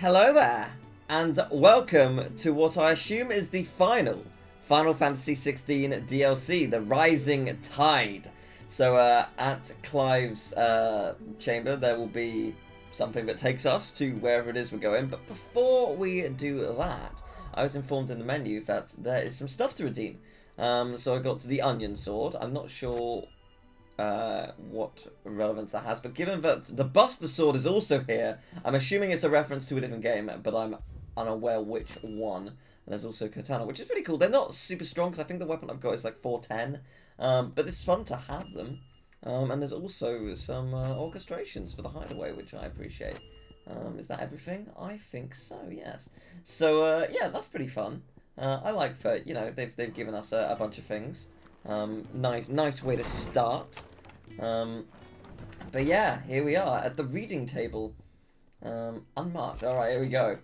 Hello there, and welcome to what I assume is the final Final Fantasy XVI DLC, the Rising Tide. So at Clive's chamber there will be something that takes us to wherever it is we're going, but before we do that, I was informed in the menu that there is some stuff to redeem. So I got to the Onion Sword. I'm not sure what relevance that has, but given that the Buster Sword is also here, I'm assuming it's a reference to a different game, but I'm unaware which one. And there's also Katana, which is pretty cool. They're not super strong, because I think the weapon I've got is like 410, but it's fun to have them. And there's also some orchestrations for the hideaway, which I appreciate. Is that everything? I think so, yes. So, yeah, that's pretty fun. I like that, you know, they've given us a bunch of things. Nice way to start. But yeah, here we are at the reading table. Unmarked. Alright, here we go.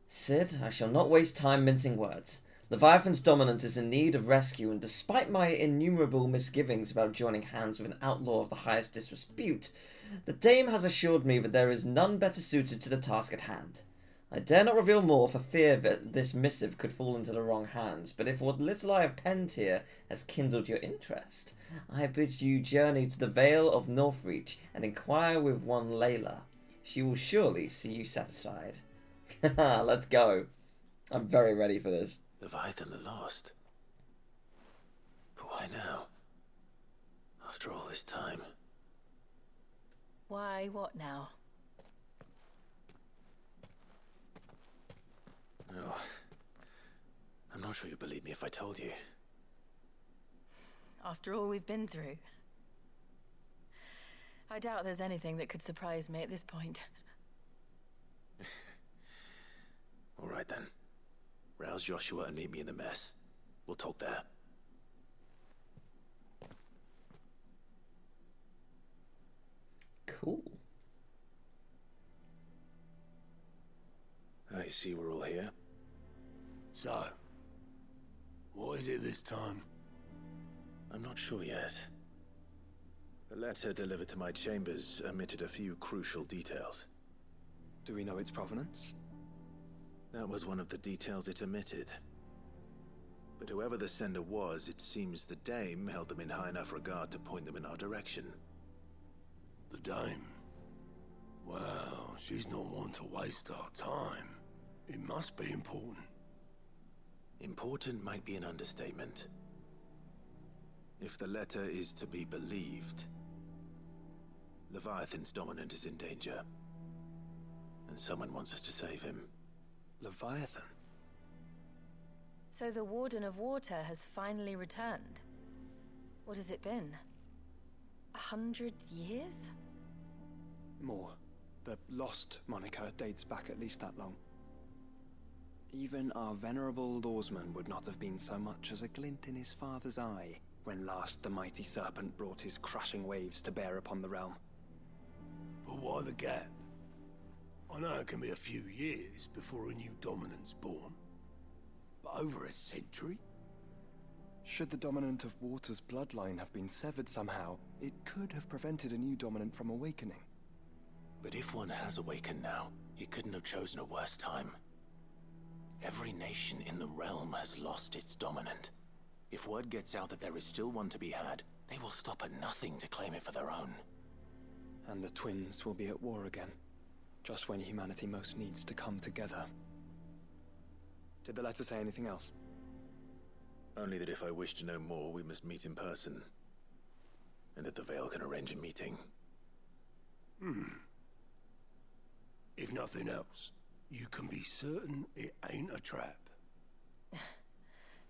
Cid, I shall not waste time mincing words. Leviathan's dominant is in need of rescue, and despite my innumerable misgivings about joining hands with an outlaw of the highest disrepute, the dame has assured me that there is none better suited to the task at hand. I dare not reveal more for fear that this missive could fall into the wrong hands, but if what little I have penned here has kindled your interest, I bid you journey to the Vale of Northreach and inquire with one Layla. She will surely see you satisfied. Let's go. I'm very ready for this. Leviathan the Lost. But why now? After all this time. Why, what now? No. I'm not sure you'd believe me if I told you. After all we've been through. I doubt there's anything that could surprise me at this point. All right then. Rouse Joshua and meet me in the mess. We'll talk there. Cool. I see we're all here. So, what is it this time? I'm not sure yet. The letter delivered to my chambers omitted a few crucial details. Do we know its provenance? That was one of the details it omitted. But whoever the sender was, it seems the dame held them in high enough regard to point them in our direction. The dame? Well, she's not one to waste our time. It must be important. Important might be an understatement. If the letter is to be believed, Leviathan's dominant is in danger. And someone wants us to save him. Leviathan? So the Warden of Water has finally returned. What has it been? 100 years? More. The Lost moniker dates back at least that long. Even our venerable lawsman would not have been so much as a glint in his father's eye when last the mighty serpent brought his crushing waves to bear upon the realm. But why the gap? I know it can be a few years before a new dominant's born. But over a century? Should the dominant of Water's bloodline have been severed somehow, it could have prevented a new dominant from awakening. But if one has awakened now, he couldn't have chosen a worse time. Every nation in the realm has lost its dominant. If word gets out that there is still one to be had, they will stop at nothing to claim it for their own. And the twins will be at war again, just when humanity most needs to come together. Did the letter say anything else? Only that if I wish to know more, we must meet in person. And that the Vale can arrange a meeting. If nothing else, you can be certain it ain't a trap.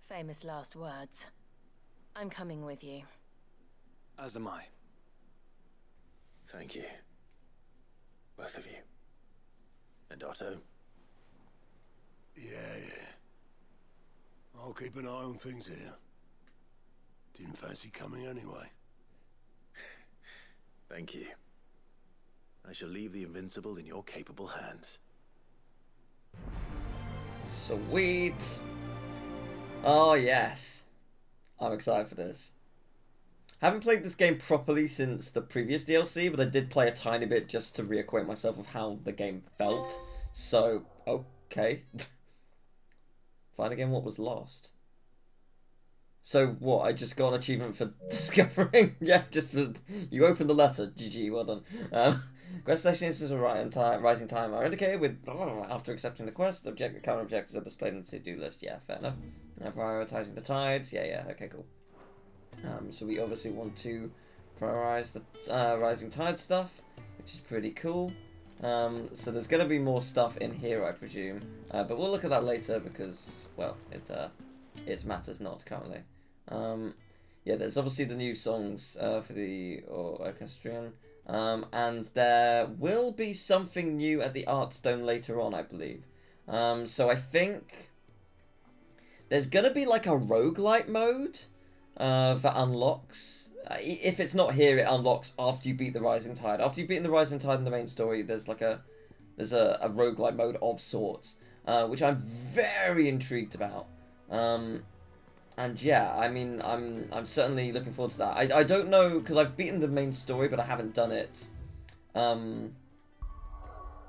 Famous last words. I'm coming with you. As am I. Thank you. Both of you. And Otto? Yeah. I'll keep an eye on things here. Didn't fancy coming anyway. Thank you. I shall leave the Invincible in your capable hands. Sweet. Oh, yes. I'm excited for this. Haven't played this game properly since the previous DLC, but I did play a tiny bit just to reacquaint myself with how the game felt. So, okay. Find again what was lost. So what? I just got an achievement for discovering. Yeah, just for you opened the letter. GG, well done. Quest station instances of rising time are indicated with after accepting the quest. The current objectives are displayed in the to-do list. Yeah, fair enough. Prioritizing the tides. Yeah, okay, cool. So we obviously want to prioritize the rising tide stuff, which is pretty cool. So there's going to be more stuff in here, I presume, but we'll look at that later because, well, it matters not currently. Yeah, there's obviously the new songs for the orchestrion, and there will be something new at the Artstone later on, I believe. So I think there's going to be like a roguelite mode that unlocks. If it's not here, it unlocks after you beat the Rising Tide. After you've beaten the Rising Tide in the main story, there's like a roguelite mode of sorts, which I'm very intrigued about. And yeah, I mean, I'm certainly looking forward to that. I don't know, because I've beaten the main story, but I haven't done it on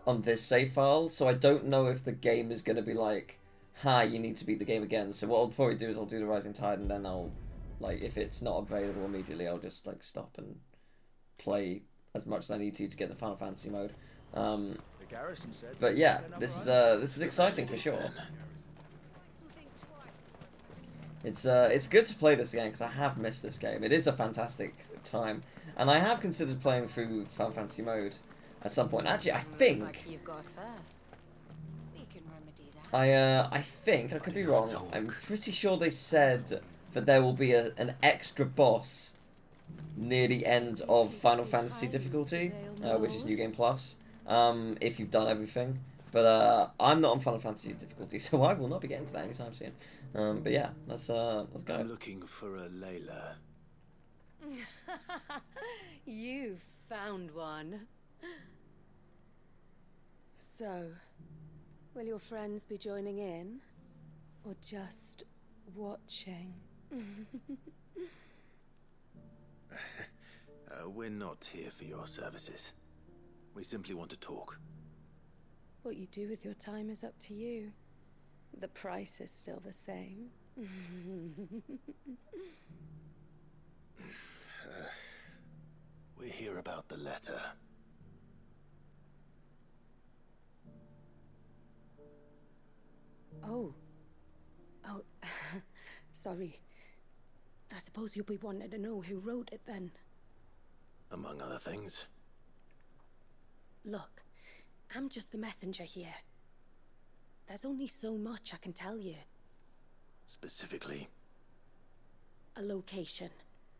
this save file, so I don't know if the game is going to be like, hi, you need to beat the game again. So what I'll probably do is I'll do the Rising Tide, and then I'll, like, if it's not available immediately, I'll just, like, stop and play as much as I need to get the Final Fantasy mode. But yeah, this is exciting for sure. It's good to play this game because I have missed this game. It is a fantastic time, and I have considered playing through Final Fantasy mode at some point. Actually, I think I think I could be wrong. I'm pretty sure they said that there will be an extra boss near the end of Final Fantasy difficulty, which is New Game Plus, if you've done everything. But I'm not on Final Fantasy difficulty, so I will not be getting to that anytime soon. But yeah, let's go. I'm looking for a Layla. You found one. So, will your friends be joining in, or just watching? We're not here for your services. We simply want to talk. What you do with your time is up to you. The price is still the same. We're here about the letter. Oh, sorry. I suppose you'll be wanting to know who wrote it then. Among other things. Look, I'm just the messenger here. There's only so much I can tell you. Specifically? A location,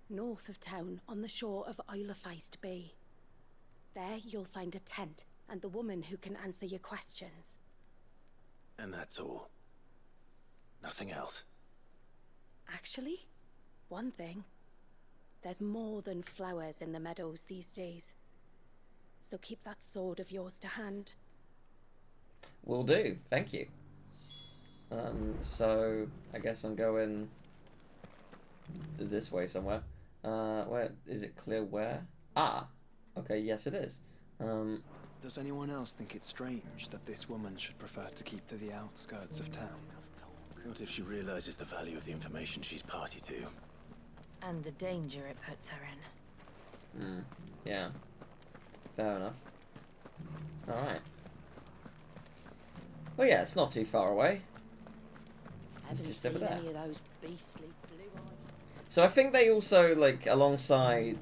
north of town, on the shore of Isle of Feist Bay. There you'll find a tent, and the woman who can answer your questions. And that's all? Nothing else? Actually, one thing. There's more than flowers in the meadows these days. So keep that sword of yours to hand. Will do, thank you. So I guess I'm going this way somewhere. Where is it clear where? Ah, okay, yes it is. Does anyone else think it's strange that this woman should prefer to keep to the outskirts of town? What if she realizes the value of the information she's party to? And the danger it puts her in. Yeah. Fair enough. Alright. Well, yeah, it's not too far away. Haven't Just over seen there. any of those beastly blue-eyed... So I think they also, like, alongside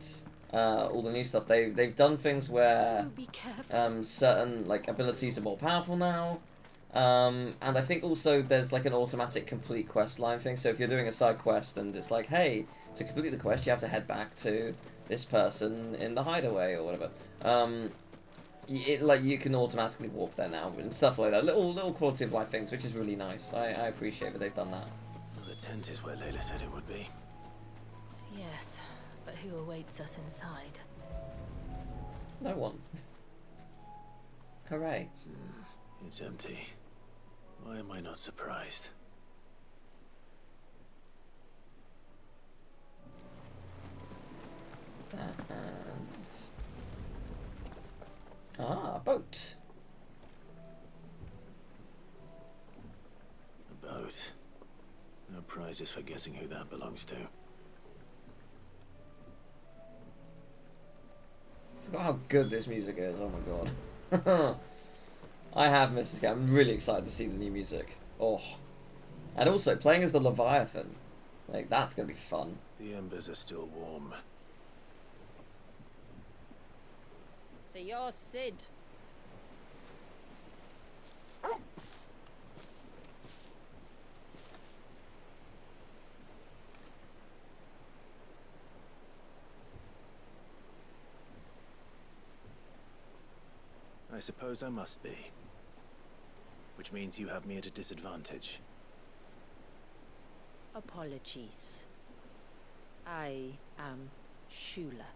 all the new stuff, they've done things where Do be careful. certain, like, abilities are more powerful now. And I think also there's, like, an automatic complete quest line thing. So if you're doing a side quest and it's like, hey, to complete the quest you have to head back to this person in the hideaway or whatever. Like, you can automatically walk there now and stuff like that. Little quality of life things, which is really nice. I appreciate that they've done that. Well, the tent is where Layla said it would be. Yes, but who awaits us inside? No one. Hooray. It's empty. Why am I not surprised? And... ah, a boat. prizes for guessing who that belongs to. I forgot how good this music is. Oh my god. I have missed this game. I'm really excited to see the new music. Oh. And also, playing as the Leviathan. Like, that's going to be fun. The embers are still warm. So you're Sid. I suppose I must be. Which means you have me at a disadvantage. Apologies. I am Shula,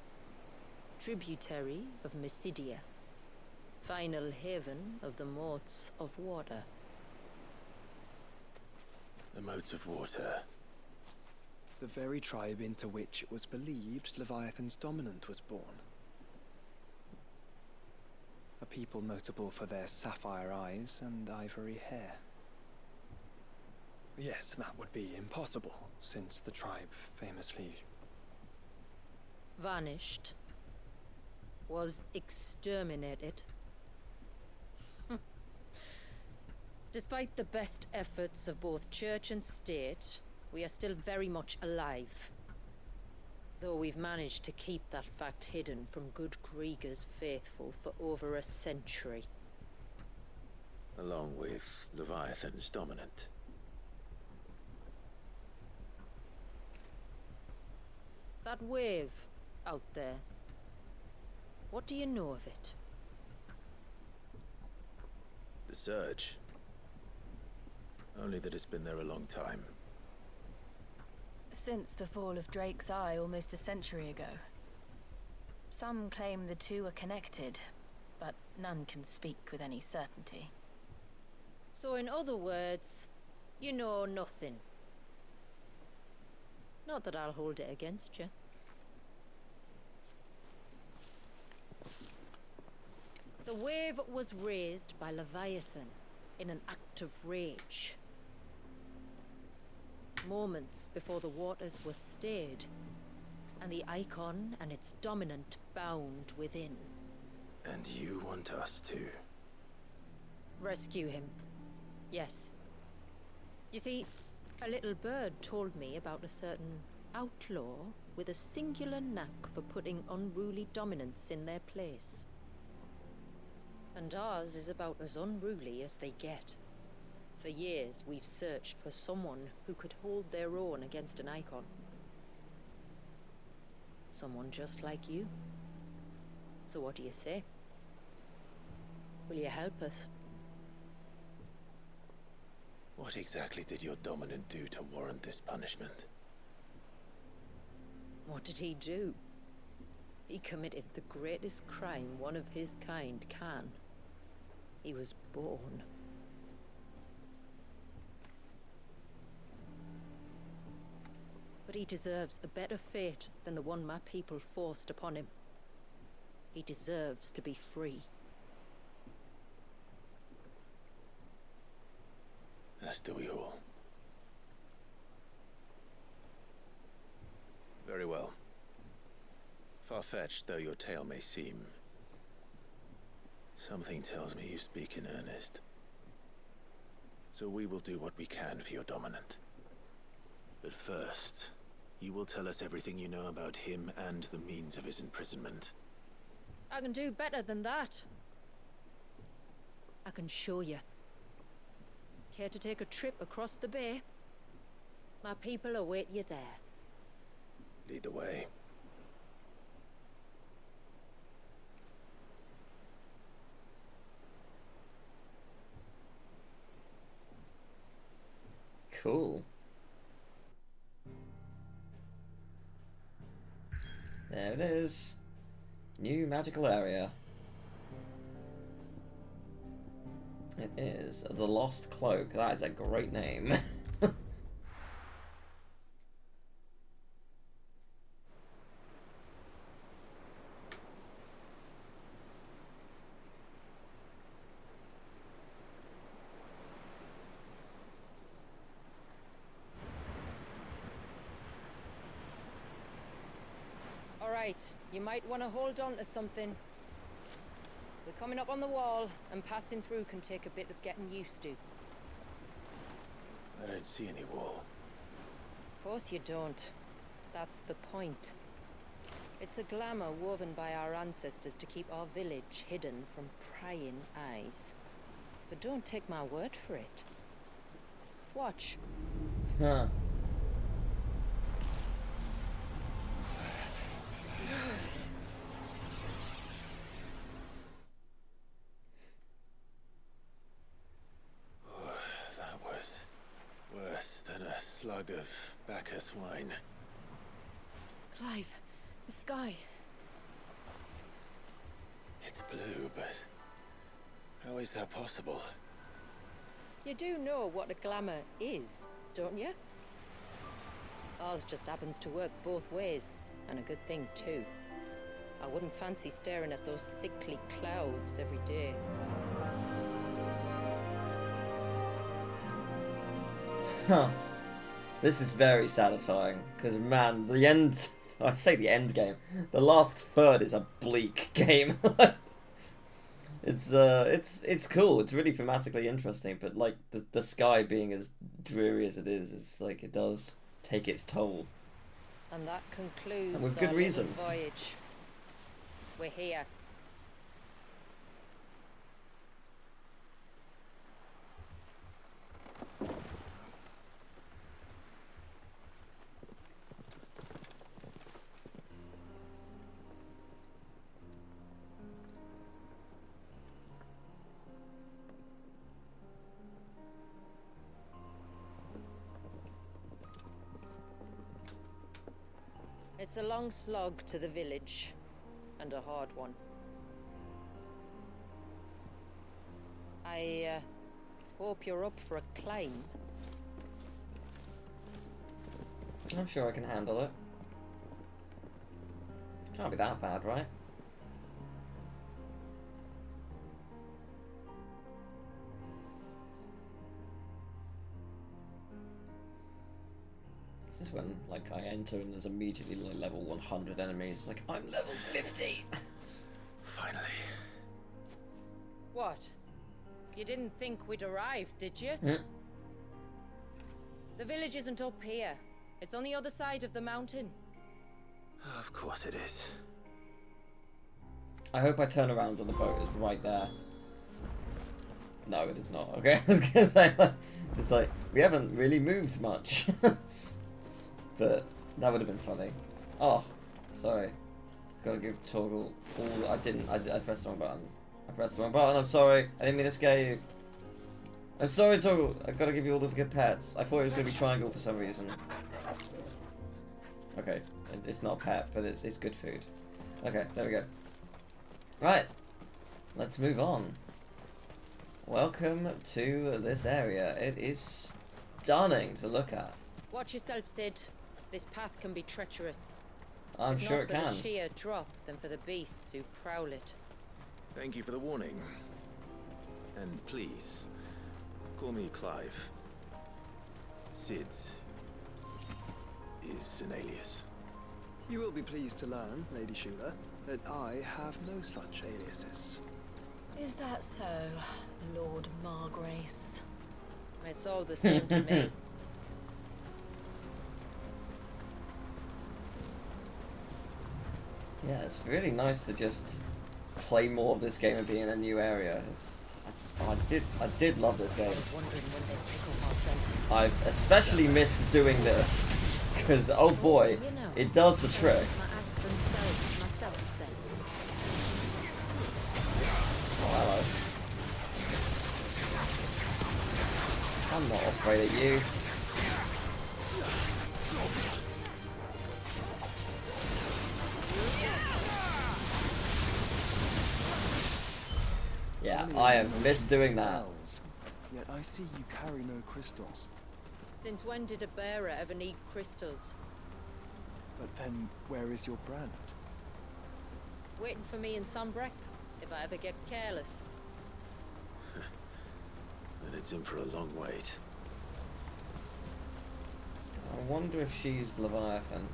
tributary of Mysidia, final haven of the Motes of Water. The Motes of Water. The very tribe into which it was believed Leviathan's dominant was born. A people notable for their sapphire eyes and ivory hair. Yes, that would be impossible, since the tribe famously... vanished. Was exterminated. Despite the best efforts of both church and state, we are still very much alive. Though we've managed to keep that fact hidden from good Krieger's faithful for over a century. Along with Leviathan's dominant. That wave out there. What do you know of it? The Surge. Only that it's been there a long time. Since the fall of Drake's Eye almost a century ago. Some claim the two are connected, but none can speak with any certainty. So in other words, you know nothing. Not that I'll hold it against you. The wave was raised by Leviathan in an act of rage. Moments before the waters were stayed, and the Eikon and its dominant bound within. And you want us to... rescue him. Yes. You see, a little bird told me about a certain outlaw with a singular knack for putting unruly dominants in their place. And ours is about as unruly as they get. For years, we've searched for someone who could hold their own against an Eikon. Someone just like you. So what do you say? Will you help us? What exactly did your dominant do to warrant this punishment? What did he do? He committed the greatest crime one of his kind can. He was born. But he deserves a better fate than the one my people forced upon him. He deserves to be free. As do we all. Very well. Far-fetched though your tale may seem, something tells me you speak in earnest. So we will do what we can for your dominant. But first, you will tell us everything you know about him and the means of his imprisonment. I can do better than that. I can show you. Care to take a trip across the bay? My people await you there. Lead the way. Cool. There it is. New magical area. It is the Lost Cloak. That is a great name. Right. You might want to hold on to something. We're coming up on the wall, and passing through can take a bit of getting used to. I don't see any wall. Of course you don't. That's the point. It's a glamour woven by our ancestors to keep our village hidden from prying eyes. But don't take my word for it. Watch. Huh. That was worse than a slug of Bacchus wine. Clive, the sky. It's blue, but how is that possible? You do know what a glamour is, don't you? Ours just happens to work both ways, and a good thing too. I wouldn't fancy staring at those sickly clouds every day. Huh. This is very satisfying, because man, the end... I say the end game. The last third is a bleak game. It's cool. It's really thematically interesting, but like the sky being as dreary as it is, it's like it does take its toll. And that concludes And with our good little reason. voyage. We're here. It's a long slog to the village, and a hard one. I hope you're up for a climb. I'm sure I can handle it. Can't be that bad, right? This is when, like, I enter and there's immediately like level 100 enemies. Like, I'm level 50. Finally. What? You didn't think we'd arrived, did you? The village isn't up here. It's on the other side of the mountain. Of course it is. I hope I turn around and the boat is right there. No, it is not. Okay, I was gonna say, like, just like, we haven't really moved much. But that would have been funny. Oh, sorry. Gotta give Toggle all. I didn't. I pressed the wrong button. I pressed the wrong button. I'm sorry. I didn't mean to scare you. I'm sorry, Toggle. I gotta give you all the good pets. I thought it was gonna be triangle for some reason. Okay, it's not pet, but it's good food. Okay, there we go. Right, let's move on. Welcome to this area. It is stunning to look at. Watch yourself, Sid. This path can be treacherous. I'm If sure not it for can. the sheer drop, than for the beasts who prowl it. Thank you for the warning. And please, call me Clive. Sid is an alias. You will be pleased to learn, Lady Shula, that I have no such aliases. Is that so, Lord Margrace? It's all the same to me. Yeah, it's really nice to just play more of this game and be in a new area. I did love this game. I was wondering when they'd pick up our scent. I've especially missed doing this because oh boy, You know, it does the trick. my acts and spells to myself then. Oh, hello. I'm not afraid of you. Yeah, I have missed doing that. Spells, yet I see you carry no crystals. Since when did a bearer ever need crystals? But then, where is your brand? Waiting for me in Sunbreck, if I ever get careless. Then it's in for a long wait. I wonder if she's Leviathan.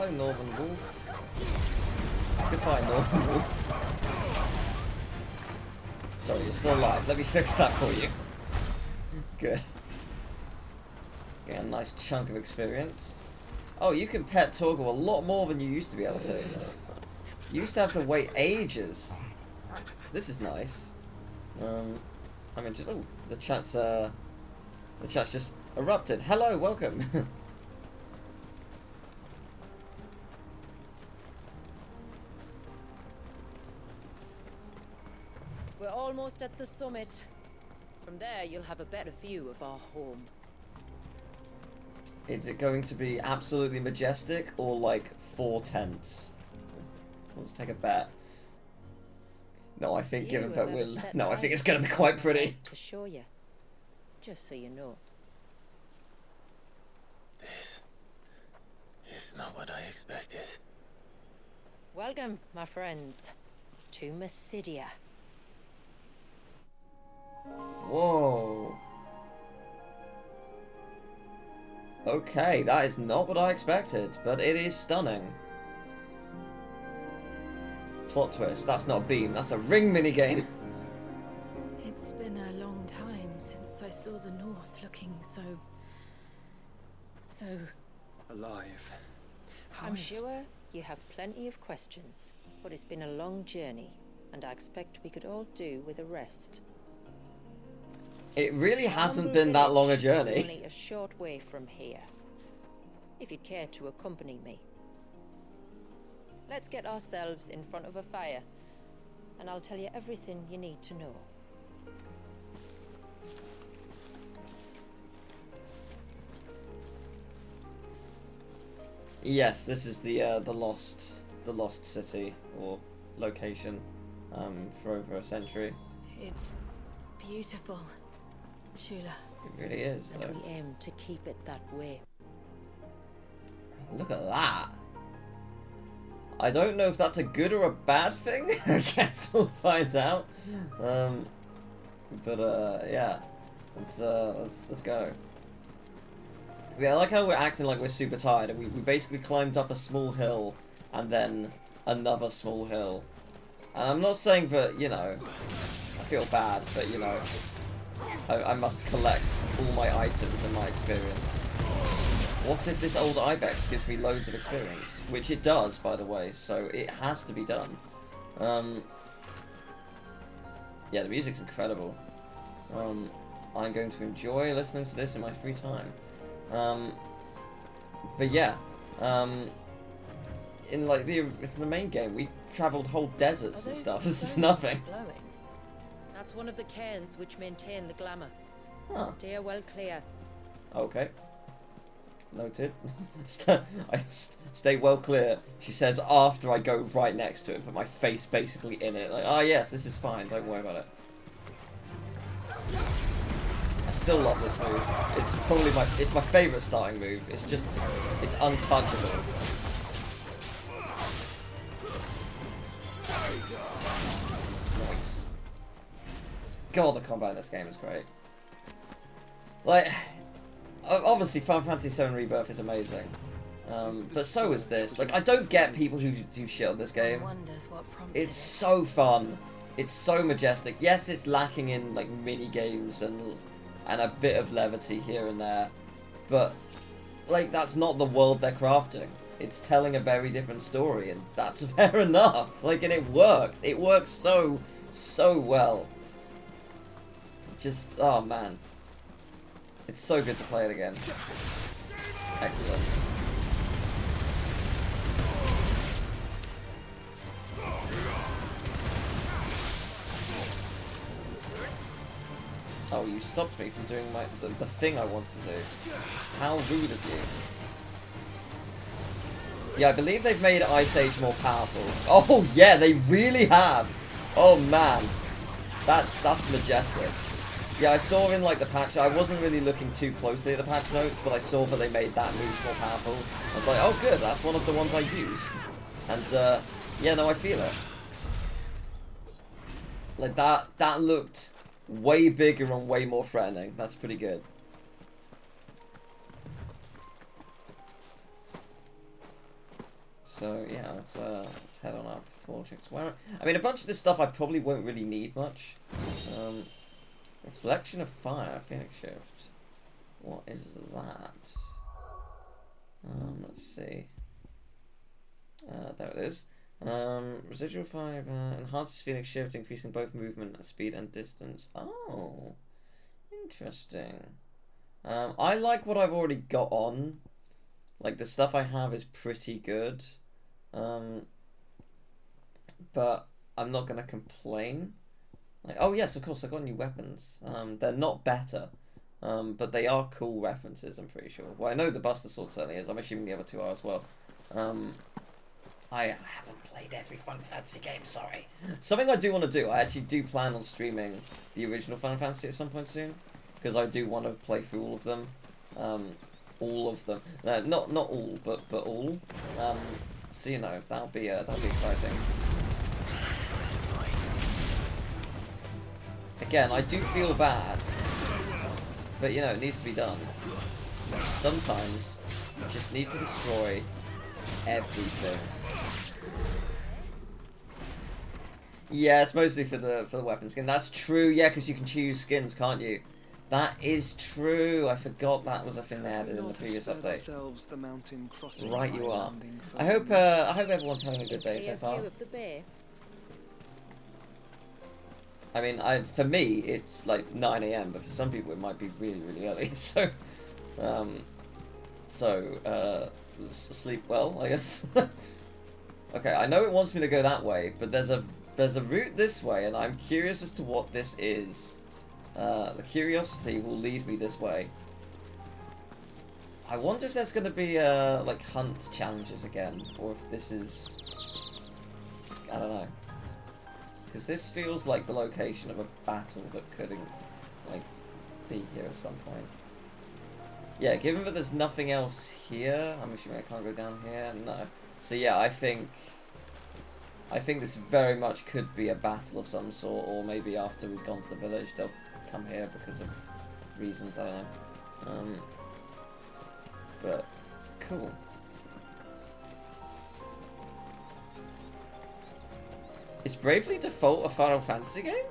Hello, Northern Wolf. Goodbye, Northern Wolf. Sorry, you're still alive. Let me fix that for you. Good. Getting a nice chunk of experience. Oh, you can pet Torgal a lot more than you used to be able to. You used to have to wait ages. So this is nice. I mean, just the chat's just erupted. Hello, welcome. We're almost at the summit. From there, you'll have a better view of our home. Is it going to be absolutely majestic or like 4 tents? Let's take a bet. No, I think given that we're I think it's going to be quite pretty. To show you, just so you know. This is not what I expected. Welcome, my friends, to Mysidia. Whoa. Okay, that is not what I expected, but it is stunning. Plot twist, that's not a beam, that's a ring minigame. It's been a long time since I saw the North looking so Alive. I'm sure you have plenty of questions, but it's been a long journey, and I expect we could all do with a rest. It really hasn't been that long a journey. It's only a short way from here. If you'd care to accompany me. Let's get ourselves in front of a fire, and I'll tell you everything you need to know. Yes, this is the lost city or location for over a century. It's beautiful, Shula. It really is. And we aim to keep it that way. Look at that. I don't know if that's a good or a bad thing. I guess we'll find out. Yeah, let's go. Yeah, I like how we're acting like we're super tired, and we basically climbed up a small hill and then another small hill. And I'm not saying that, you know, I feel bad, but you know, I must collect all my items and my experience. What if this old ibex gives me loads of experience? Which it does, by the way, so it has to be done. Yeah, the music's incredible. I'm going to enjoy listening to this in my free time. But yeah, in like the main game, we travelled whole deserts and stuff. This is nothing. Glowing? That's one of the cairns which maintain the glamour. Huh. Steer well clear. Okay. Noted. Stay well clear, she says after I go right next to it, put my face basically in it. Like, oh yes, this is fine, don't worry about it. I still love this move. It's probably my favourite starting move. It's just, it's untouchable. Nice. God, the combat in this game is great. Like, obviously Final Fantasy VII Rebirth is amazing. But so is this. Like, I don't get people who do shit on this game. It's so fun. It's so majestic. Yes, it's lacking in like mini games and a bit of levity here and there, but like that's not the world they're crafting. It's telling a very different story, and that's fair enough. Like, and it works. It works so well. Just, oh man, it's so good to play it again. Excellent. Oh, you stopped me from doing the thing I wanted to do. How rude of you. Yeah, I believe they've made Ice Age more powerful. Oh yeah, they really have. Oh man, that's majestic. Yeah, I saw in like the patch. I wasn't really looking too closely at the patch notes, but I saw that they made that move more powerful. I was like, oh good, that's one of the ones I use. And yeah, no, I feel it. Like that looked way bigger and way more threatening. That's pretty good. So yeah, let's head on up. Fortress. Where? I mean, a bunch of this stuff I probably won't really need much. Reflection of Fire, Phoenix Shift. What is that? Let's see. There it is. Residual 5 enhances Phoenix Shift, increasing both movement, speed, and distance. Oh, interesting. I like what I've already got on. Like, the stuff I have is pretty good. But I'm not gonna complain. Like, oh yes, of course, I got new weapons. They're not better, but they are cool references, I'm pretty sure. Well, I know the Buster Sword certainly is. I'm assuming the other two are as well. I haven't played every Final Fantasy game, sorry. Something I do want to do, I actually do plan on streaming the original Final Fantasy at some point soon, because I do want to play through all of them. All of them. Not all, but all. So you know, that'll be exciting. Again, I do feel bad, but you know, it needs to be done. Sometimes you just need to destroy everything. Yeah, it's mostly for the weapon skin. That's true. Yeah, because you can choose skins, can't you? That is true. I forgot that was a thing they added in the previous update. Right, you are. I hope everyone's having a good day so far. I mean, for me it's like 9 AM, but for some people it might be really, really early. So, sleep well, I guess. Okay, I know it wants me to go that way, but there's a route this way, and I'm curious as to what this is. The curiosity will lead me this way. I wonder if there's going to be like hunt challenges again, or if this is, I don't know. Because this feels like the location of a battle that could, like, be here at some point. Yeah, given that there's nothing else here, I'm assuming I can't go down here. No. So yeah, I think this very much could be a battle of some sort, or maybe after we've gone to the village, they'll come here because of reasons, I don't know. But cool. Is Bravely Default a Final Fantasy game?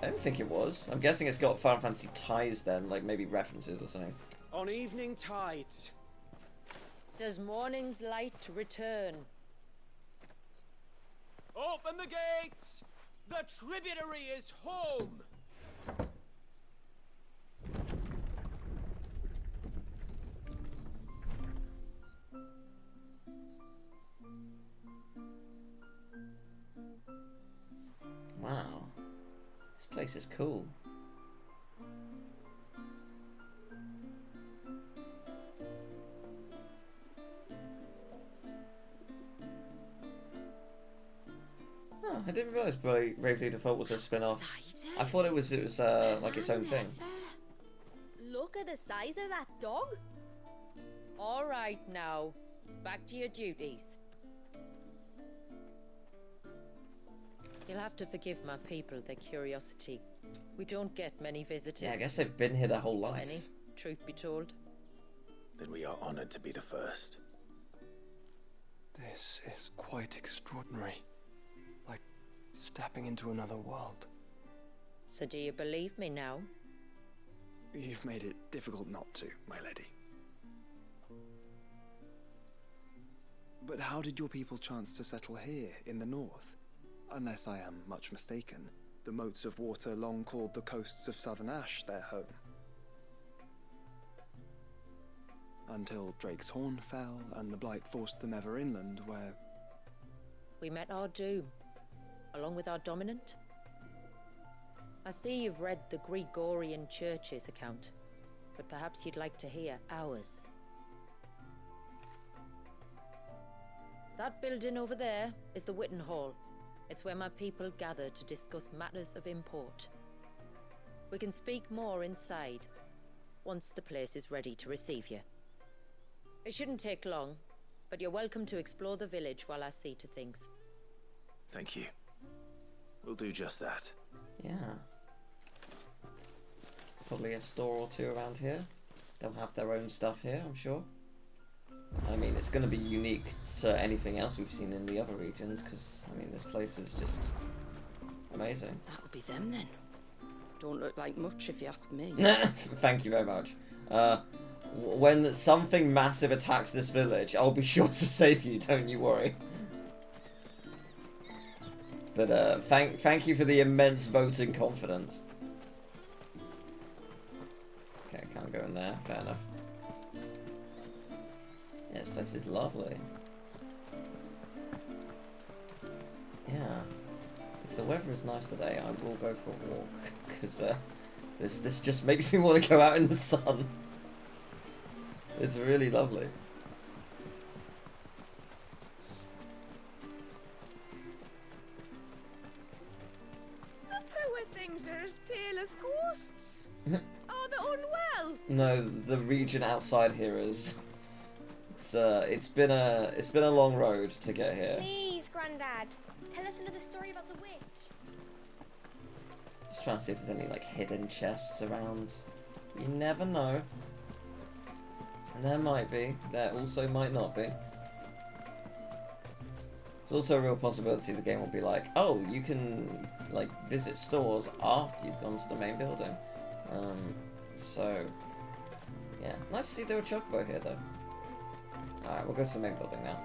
I don't think it was. I'm guessing it's got Final Fantasy ties then, like maybe references or something. On evening tides. Does morning's light return? Open the gates! The tributary is home! Wow. This place is cool. Oh, I didn't realise Bravely Default was a spin-off. I thought it was like its own thing. Look at the size of that dog. All right now, back to your duties. You'll have to forgive my people their curiosity. We don't get many visitors. Yeah, I guess they've been here their whole life. Many, truth be told. Then we are honored to be the first. This is quite extraordinary. Like stepping into another world. So do you believe me now? You've made it difficult not to, my lady. But how did your people chance to settle here in the north? Unless I am much mistaken, the moats of water long called the coasts of Southern Ash their home. Until Drake's Horn fell and the Blight forced them ever inland, where... We met our doom, along with our dominant. I see you've read the Gregorian Church's account, but perhaps you'd like to hear ours. That building over there is the Witten Hall. It's where my people gather to discuss matters of import. We can speak more inside, once the place is ready to receive you. It shouldn't take long, but you're welcome to explore the village while I see to things. Thank you. We'll do just that. Yeah. Probably a store or two around here. They'll have their own stuff here, I'm sure. I mean, it's going to be unique to anything else we've seen in the other regions, because, I mean, this place is just amazing. That'll be them then. Don't look like much if you ask me. Thank you very much. When something massive attacks this village, I'll be sure to save you, don't you worry. But thank you for the immense voting confidence. Okay, can't go in there, fair enough. Yeah, this place is lovely. Yeah. If the weather is nice today, I will go for a walk, because this just makes me want to go out in the sun. It's really lovely. The poor things are as pale as ghosts. Are they unwell? No, the region outside here is. It's been a long road to get here. Please, Grandad, tell us another story about the witch. Just trying to see if there's any like hidden chests around. You never know. There might be. There also might not be. There's also a real possibility the game will be like, oh, you can like visit stores after you've gone to the main building. So yeah, nice to see there a chocobo here though. All right, we'll go to the main building now.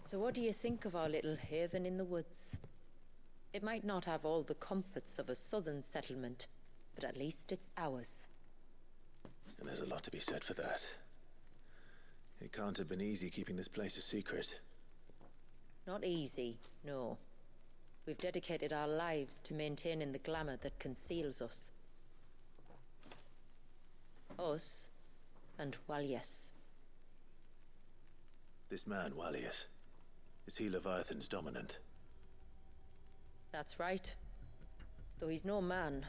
So what do you think of our little haven in the woods? It might not have all the comforts of a southern settlement, but at least it's ours. And there's a lot to be said for that. It can't have been easy keeping this place a secret. Not easy, no. We've dedicated our lives to maintaining the glamour that conceals us. Us and Walias. This man, Walias, is he Leviathan's dominant? That's right. Though he's no man,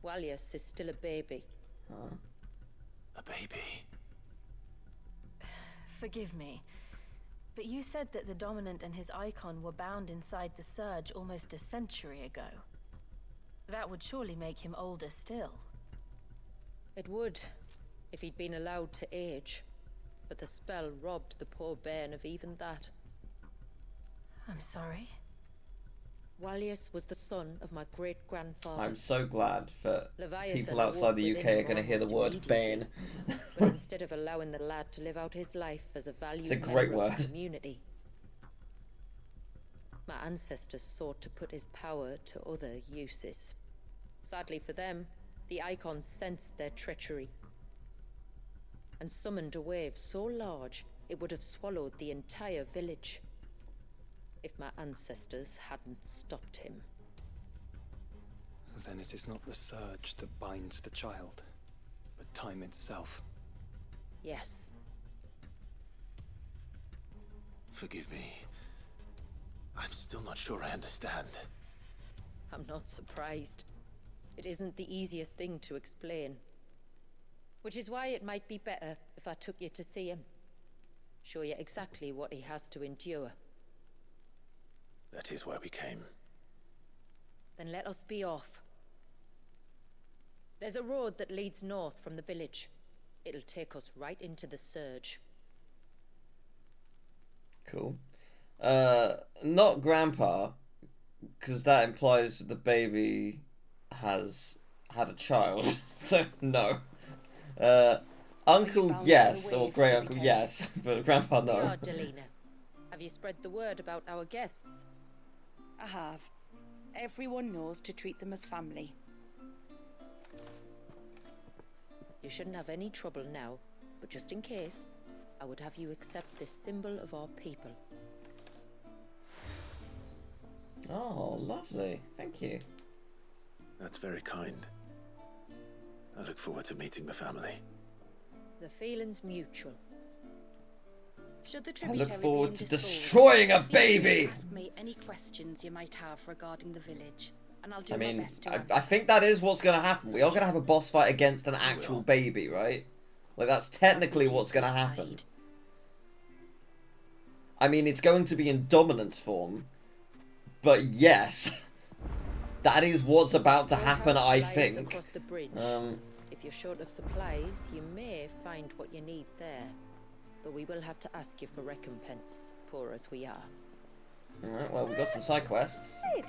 Walias is still a baby. Huh? A baby? Forgive me, but you said that the Dominant and his Eikon were bound inside the Surge almost a century ago. That would surely make him older still. It would, if he'd been allowed to age. But the spell robbed the poor bairn of even that. I'm sorry. Walias was the son of my great-grandfather. I'm so glad that Leviathan people outside the UK are going to hear the word Bane. But instead of allowing the lad to live out his life as a valued a great member of the word. community, my ancestors sought to put his power to other uses. Sadly for them, the Eikons sensed their treachery and summoned a wave so large it would have swallowed the entire village if my ancestors hadn't stopped him. Then it is not the Surge that binds the child, but time itself. Yes. Forgive me. I'm still not sure I understand. I'm not surprised. It isn't the easiest thing to explain. Which is why it might be better if I took you to see him. Show you exactly what he has to endure. That is why we came. Then let us be off. There's a road that leads north from the village. It'll take us right into the Surge. Cool. Not Grandpa, because that implies the baby has had a child. So no. Uncle yes, or great uncle yes, but Grandpa no. Yeah, Delina. Have you spread the word about our guests? I have. Everyone knows to treat them as family. You shouldn't have any trouble now, but just in case, I would have you accept this symbol of our people. Oh, lovely. Thank you. That's very kind. I look forward to meeting the family. The feeling's mutual. Should the I tributary look forward be to indisposed, destroying a feel free to baby! ask me any questions you might have regarding the village, and I'll do I my mean, best to I answer. think that is what's going to happen. We are going to have a boss fight against an actual baby, right? Like, that's technically what's going to happen. I mean, it's going to be in dominant form, but yes, that is what's about to happen, I think. Across the bridge. If you're short of supplies, you may find what you need there. Though we will have to ask you for recompense, poor as we are. Alright, well, we've got some side quests. Sid!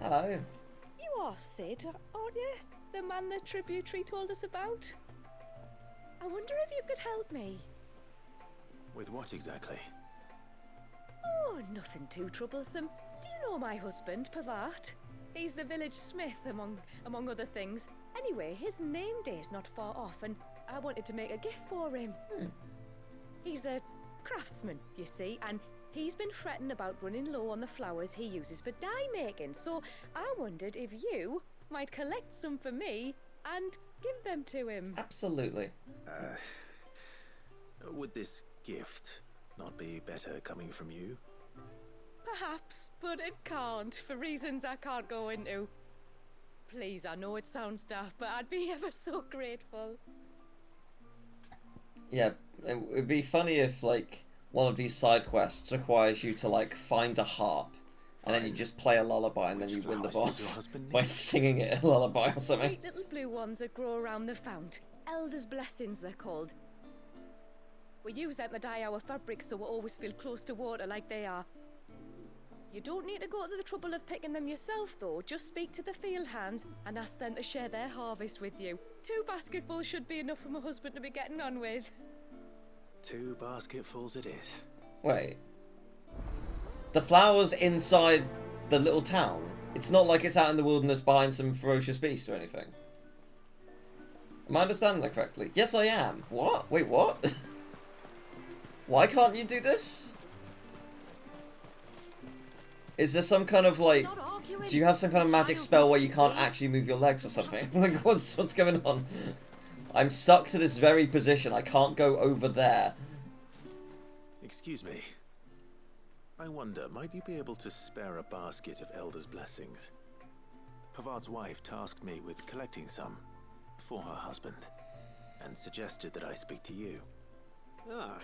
Hello. You are Sid, aren't you? The man the tributary told us about? I wonder if you could help me. With what exactly? Oh, nothing too troublesome. Do you know my husband, Pavat? He's the village smith, among other things. Anyway, his name day's not far off, and I wanted to make a gift for him. He's a craftsman, you see, and he's been fretting about running low on the flowers he uses for dye making, so I wondered if you might collect some for me and give them to him. Absolutely. Would this gift not be better coming from you? Perhaps, but it can't, for reasons I can't go into. Please, I know it sounds daft, but I'd be ever so grateful. Yeah, it would be funny if, like, one of these side quests requires you to, like, find a harp, and then you just play a lullaby, and then you win the boss by singing it a lullaby or something. Sweet little blue ones that grow around the fount. Elders' blessings, they're called. We use them to dye our fabrics so we always feel close to water like they are. You don't need to go to the trouble of picking them yourself, though. Just speak to the field hands and ask them to share their harvest with you. 2 basketfuls should be enough for my husband to be getting on with. 2 basketfuls it is. Wait. The flowers inside the little town? It's not like it's out in the wilderness behind some ferocious beast or anything. Am I understanding that correctly? Yes, I am. What? Wait, what? Why can't you do this? Is there some kind of, like, do you have some kind of magic spell where you can't actually move your legs or something? Like, what's going on? I'm stuck to this very position. I can't go over there. Excuse me. I wonder, might you be able to spare a basket of Elder's blessings? Pavart's wife tasked me with collecting some for her husband, and suggested that I speak to you. Ah.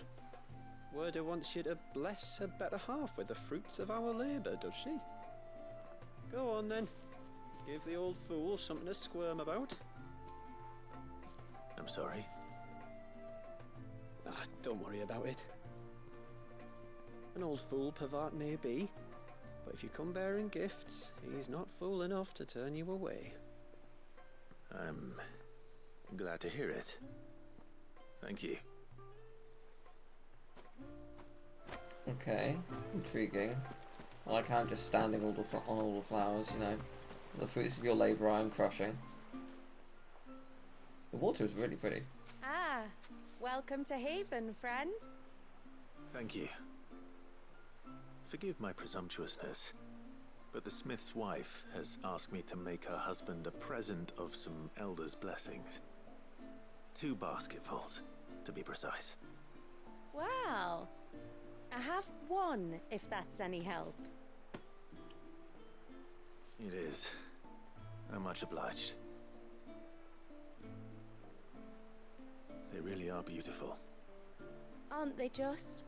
Werda wants you to bless her better half with the fruits of our labour, does she? Go on then. Give the old fool something to squirm about. I'm sorry. Ah, don't worry about it. An old fool Pavart may be, but if you come bearing gifts, he's not fool enough to turn you away. I'm glad to hear it. Thank you. Okay, intriguing. I like how I'm just standing on all the flowers, you know. The fruits of your labour I am crushing. The water is really pretty. Ah, welcome to Haven, friend. Thank you. Forgive my presumptuousness, but the smith's wife has asked me to make her husband a present of some Elder's blessings. 2 basketfuls, to be precise. Well, I have 1, if that's any help. It is. I'm much obliged. They really are beautiful. Aren't they just?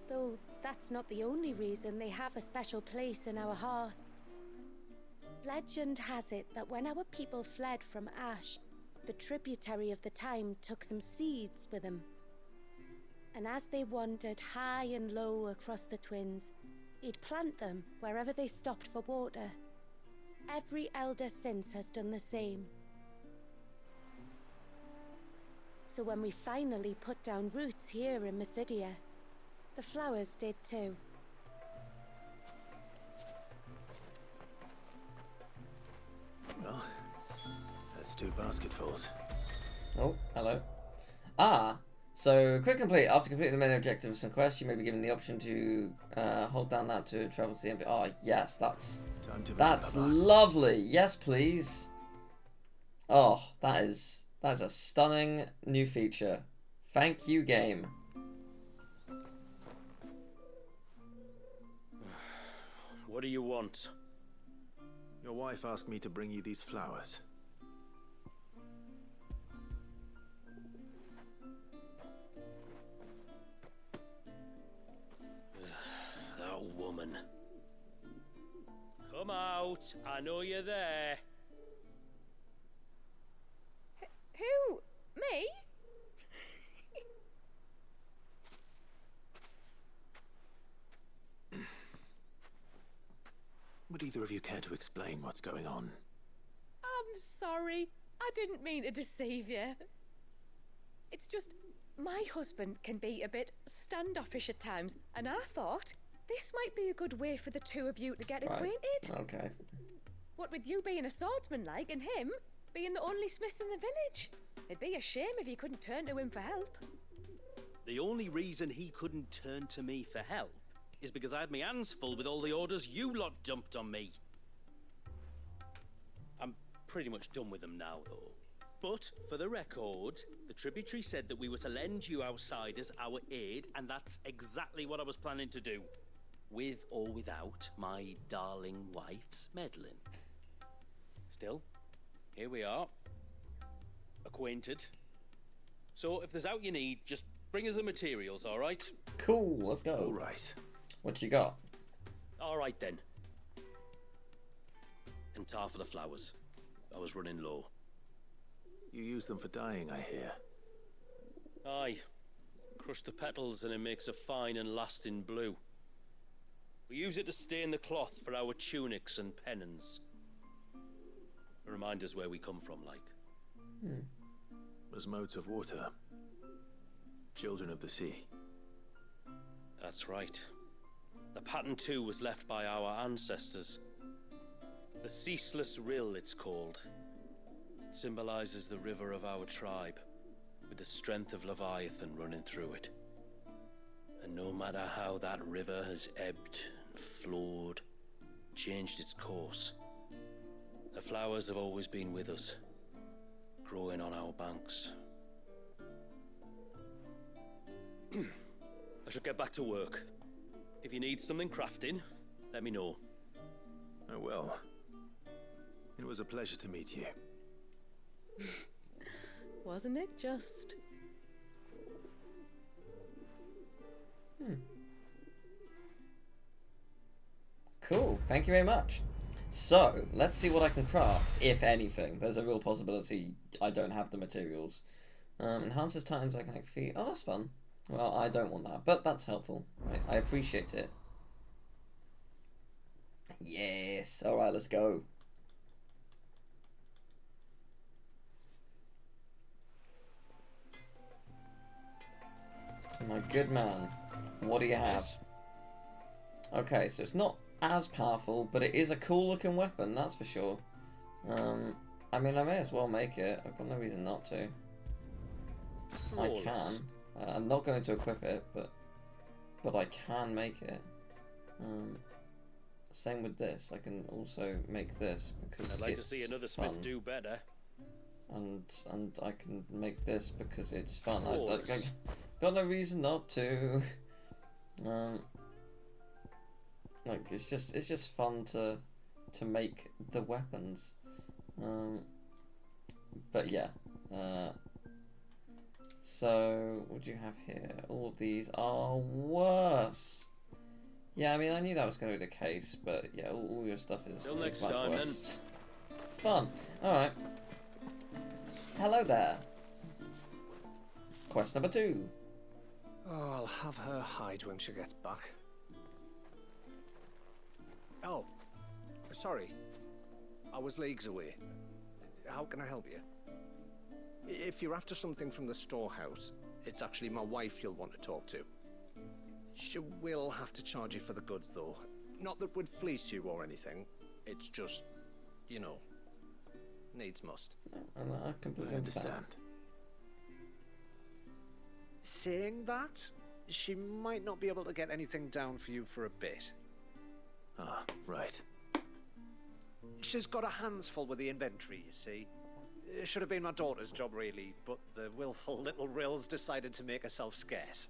Though that's not the only reason they have a special place in our hearts. Legend has it that when our people fled from Ash, the tributary of the time took some seeds with them. And as they wandered high and low across the Twins, he'd plant them wherever they stopped for water. Every elder since has done the same. So when we finally put down roots here in Mysidia, the flowers did too. Well, that's 2 basketfuls. Oh, hello. Ah, so quick complete. After completing the main objective of some quests, you may be given the option to hold down that to travel to the MP. Oh, yes, that's lovely. Yes, please. Oh, that is a stunning new feature. Thank you, game. What do you want? Your wife asked me to bring you these flowers. That woman. Come out. I know you're there. Who? Me? Would either of you care to explain what's going on? I'm sorry. I didn't mean to deceive you. It's just, my husband can be a bit standoffish at times, and I thought this might be a good way for the two of you to get acquainted. Okay. What with you being a swordsman like, and him being the only smith in the village. It'd be a shame if you couldn't turn to him for help. The only reason he couldn't turn to me for help is because I had my hands full with all the orders you lot dumped on me. I'm pretty much done with them now, though. But, for the record, the tributary said that we were to lend you outsiders our aid, and that's exactly what I was planning to do. With or without my darling wife's meddling. Still, here we are. Acquainted. So, if there's out you need, just bring us the materials, alright? Cool, let's go. All right. What you got? Alright then. And tar for the flowers. I was running low. You use them for dyeing, I hear. Aye. Crush the petals and it makes a fine and lasting blue. We use it to stain the cloth for our tunics and pennons. Remind us where we come from, like. As modes of water. Children of the sea. That's right. The pattern too was left by our ancestors. The Ceaseless Rill, it's called. It symbolizes the river of our tribe, with the strength of Leviathan running through it. And no matter how that river has ebbed and flowed, changed its course, the flowers have always been with us, growing on our banks. I should get back to work. If you need something crafting, let me know. Oh well. It was a pleasure to meet you. Wasn't it just? Cool, thank you very much. So, let's see what I can craft, if anything. There's a real possibility I don't have the materials. Enhances Titan's Eikonic feat. Oh, that's fun. Well, I don't want that, but that's helpful. I appreciate it. Yes, alright, let's go. My good man, what do you have? Okay, so it's not as powerful, but it is a cool looking weapon, that's for sure. I mean, I may as well make it. I've got no reason not to. I can. I'm not going to equip it, but I can make it. Same with this. I can also make this because I'd like to see another fun. smith do better. And I can make this because it's fun. I got no reason not to. Like it's just fun to make the weapons. But yeah. So what do you have here? All of these are worse. Yeah, I mean I knew that was going to be the case, but yeah, all your stuff is Till next much time, worse. Fun. All right. Hello there. Quest number 2. Oh, I'll have her hide when she gets back. Oh, sorry. I was leagues away. How can I help you? If you're after something from the storehouse, it's actually my wife you'll want to talk to. She will have to charge you for the goods, though. Not that we'd fleece you or anything. It's just, you know, needs must. I completely understand. Saying that, she might not be able to get anything down for you for a bit. Ah, right. She's got her hands full with the inventory, you see. It should have been my daughter's job, really, but the willful little Rills decided to make herself scarce.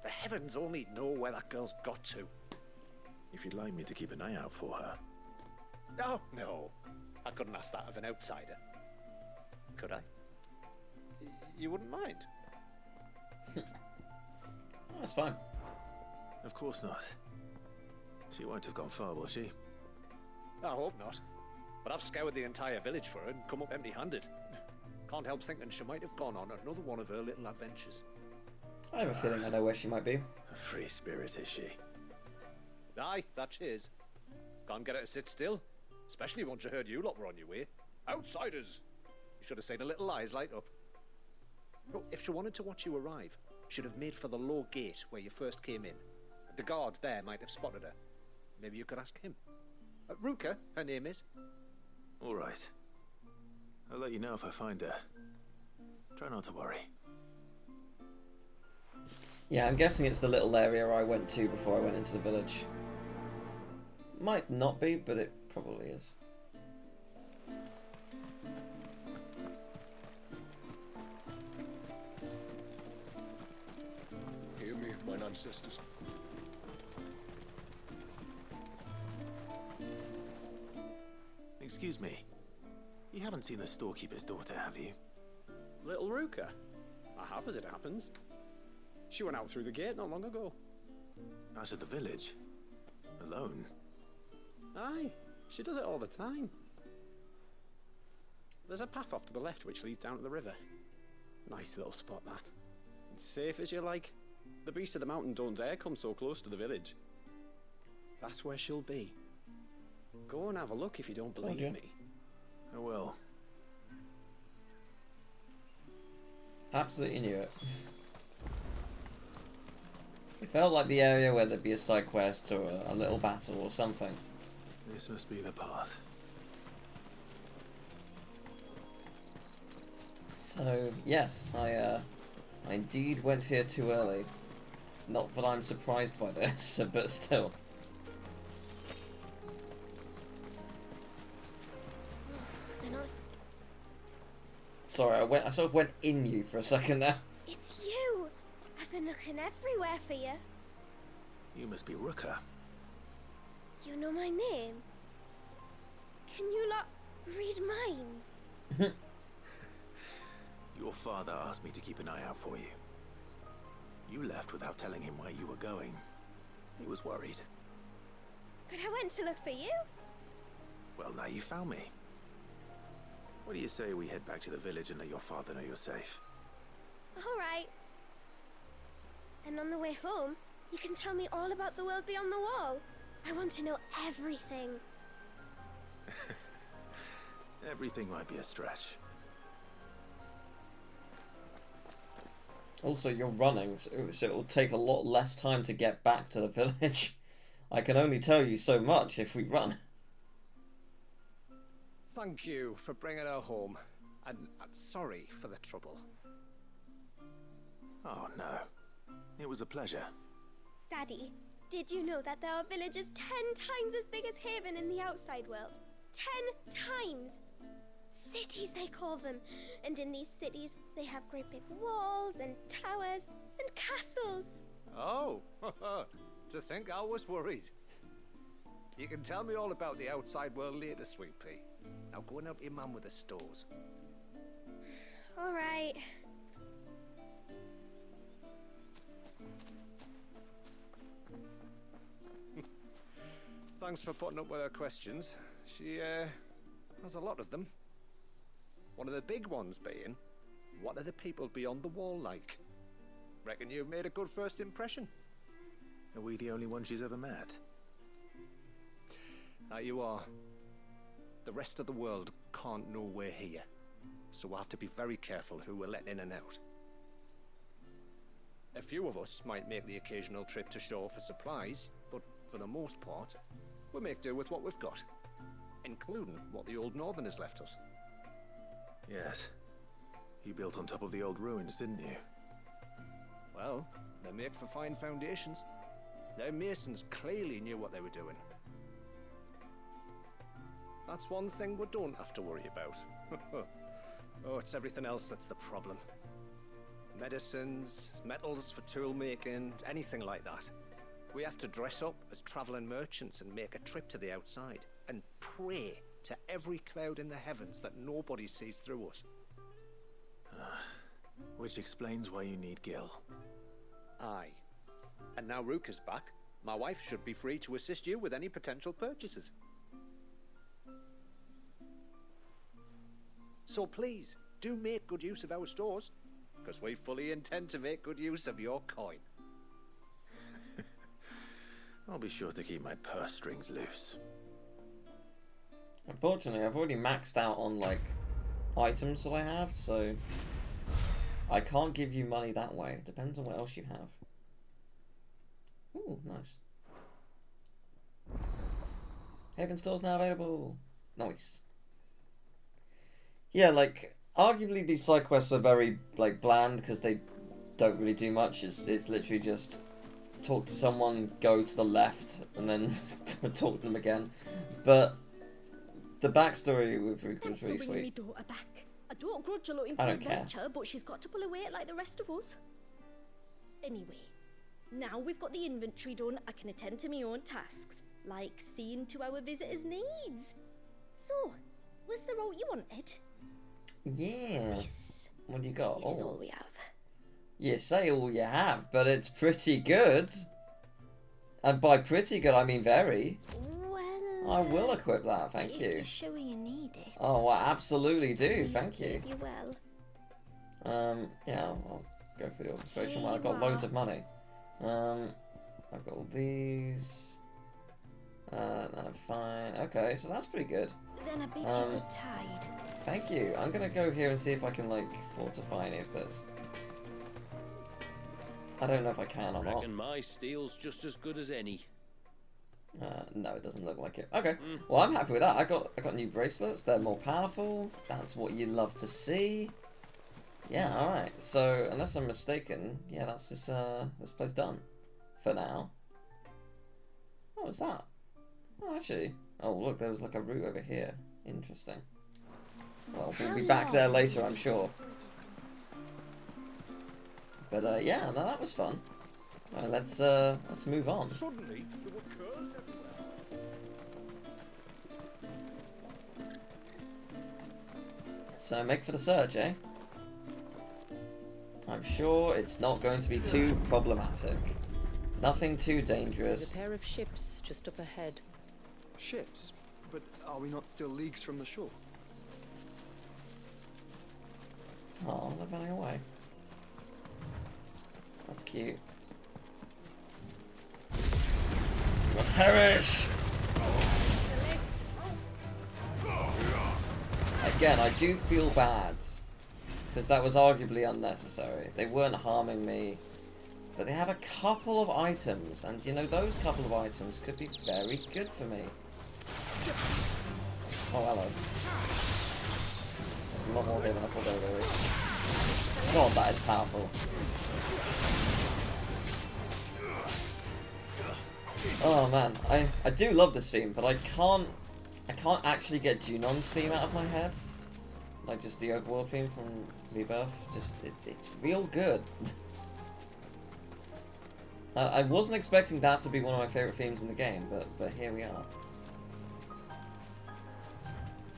The heavens only know where that girl's got to. if you'd like me to keep an eye out for her. Oh, no. I couldn't ask that of an outsider. Could I? You wouldn't mind? That's fine. Of course not. She won't have gone far, will she? I hope not. But I've scoured the entire village for her and come up empty-handed. Can't help thinking she might have gone on another one of her little adventures. I have a feeling I know where she might be. A free spirit, is she? Aye, that she is. Can't get her to sit still. Especially once you heard you lot were on your way. Outsiders! You should have seen her little eyes light up. Oh, if she wanted to watch you arrive, she'd have made for the low gate where you first came in. The guard there might have spotted her. Maybe you could ask him. Ruka, her name is. All right. I'll let you know if I find her. Try not to worry. Yeah, I'm guessing it's the little area I went to before I went into the village. Might not be, but it probably is. Hear me, mine ancestors. Excuse me. You haven't seen the storekeeper's daughter, have you? Little Ruka? I have, as it happens. She went out through the gate not long ago. Out of the village? Alone? Aye, she does it all the time. There's a path off to the left which leads down to the river. Nice little spot, that. And safe as you like. The beasts of the mountain don't dare come so close to the village. That's where she'll be. Go and have a look if you don't believe me. I will. Absolutely knew it. It felt like the area where there'd be a side quest or a little battle or something. This must be the path. So, yes, I indeed went here too early. Not that I'm surprised by this, but still. Sorry, I sort of went in you for a second there. It's you! I've been looking everywhere for you. You must be Ruka. You know my name? Can you lot read minds? Your father asked me to keep an eye out for you. You left without telling him where you were going. He was worried. But I went to look for you. Well, now you found me. What do you say we head back to the village and let your father know you're safe? All right. And on the way home, you can tell me all about the world beyond the wall. I want to know everything. Everything might be a stretch. Also, you're running, so it'll take a lot less time to get back to the village. I can only tell you so much if we run. Thank you for bringing her home. And sorry for the trouble. Oh, no. It was a pleasure. Daddy, did you know that there are villages 10 times as big as Haven in the outside world? 10 times! Cities, they call them. And in these cities, they have great big walls and towers and castles. Oh, to think I was worried. You can tell me all about the outside world later, Sweet Pea. Now go and help your mum with the stores. All right. Thanks for putting up with her questions. She, has a lot of them. One of the big ones being, what are the people beyond the wall like? Reckon you've made a good first impression. Are we the only ones she's ever met? That you are. The rest of the world can't know we're here, so we'll have to be very careful who we're letting in and out. A few of us might make the occasional trip to shore for supplies, but for the most part, we'll make do with what we've got, including what the old Northerners left us. Yes. You built on top of the old ruins, didn't you? Well, they're made for fine foundations. Their masons clearly knew what they were doing. That's one thing we don't have to worry about. Oh, it's everything else that's the problem. Medicines, metals for tool making, anything like that. We have to dress up as traveling merchants and make a trip to the outside and pray to every cloud in the heavens that nobody sees through us. Which explains why you need Gil. Aye. And now Ruka's back, my wife should be free to assist you with any potential purchases. So please, do make good use of our stores, because we fully intend to make good use of your coin. I'll be sure to keep my purse strings loose. Unfortunately, I've already maxed out on, like, items that I have, so I can't give you money that way. It depends on what else you have. Ooh, nice. Haven stores now available. Nice. Yeah, like, arguably these side quests are very, like, bland because they don't really do much. It's literally just talk to someone, go to the left, and then talk to them again. But the backstory with Ruka was really sweet. Me daughter back. I don't grudge her looking for adventure, but she's got to pull her weight like the rest of us. Anyway, now we've got the inventory done, I can attend to my own tasks, like seeing to our visitors' needs. So, was the route you wanted? Yeah. This. What do you got? This is all we have. You say all you have, but it's pretty good. And by pretty good, I mean very. Well, I will equip that, thank you. If you're sure you need it. Oh, I absolutely do, thank you. Serve you well. Yeah, I'll go through the orchestration. Well, I've got loads of money. I've got all these. No, fine. Okay, so that's pretty good. Then I bid you good tide. Thank you. I'm gonna go here and see if I can, like, fortify any of this. I don't know if I can or not. Reckon my steel's just as good as any. No, it doesn't look like it. Okay, well, I'm happy with that. I got new bracelets. They're more powerful. That's what you love to see. Yeah, all right. So, unless I'm mistaken, yeah, that's this place done for now. What was that? Oh, actually, oh look, there was like a route over here. Interesting. Well, we'll be back there later, I'm sure. But yeah, no, that was fun. All right, let's move on. Suddenly, there were curves everywhere. So make for the surge, eh? I'm sure it's not going to be too problematic. Nothing too dangerous. There's a pair of ships just up ahead. Ships? But are we not still leagues from the shore? Oh, they're running away. That's cute. You must perish! Again, I do feel bad. Because that was arguably unnecessary. They weren't harming me. But they have a couple of items. And you know, those couple of items could be very good for me. Oh, hello. There's a lot more here than I thought there would be. God, that is powerful. Oh man, I do love this theme, but I can't actually get Junon's theme out of my head. Like just the overworld theme from Rebirth. Just it's real good. I wasn't expecting that to be one of my favorite themes in the game, but here we are.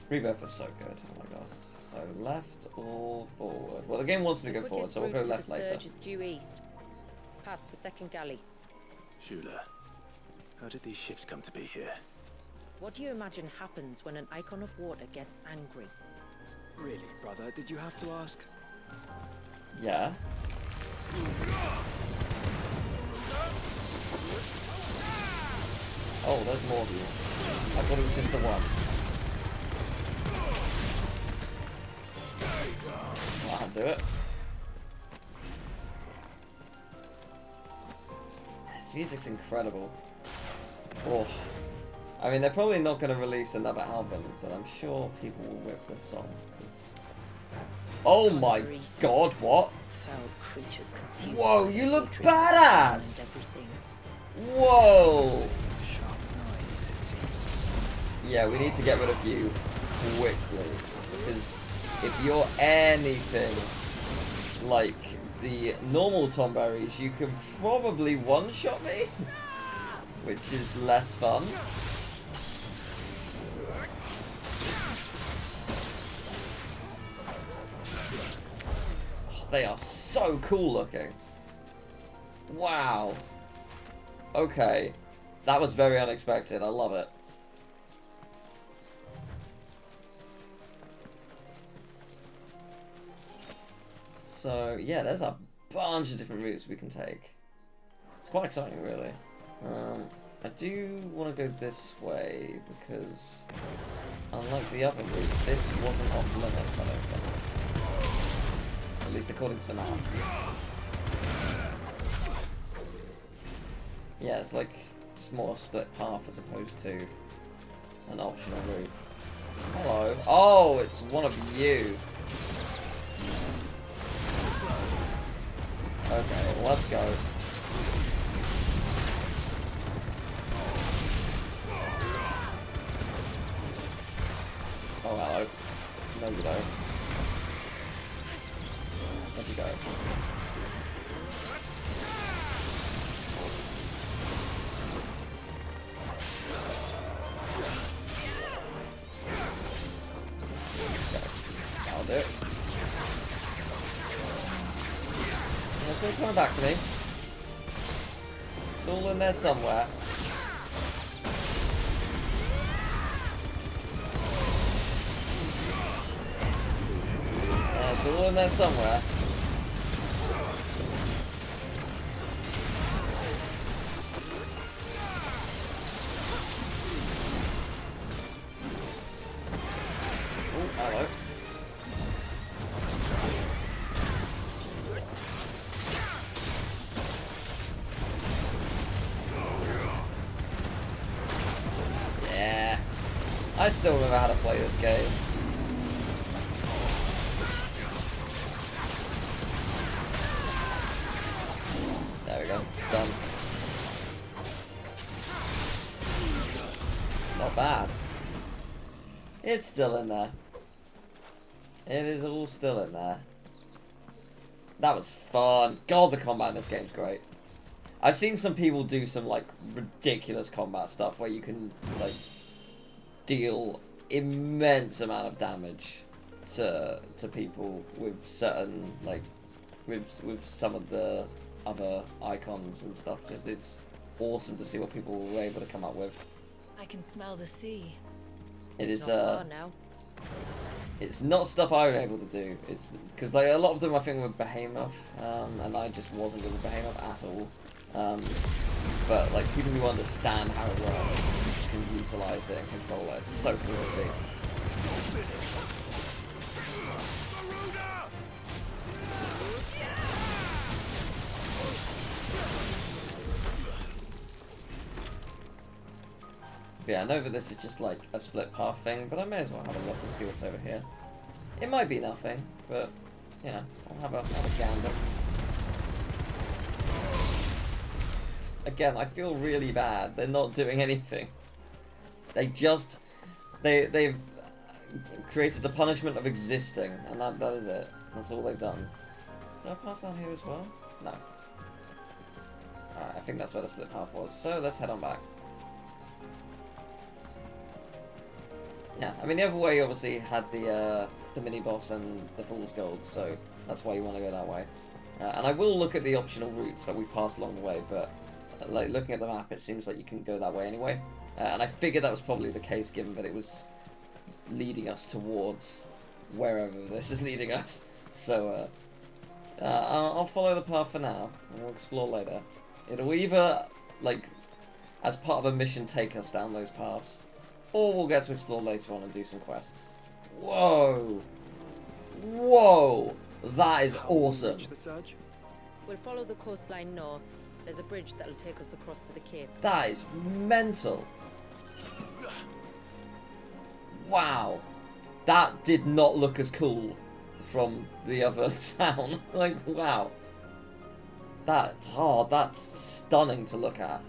Rebirth was so good. Oh my god. So left or forward? Well, the game wants me to go forward, so we'll go left later. The surge is due east, past the second galley. Shula, how did these ships come to be here? What do you imagine happens when an icon of water gets angry? Really, brother? Did you have to ask? Yeah. Oh, there's more of you. I thought it was just the one. I'll do it. This music's incredible. Oh. I mean, they're probably not going to release another album, but I'm sure people will rip this song. Oh my god, what? Whoa, you look badass! Whoa! Yeah, we need to get rid of you quickly, because if you're anything like the normal Tomberries, you can probably one-shot me. which is less fun. Oh, they are so cool looking. Wow. Okay. That was very unexpected. I love it. So, yeah, there's a bunch of different routes we can take. It's quite exciting, really. I do want to go this way, because unlike the other route, this wasn't off limits, I don't think. At least according to the map. Yeah, it's like just more split path as opposed to an optional route. Hello. Oh, it's one of you. Okay, let's go. Oh, hello. No, you don't. Where'd you go? I'll do it. It's all coming back to me. It's all in there somewhere. It's all in there somewhere. Oh, hello. Yeah. I still remember how to play this game. There we go. Done. Not bad. It's still in there. It is all still in there. That was fun. God, the combat in this game's great. I've seen some people do some, like, ridiculous combat stuff where you can, like, deal immense amount of damage to people with certain, like, with some of the other icons and stuff. Just, it's awesome to see what people were able to come up with. I can smell the sea. It is, Not far now. it's not stuff I was able to do. It's because, like, a lot of them I think were Behemoth, and I just wasn't good with Behemoth at all. But like people who understand how it works can utilize it and control it. It's so cool to see. But yeah, I know that this is just like a split path thing, but I may as well have a look and see what's over here. It might be nothing, but you know, I'll have a gander. Again, I feel really bad. They're not doing anything. They've created the punishment of existing, and that is it. That's all they've done. Is there a path down here as well? No. Alright, I think that's where the split path was. So let's head on back. Yeah, I mean the other way obviously had the mini boss and the Fool's Gold, so that's why you want to go that way. And I will look at the optional routes that we passed along the way, but like looking at the map, it seems like you can go that way anyway. And I figured that was probably the case, given that it was leading us towards wherever this is leading us. So I'll follow the path for now, and we'll explore later. It'll either, like, as part of a mission, take us down those paths, or we'll get to explore later on and do some quests. Whoa! Whoa! That is awesome. We'll follow the coastline north. There's a bridge that'll take us across to the cape. That is mental. Wow. That did not look as cool from the other town. Like, wow. That's stunning to look at.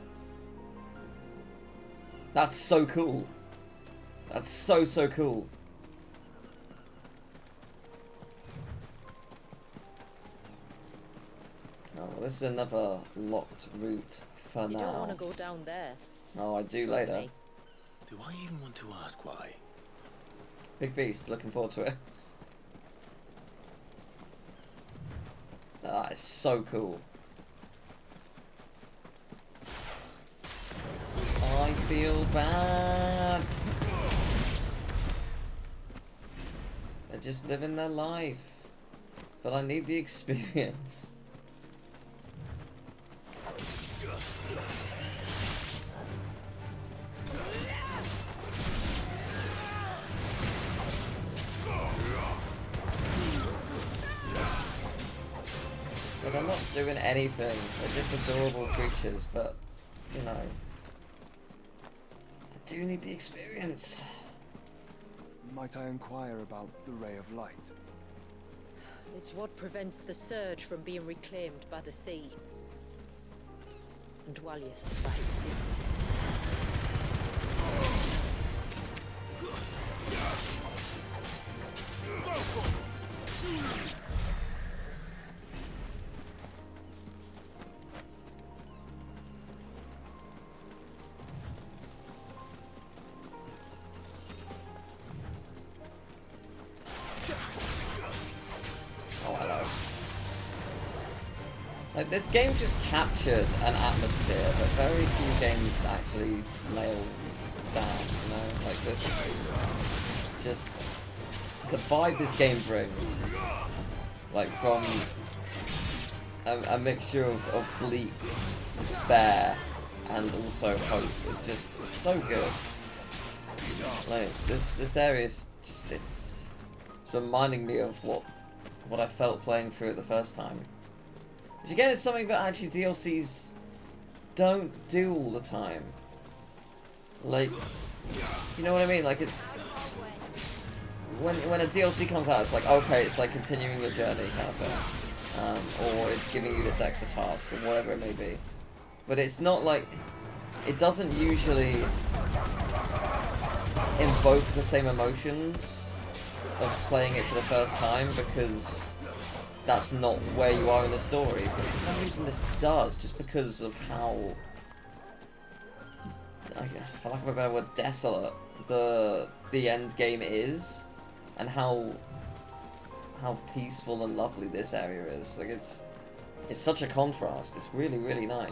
That's so cool. That's so cool. Oh, this is another locked route for You now. don't want to go down there. Oh, I do Trust later. me. Do I even want to ask why? Big beast, looking forward to it. That is so cool. I feel bad. They're just living their life. But I need the experience. But I'm not doing anything. They're just adorable creatures, but, you know, I do need the experience. Might I inquire about the Ray of Light? It's what prevents the surge from being reclaimed by the sea. And Dwalius by his people. Oh, hello. Like, this game just captured an atmosphere that very few games actually nail down, you know? Like, this... just... the vibe this game brings, like, from a mixture of bleak despair and also hope is just so good. Like, this area is just, it's reminding me of what I felt playing through it the first time. Which again is something that actually DLCs don't do all the time. Like, you know what I mean? Like, it's... When a DLC comes out, it's like, okay, it's like continuing your journey kind of thing. Or it's giving you this extra task, or whatever it may be. But it's not like... it doesn't usually invoke the same emotions of playing it for the first time, because that's not where you are in the story. But for some reason this does, just because of how, for lack of a better word, desolate the end game is, and how peaceful and lovely this area is. Like, it's such a contrast. It's really, really nice.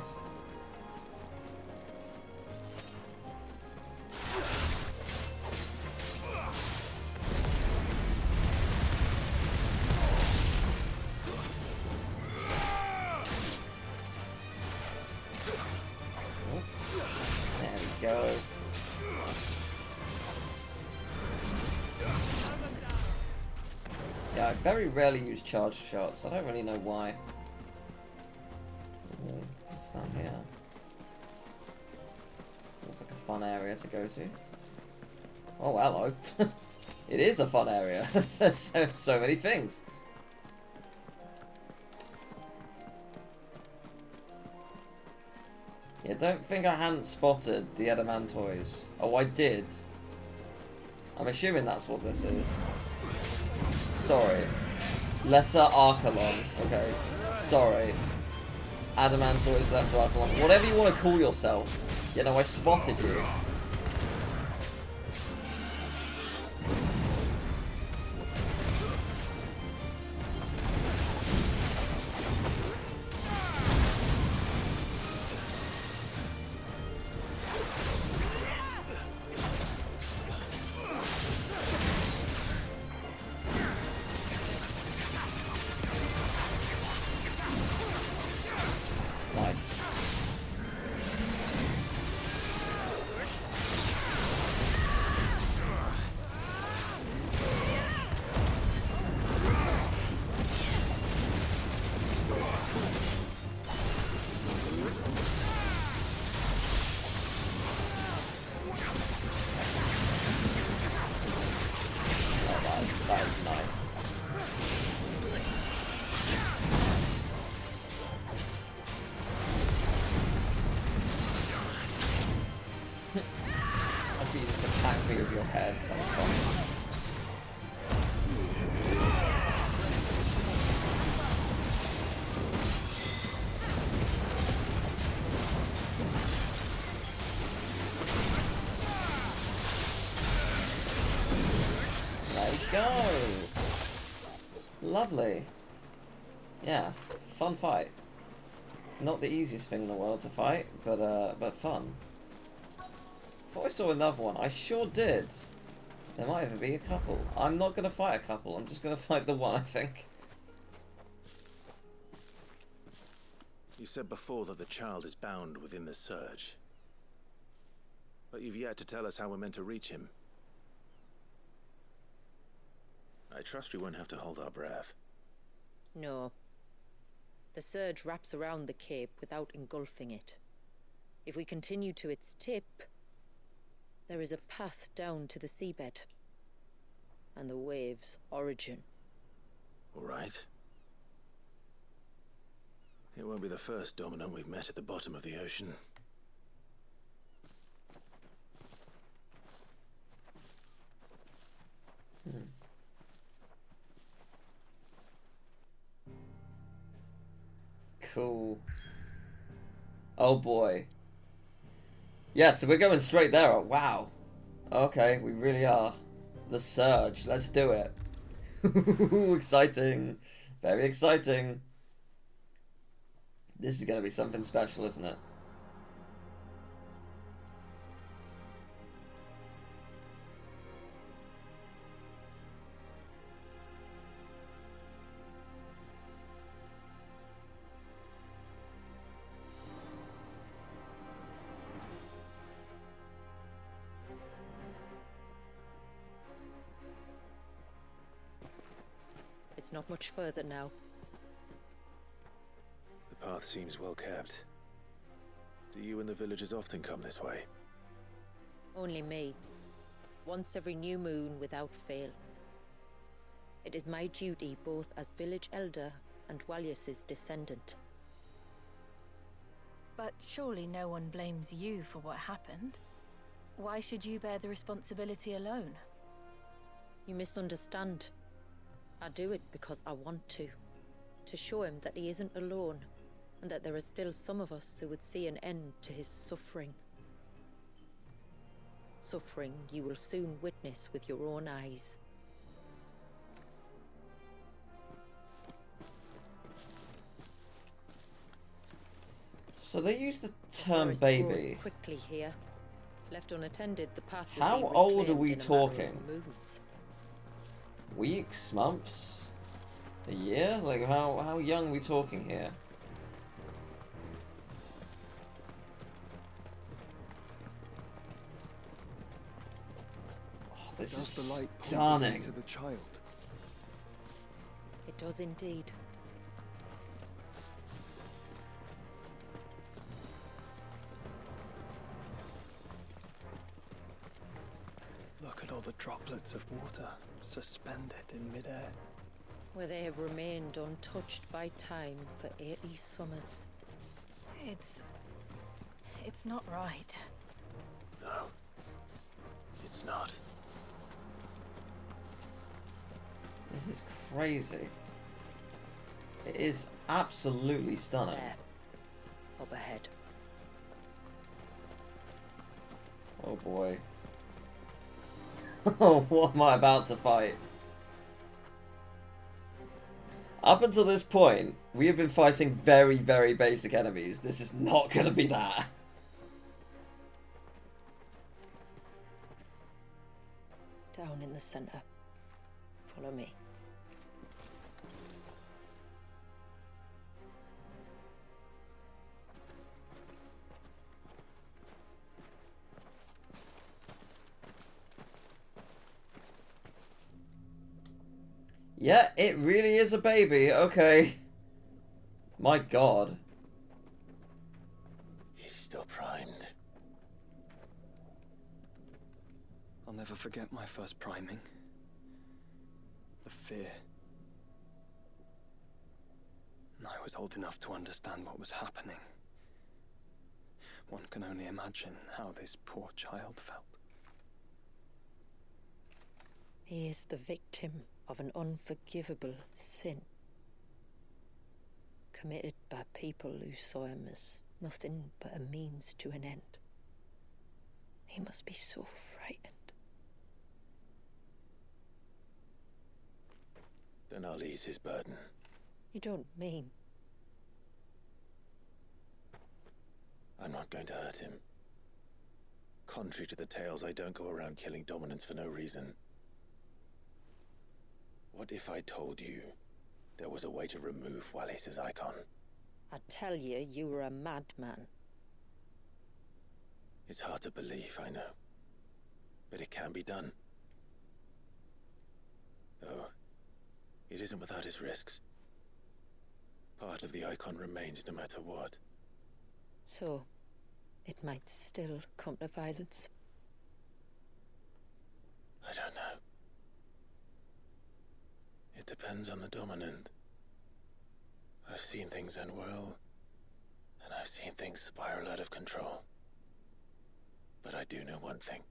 Go. Yeah, I very rarely use charge shots. I don't really know why. What's down here? Looks like a fun area to go to. Oh, hello. It is a fun area. There's so many things. Yeah, don't think I hadn't spotted the Adamantoys. Oh, I did. I'm assuming that's what this is. Sorry. Lesser Archelon. Okay. Sorry. Adamantoys, Lesser Archelon. Whatever you want to call yourself. You know, I spotted you. go. Lovely. Yeah, fun fight. Not the easiest thing in the world to fight, but fun. Thought I saw another one. I sure did. There might even be a couple. I'm not going to fight a couple. I'm just going to fight the one, I think. You said before that the child is bound within the surge. But you've yet to tell us how we're meant to reach him. I trust we won't have to hold our breath. No. The surge wraps around the cape without engulfing it. If we continue to its tip, there is a path down to the seabed. And the wave's origin. All right. It won't be the first dominant we've met at the bottom of the ocean. Cool. Oh boy. Yeah, so we're going straight there. Wow. Okay, we really are. The surge. Let's do it. Exciting. Very exciting. This is going to be something special, isn't it? It's not much further now. The path seems well kept. Do you and the villagers often come this way? Only me. Once every new moon without fail. It is my duty both as village elder and Walyus's descendant. But surely no one blames you for what happened. Why should you bear the responsibility alone? You misunderstand. I do it because I want to. To show him that he isn't alone, and that there are still some of us who would see an end to his suffering. Suffering you will soon witness with your own eyes. So they use the term baby. Quickly here. Left unattended, the path will How be old are reclaimed we in a matter of talking? moons. Weeks, months, a year? Like how young are we talking here? Oh, this is the light stunning. to the child. It does indeed. Look at all the droplets of water suspended in midair. Where they have remained untouched by time for 80 summers. It's not right. No. It's not. This is crazy. It is absolutely stunning. There. Up ahead. Oh boy. Oh, what am I about to fight? Up until this point, we have been fighting very, very basic enemies. This is not going to be that. Down in the center. Follow me. Yeah, it really is a baby. Okay. My god. He's still primed. I'll never forget my first priming. The fear. And I was old enough to understand what was happening. One can only imagine how this poor child felt. He is the victim of an unforgivable sin. Committed by people who saw him as nothing but a means to an end. He must be so frightened. Then I'll ease his burden. You don't mean... I'm not going to hurt him. Contrary to the tales, I don't go around killing dominants for no reason. What if I told you there was a way to remove Wallace's icon? I tell you, you were a madman. It's hard to believe, I know. But it can be done. Though, it isn't without its risks. Part of the icon remains no matter what. So, it might still come to violence. I don't know. It depends on the dominant. I've seen things end well, and I've seen things spiral out of control. But I do know one thing.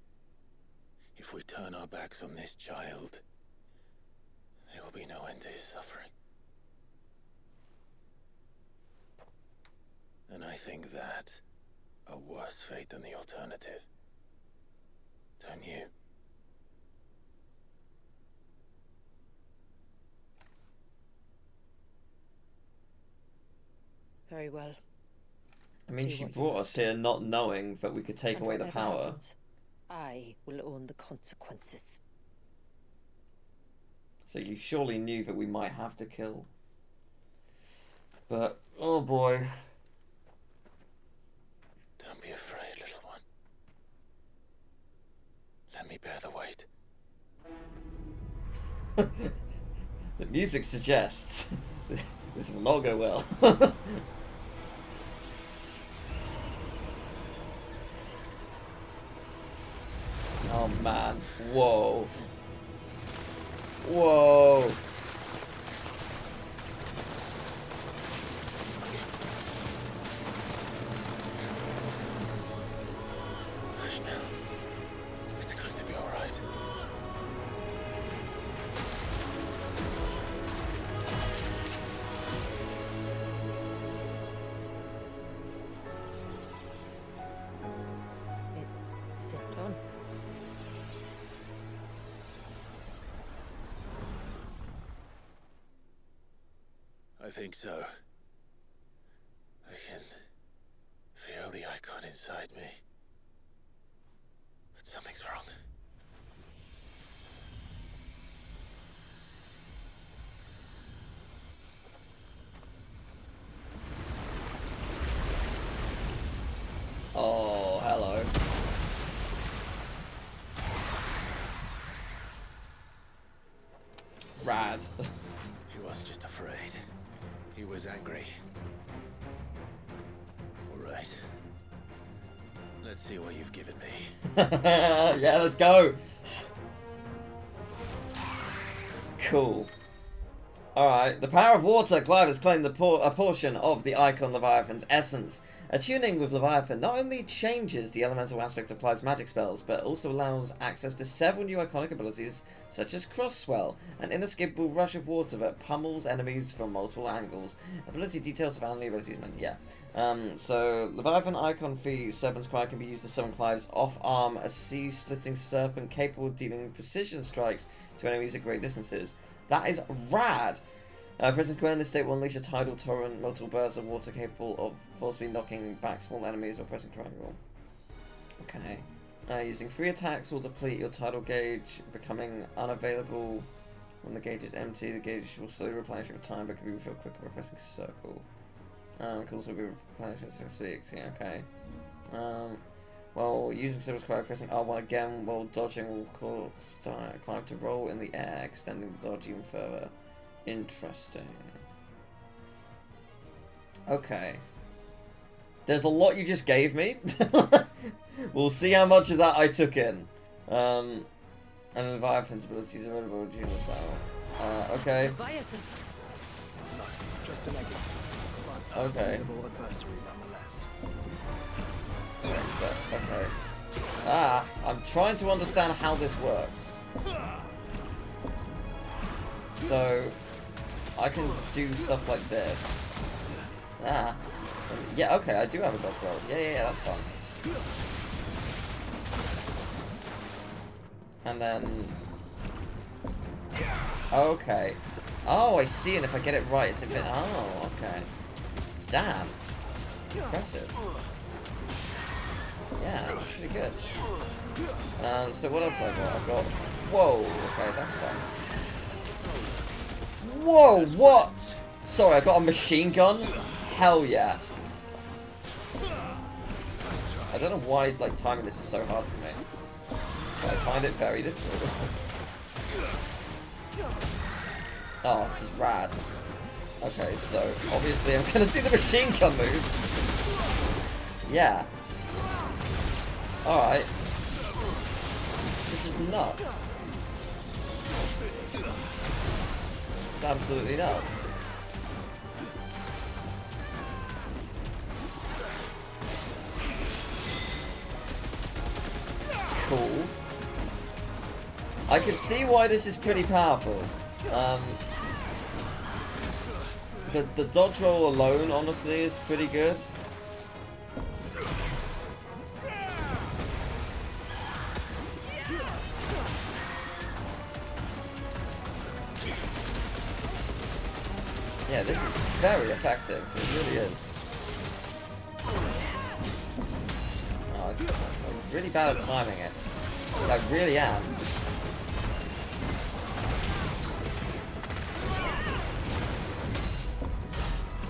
If we turn our backs on this child, there will be no end to his suffering. And I think that a worse fate than the alternative. Don't you? Very well. I mean, she brought us here not knowing that we could take away the power. Happens, I will own the consequences. So you surely knew that we might have to kill. But, oh boy. Don't be afraid, little one. Let me bear the weight. The music suggests this will not go well. Oh man, whoa. Whoa. Hush now. It's going to be all right. Is it done? I think so. I can feel the icon inside me. But something's wrong. Oh, hello. Rad. He wasn't just afraid. He was angry. All right. Let's see what you've given me. Yeah, let's go. Cool. Alright, the power of water. Clive has claimed a portion of the Icon Leviathan's essence. Attuning with Leviathan not only changes the elemental aspect of Clive's magic spells, but also allows access to several new iconic abilities, such as Cross Swell, an inescapable rush of water that pummels enemies from multiple angles. Ability details of only abilities, yeah. So, Leviathan Icon Fee Serpent's Cry can be used to summon Clive's off-arm, a sea-splitting serpent capable of dealing precision strikes to enemies at great distances. That is rad! Pressing square in this state will unleash a tidal torrent, multiple bursts of water capable of forcefully knocking back small enemies or pressing triangle. Okay. Using 3 attacks will deplete your tidal gauge, becoming unavailable when the gauge is empty. The gauge will slowly replenish over time, but can be refilled quicker by pressing circle. Can also be replenished at 6, yeah, okay. Well, using Serpent's Cry, pressing R1 again while dodging will cause Clive to roll in the air, extending the dodge even further. Interesting. Okay. There's a lot you just gave me. We'll see how much of that I took in. And Leviathan's abilities are available in June as well. Okay. Just a negative. Okay. Adversary nonetheless. Okay. Ah, I'm trying to understand how this works. So, I can do stuff like this. Ah. Yeah, okay, I do have a dodge roll. Yeah, that's fine. And then... Okay. Oh, I see, and if I get it right, it's a bit... Oh, okay. Damn. Impressive. Yeah, that's pretty good. So what else have I got? I've got... Whoa, okay, that's fine. Whoa, what? Sorry, I got a machine gun? Hell yeah. I don't know why, like, timing this is so hard for me. But I find it very difficult. Oh, this is rad. Okay, so, obviously I'm gonna do the machine gun move. Yeah. Alright. This is nuts. It's absolutely nuts. Cool. I can see why this is pretty powerful. The dodge roll alone, honestly, is pretty good. Yeah, this is very effective. It really is. Oh, I'm really bad at timing it. I really am.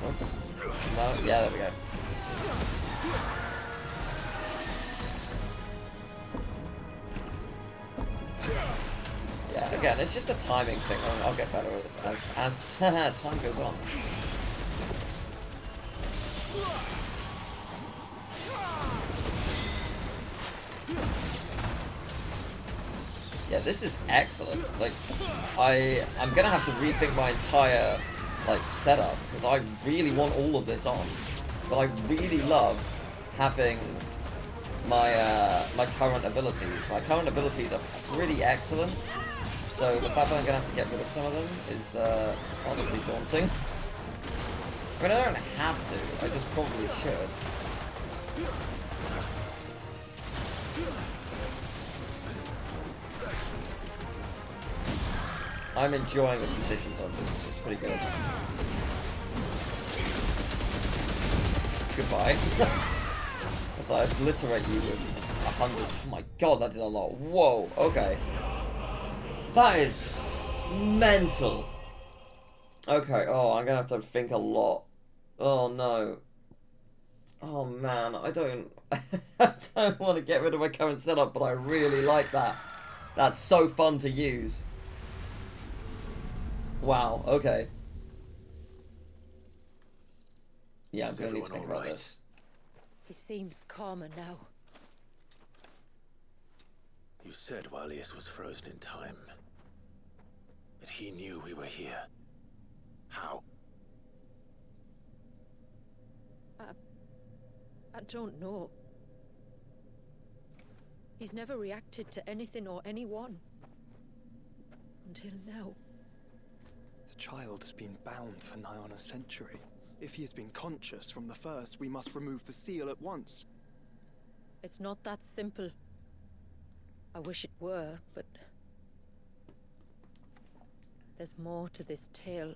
Oops. No, yeah, there we go. Yeah, again, it's just a timing thing. I'll get better at it as time goes on. Yeah, this is excellent. Like, I'm gonna have to rethink my entire like setup because I really want all of this on, but I really love having my my current abilities. My current abilities are pretty excellent, so the fact that I'm gonna have to get rid of some of them is honestly daunting. I mean, I don't have to. I just probably should. I'm enjoying the precision dodges. It's pretty good. Goodbye. As I obliterate you with 100. Oh my god, that did a lot. Whoa, okay. That is mental. Okay, oh, I'm gonna have to think a lot. Oh no. Oh man, I don't want to get rid of my current setup, but I really like that. That's so fun to use. Wow, okay. Yeah, I'm gonna need to think about this. He seems calmer now. You said Walius was frozen in time. But he knew we were here. How? I don't know. He's never reacted to anything or anyone. Until now. The child has been bound for nigh on a century. If he has been conscious from the first, we must remove the seal at once. It's not that simple. I wish it were, but... there's more to this tale.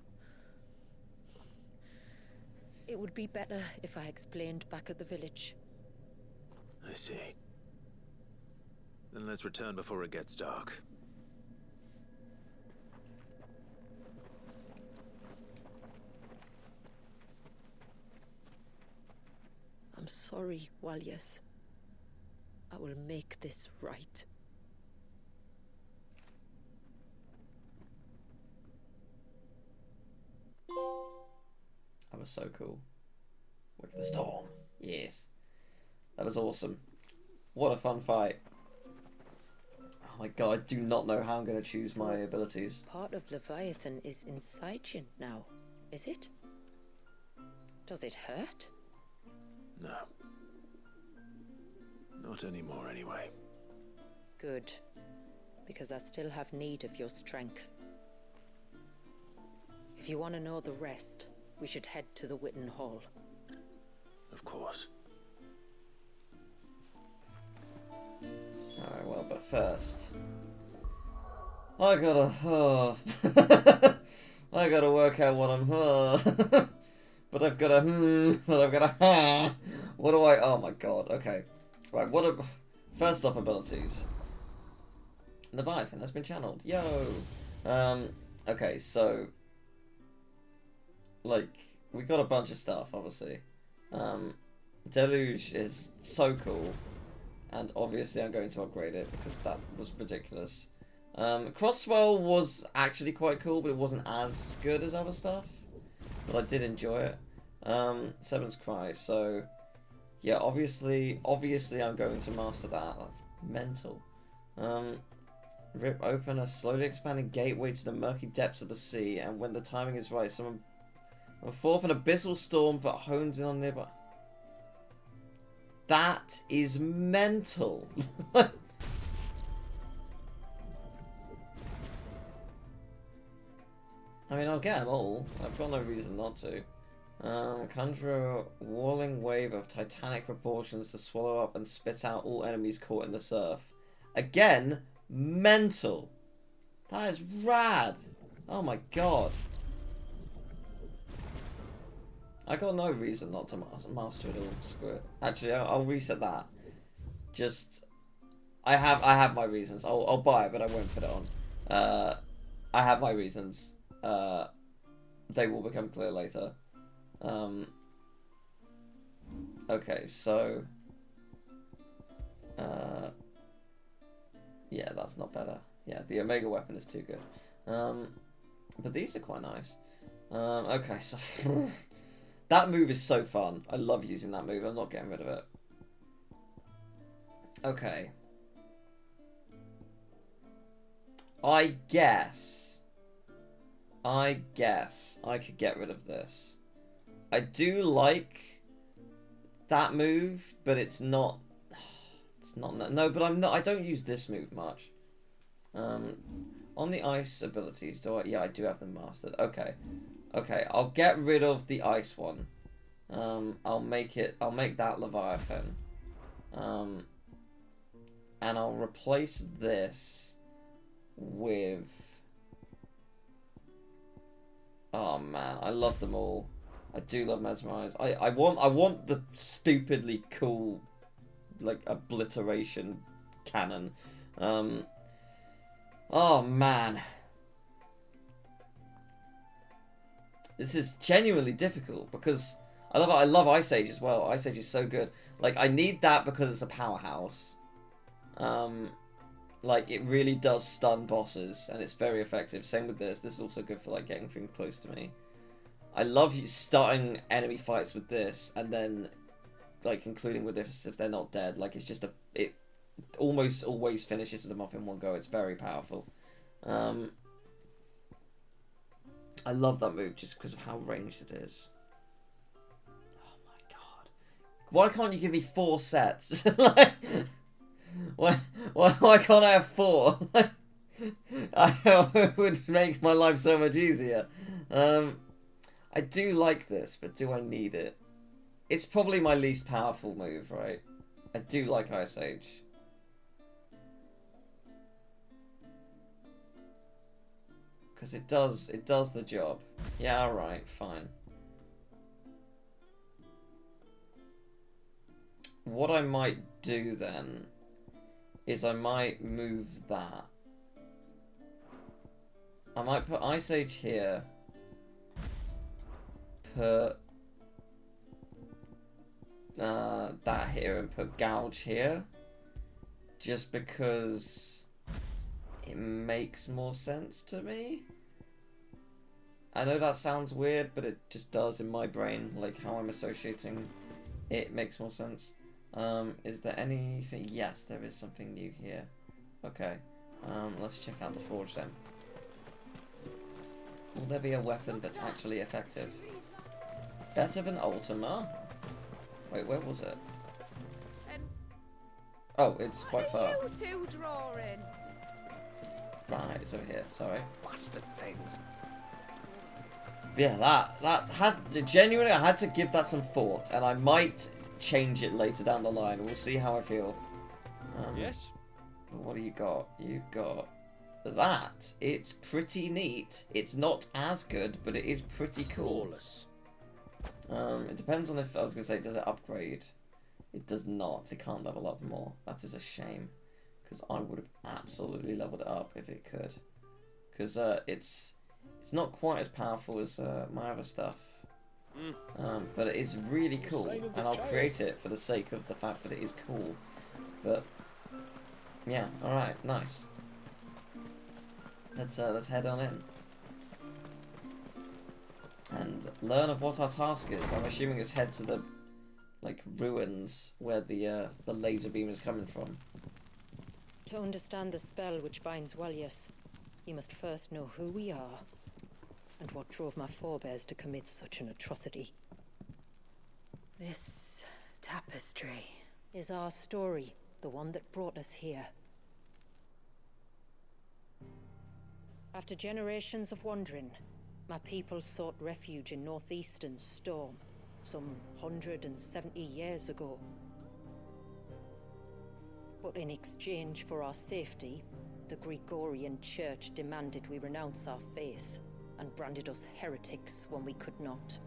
It would be better if I explained back at the village. I see. Then let's return before it gets dark. I'm sorry, Walius. I will make this right. That was so cool. Look at the storm. Yes. That was awesome. What a fun fight. Oh my god, I do not know how I'm going to choose my abilities. Part of Leviathan is inside you now, is it? Does it hurt? No. Not anymore, anyway. Good. Because I still have need of your strength. If you want to know the rest, we should head to the Witten Hall. Of course. Alright, well, but first... I gotta... I gotta work out what I'm, but I've got a, but I've got a, what do I, oh my god, okay. Right, first off, abilities. Leviathan has been channeled, yo! Okay, so, like, we got a bunch of stuff, obviously. Deluge is so cool, and obviously I'm going to upgrade it because that was ridiculous. Crosswell was actually quite cool, but it wasn't as good as other stuff. But I did enjoy it. Seven's Cry, so yeah, obviously I'm going to master that. That's mental. Rip open a slowly expanding gateway to the murky depths of the sea, and when the timing is right, summon forth an abyssal storm that hones in on nearby. That is mental. I mean, I'll get them all. I've got no reason not to. Conjure a walling wave of titanic proportions to swallow up and spit out all enemies caught in the surf. Again, mental. That is rad. Oh my god. I got no reason not to master it all. Screw it. Actually, I'll reset that. Just, I have my reasons. I'll buy it, but I won't put it on. I have my reasons. They will become clear later. Okay, so yeah, that's not better. Yeah, the Omega weapon is too good. But these are quite nice. Okay, so that move is so fun. I love using that move. I'm not getting rid of it. Okay. I guess I could get rid of this. I do like that move, but it's not. No, but I don't use this move much. On the ice abilities, do I? Yeah, I do have them mastered. Okay, I'll get rid of the ice one. I'll make that Leviathan. And I'll replace this with. Oh man, I love them all. I do love Mesmerize. I want the stupidly cool, like, obliteration cannon. Oh man, this is genuinely difficult because I love Ice Age as well. Ice Age is so good. Like, I need that because it's a powerhouse. Like, it really does stun bosses, and it's very effective. Same with this. This is also good for, like, getting things close to me. I love starting enemy fights with this, and then, like, concluding with this if they're not dead. Like, it's just it almost always finishes them off in one go. It's very powerful. I love that move just because of how ranged it is. Oh my god. Why can't you give me 4 sets? Like, why can't I have 4? It would make my life so much easier. I do like this, but do I need it? It's probably my least powerful move, right? I do like Ice Age. Because it does the job. Yeah, alright, fine. What I might do then is I might move that. I might put Ice Age here. Put that here and put Gouge here. Just because it makes more sense to me. I know that sounds weird, but it just does in my brain. Like, how I'm associating it makes more sense. Is there anything? Yes, there is something new here. Okay. Let's check out the forge then. Will there be a weapon that's actually effective? Better than Ultima? Wait, where was it? Oh, it's quite far. What are you two drawing? Right, it's over here. Sorry. Bastard things. Yeah, that had genuinely. I had to give that some thought, and I might change it later down the line. We'll see how I feel. Yes. What do you got? You've got that, it's pretty neat. It's not as good, but it is pretty cool. Flawless. It depends on if, I was going to say, does it upgrade? It does not. It can't level up more. That is a shame. Because I would have absolutely leveled it up if it could. Because it's not quite as powerful as my other stuff. But it is really cool. And I'll create it for the sake of the fact that it is cool. But, yeah, alright, nice. Let's head on in. And learn of what our task is. I'm assuming it's head to the ruins where the laser beam is coming from. To understand the spell which binds Walyas, you must first know who we are, and what drove my forebears to commit such an atrocity. This tapestry is our story, the one that brought us here. After generations of wandering, my people sought refuge in northeastern Storm, some 170 years ago. But in exchange for our safety, the Gregorian Church demanded we renounce our faith, and branded us heretics when we could not.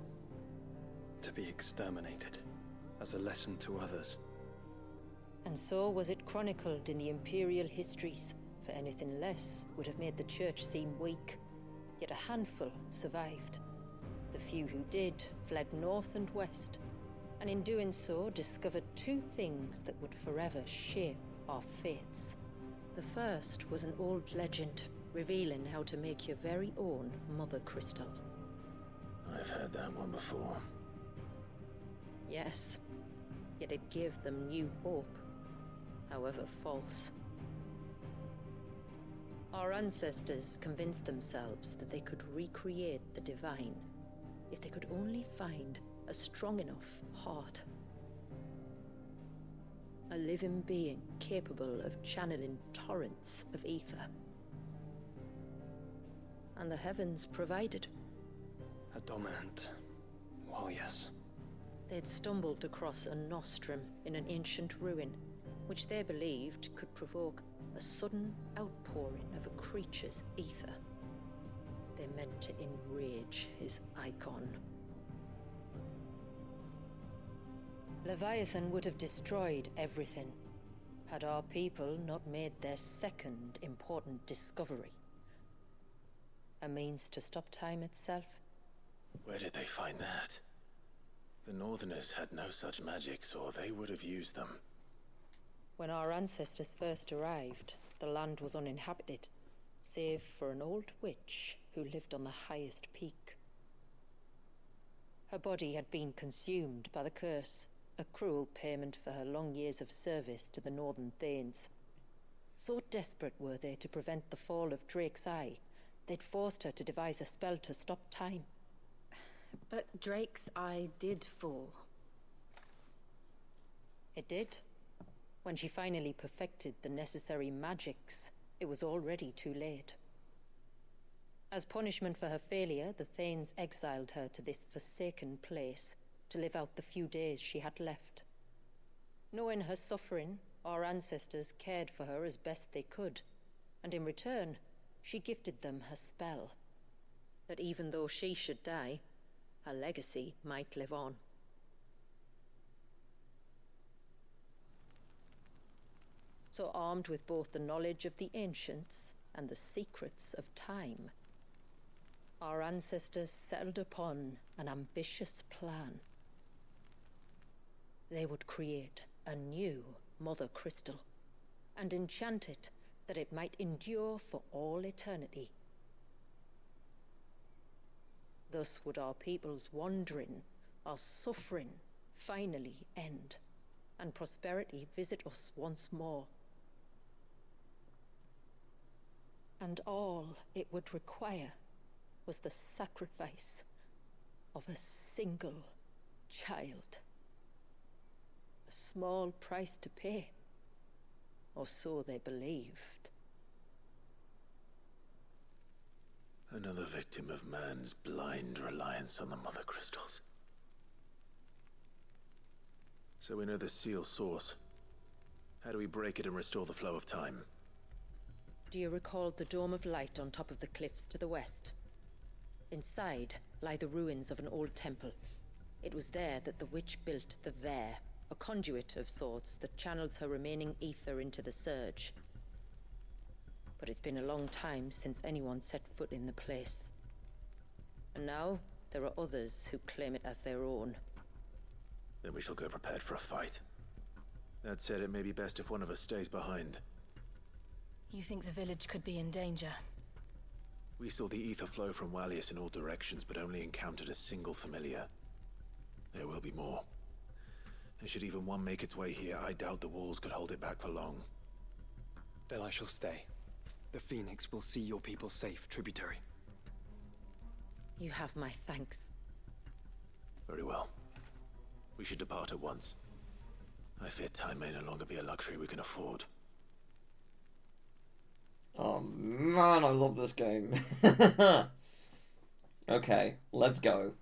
To be exterminated, as a lesson to others. And so was it chronicled in the Imperial histories, for anything less would have made the Church seem weak. Yet a handful survived. The few who did fled north and west, and in doing so discovered two things that would forever shape our fates. The first was an old legend, revealing how to make your very own Mother Crystal. I've heard that one before. Yes, yet it gave them new hope, however false. Our ancestors convinced themselves that they could recreate the divine if they could only find a strong enough heart. A living being capable of channeling torrents of ether. And the heavens provided. A dominant. Well, yes. They'd stumbled across a nostrum in an ancient ruin, which they believed could provoke a sudden outpouring of a creature's ether. They meant to enrage his icon. Leviathan would have destroyed everything, had our people not made their second important discovery. A means to stop time itself. Where did they find that? The Northerners had no such magics, or they would have used them. When our ancestors first arrived, the land was uninhabited, save for an old witch who lived on the highest peak. Her body had been consumed by the curse, a cruel payment for her long years of service to the Northern Thanes. So desperate were they to prevent the fall of Drake's Eye, they'd forced her to devise a spell to stop time. But Drake's Eye did fall. It did. When she finally perfected the necessary magics, it was already too late. As punishment for her failure, the Thanes exiled her to this forsaken place to live out the few days she had left. Knowing her suffering, our ancestors cared for her as best they could, and in return, she gifted them her spell. That even though she should die, her legacy might live on. So armed with both the knowledge of the ancients and the secrets of time, our ancestors settled upon an ambitious plan. They would create a new Mother Crystal, and enchant it that it might endure for all eternity. Thus would our people's wandering, our suffering, finally end, and prosperity visit us once more. And all it would require was the sacrifice of a single child. A small price to pay, or so they believed. Another victim of man's blind reliance on the Mother Crystals. So we know the seal source. How do we break it and restore the flow of time? Do you recall the dome of light on top of the cliffs to the west? Inside lie the ruins of an old temple. It was there that the witch built the Vare, a conduit of sorts that channels her remaining ether into the surge. But it's been a long time since anyone set foot in the place. And now there are others who claim it as their own. Then we shall go prepared for a fight. That said, it may be best if one of us stays behind. You think the village could be in danger? We saw the ether flow from Wallius in all directions, but only encountered a single familiar. There will be more. And should even one make its way here, I doubt the walls could hold it back for long. Then I shall stay. The Phoenix will see your people safe, tributary. You have my thanks. Very well. We should depart at once. I fear time may no longer be a luxury we can afford. Oh man, I love this game. Okay, let's go.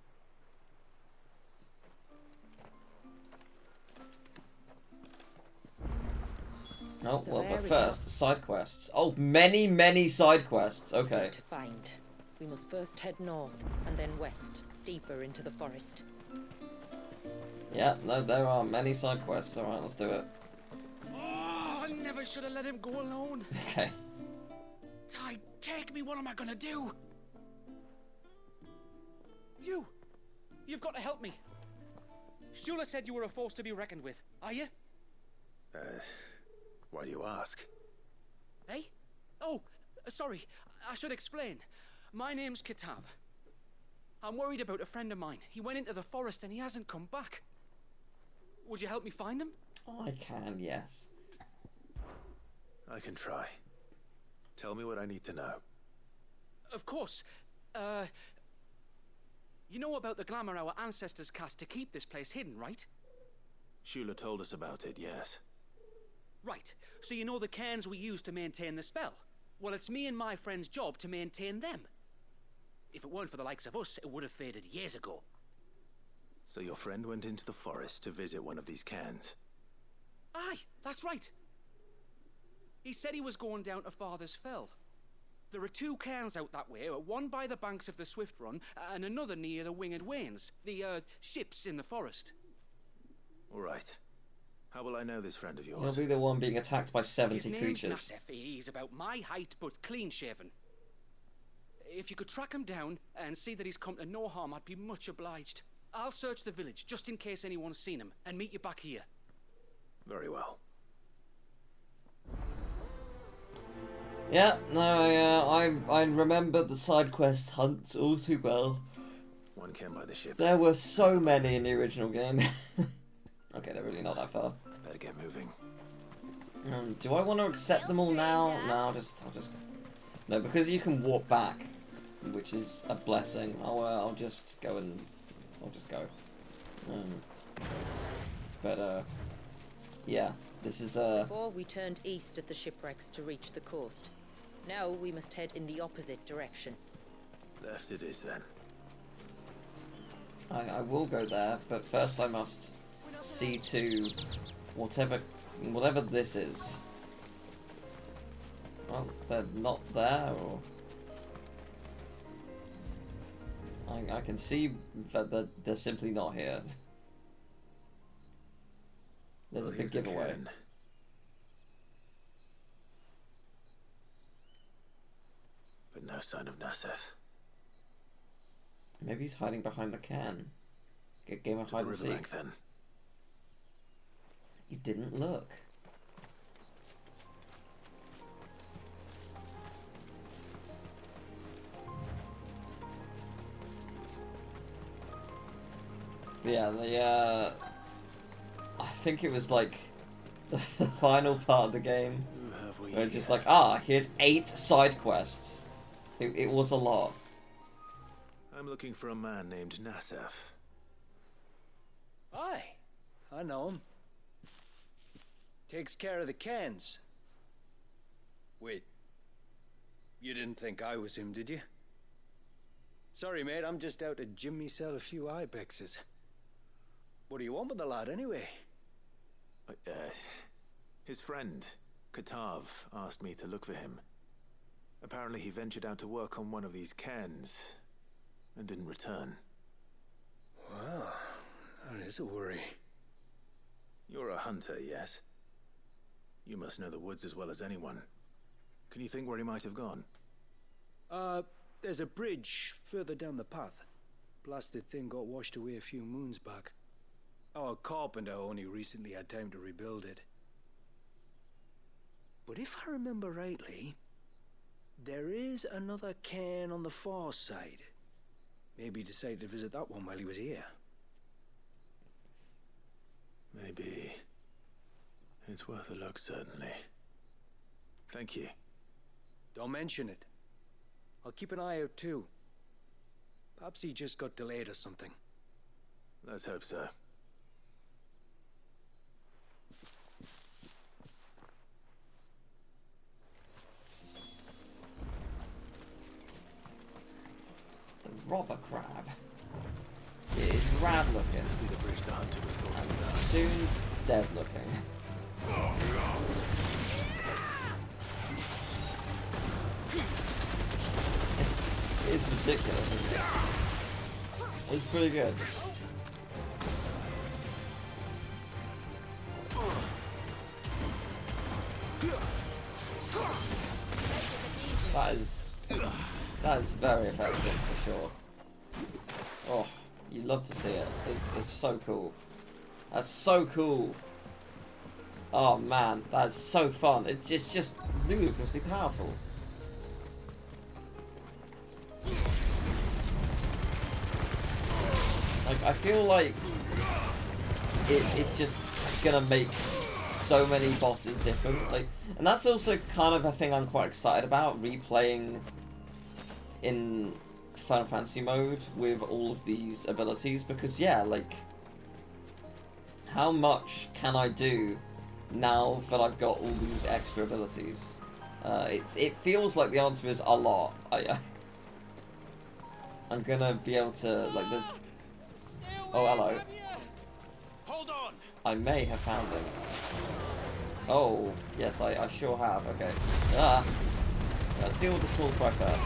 Oh, well, but first, side quests. Oh, many side quests. Okay. To find. We must first head north and then west, deeper into the forest. Yeah, no, there are many side quests. Alright, let's do it. Oh, I never should have let him go alone. Okay. Ty, take me. What am I gonna do? You've got to help me. Shula said you were a force to be reckoned with. Are you? Why do you ask? Eh? Oh, sorry. I should explain. My name's Kitav. I'm worried about a friend of mine. He went into the forest and he hasn't come back. Would you help me find him? I can, yes. I can try. Tell me what I need to know. Of course. You know about the glamour our ancestors cast to keep this place hidden, right? Shula told us about it, yes. Right. So you know the cairns we use to maintain the spell? Well, it's me and my friend's job to maintain them. If it weren't for the likes of us, it would have faded years ago. So your friend went into the forest to visit one of these cairns? Aye, that's right. He said he was going down to Father's Fell. There are 2 cairns out that way, one by the banks of the Swift Run, and another near the Winged Wains, the, ships in the forest. All right. How will I know this friend of yours? He'll be the one being attacked by 70 His creatures. name's Nassef. He's about my height, but clean-shaven. If you could track him down and see that he's come to no harm, I'd be much obliged. I'll search the village, just in case anyone's seen him, and meet you back here. Very well. Yeah, no, I remember the side quest hunts all too well. One came by the ships. There were so many in the original game. Okay, they're really not that far. Better get moving. Do I want to accept them all now? No, I'll just... No, because you can warp back, which is a blessing. I'll just go and... I'll just go. Yeah, this is Before we turned east at the shipwrecks to reach the coast. Now we must head in the opposite direction. Left it is then. I will go there, but first I must see to whatever this is. Well, they're not there, or I can see that they're simply not here. There's a big giveaway. But no sign of Nassef. Maybe he's hiding behind the can. Game of hide and seek. Then. You didn't look. Yeah, I think it was like the final part of the game. Where it's just like, here's 8 side quests. It was a lot. I'm looking for a man named Nassef. Aye, I know him. Takes care of the cans. Wait, you didn't think I was him, did you? Sorry, mate, I'm just out to gym myself a few ibexes. What do you want with the lad, anyway? His friend, Katav, asked me to look for him. Apparently he ventured out to work on one of these cairns and didn't return. Well, that is a worry. You're a hunter, yes? You must know the woods as well as anyone. Can you think where he might have gone? There's a bridge further down the path. Blasted thing got washed away a few moons back. Our carpenter only recently had time to rebuild it. But if I remember rightly, there is another cairn on the far side. Maybe he decided to visit that one while he was here. Maybe. It's worth a look, certainly. Thank you. Don't mention it. I'll keep an eye out too. Perhaps he just got delayed or something. Let's hope so. The robber crab. It is rad looking. And soon dead looking. It's ridiculous, isn't it? It's pretty good. That is very effective for sure. Oh, you love to see it. It's so cool. That's so cool. Oh man, that's so fun. It's just ludicrously powerful. Like, I feel like it's just gonna make so many bosses different. Like, and that's also kind of a thing I'm quite excited about, replaying in Final Fantasy mode with all of these abilities, because yeah, like, how much can I do now that I've got all these extra abilities? It feels like the answer is a lot. I'm gonna be able to, like, there's... Oh, hello. Hold on. I may have found him. Oh, yes, I sure have. Okay. Let's deal with the small fry first.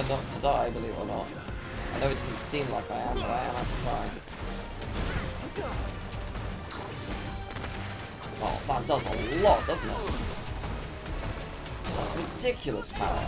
Not to die, believe it or not. I know it doesn't seem like I am, but I am actually trying. Oh, that does a lot, doesn't it? That's ridiculous power.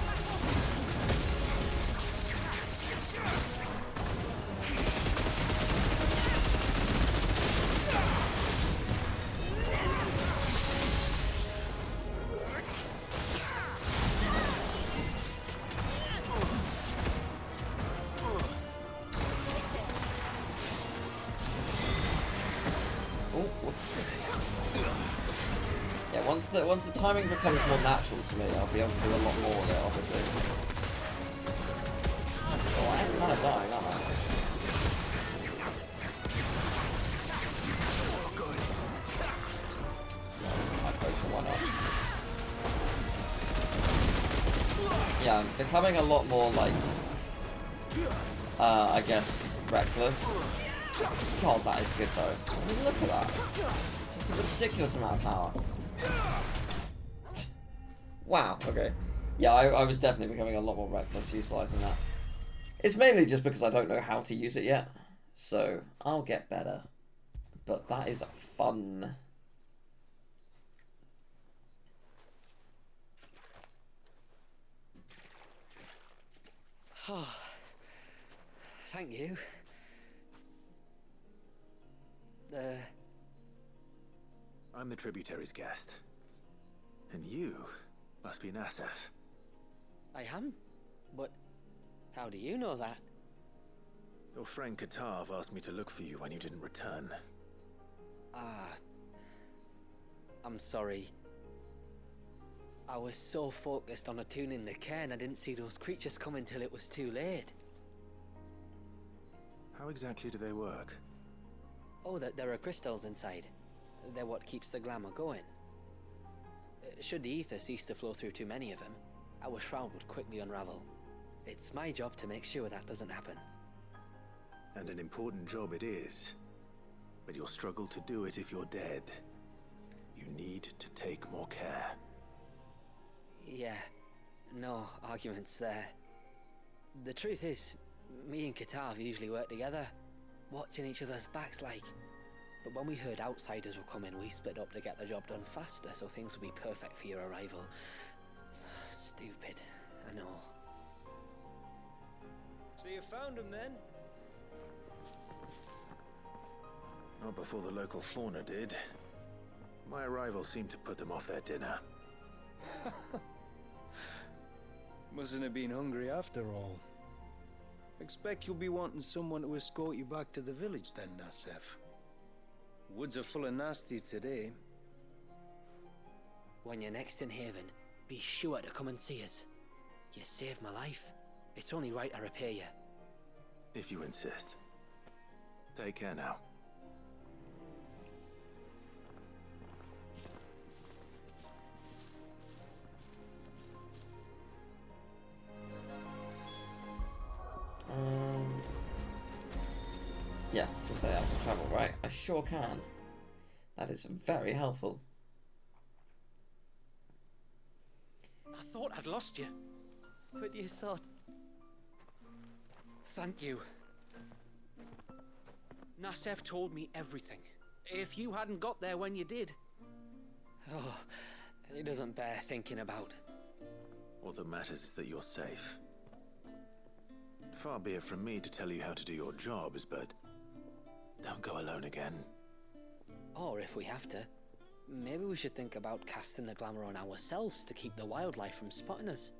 Once the timing becomes more natural to me, I'll be able to do a lot more of it, obviously. Oh, I am kind of dying, aren't I? My potion, why not? Yeah, I'm becoming a lot more, like, I guess, reckless. God, that is good, though. I mean, look at that. Just a ridiculous amount of power. Wow, okay. Yeah, I was definitely becoming a lot more reckless utilising that. It's mainly just because I don't know how to use it yet. So, I'll get better. But that is fun. Oh, thank you. I'm the tributary's guest. And you must be Nassef. I am? But how do you know that? Your friend Katav asked me to look for you when you didn't return. I'm sorry. I was so focused on attuning the cairn, I didn't see those creatures come until it was too late. How exactly do they work? Oh, there are crystals inside. They're what keeps the glamour going. Should the ether cease to flow through too many of them, our shroud would quickly unravel. It's my job to make sure that doesn't happen. And an important job it is. But you'll struggle to do it if you're dead. You need to take more care. Yeah, no arguments there. The truth is, me and Katav usually work together, watching each other's backs like. But when we heard outsiders were coming, we split up to get the job done faster, so things would be perfect for your arrival. Stupid, I know. So you found him then? Not before the local fauna did. My arrival seemed to put them off their dinner. Mustn't have been hungry after all. Expect you'll be wanting someone to escort you back to the village then, Nasef. Woods are full of nasties today. When you're next in Haven, be sure to come and see us. You saved my life. It's only right I repay you. If you insist. Take care now. Yeah, so say I can travel, right? I sure can. That is very helpful. I thought I'd lost you. But you thought... Thank you. Nasef told me everything. If you hadn't got there when you did... Oh, it doesn't bear thinking about. All that matters is that you're safe. Far be it from me to tell you how to do your jobs, but... don't go alone again. Or if we have to, maybe we should think about casting the glamour on ourselves to keep the wildlife from spotting us.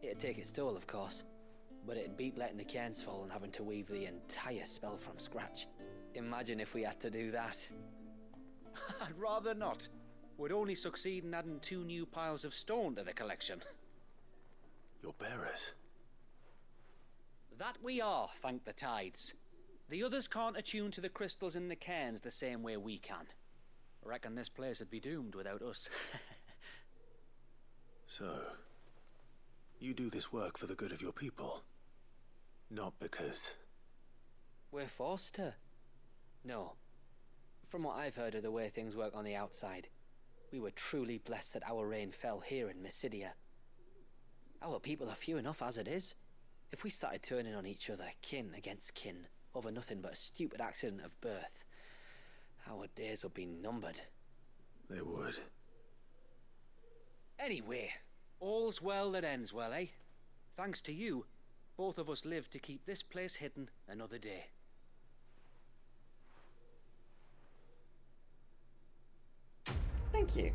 It'd take its toll, of course, but it'd beat letting the cairns fall and having to weave the entire spell from scratch. Imagine if we had to do that. I'd rather not. Would only succeed in adding 2 new piles of stone to the collection. Your bearers? That we are, thank the tides. The others can't attune to the crystals in the cairns the same way we can. I reckon this place would be doomed without us. So, you do this work for the good of your people? Not because... We're forced to. No. From what I've heard of the way things work on the outside, we were truly blessed that our rain fell here in Mysidia. Our people are few enough as it is. If we started turning on each other, kin against kin, over nothing but a stupid accident of birth, our days would be numbered. They would. Anyway, all's well that ends well, eh? Thanks to you, both of us lived to keep this place hidden another day. Thank you.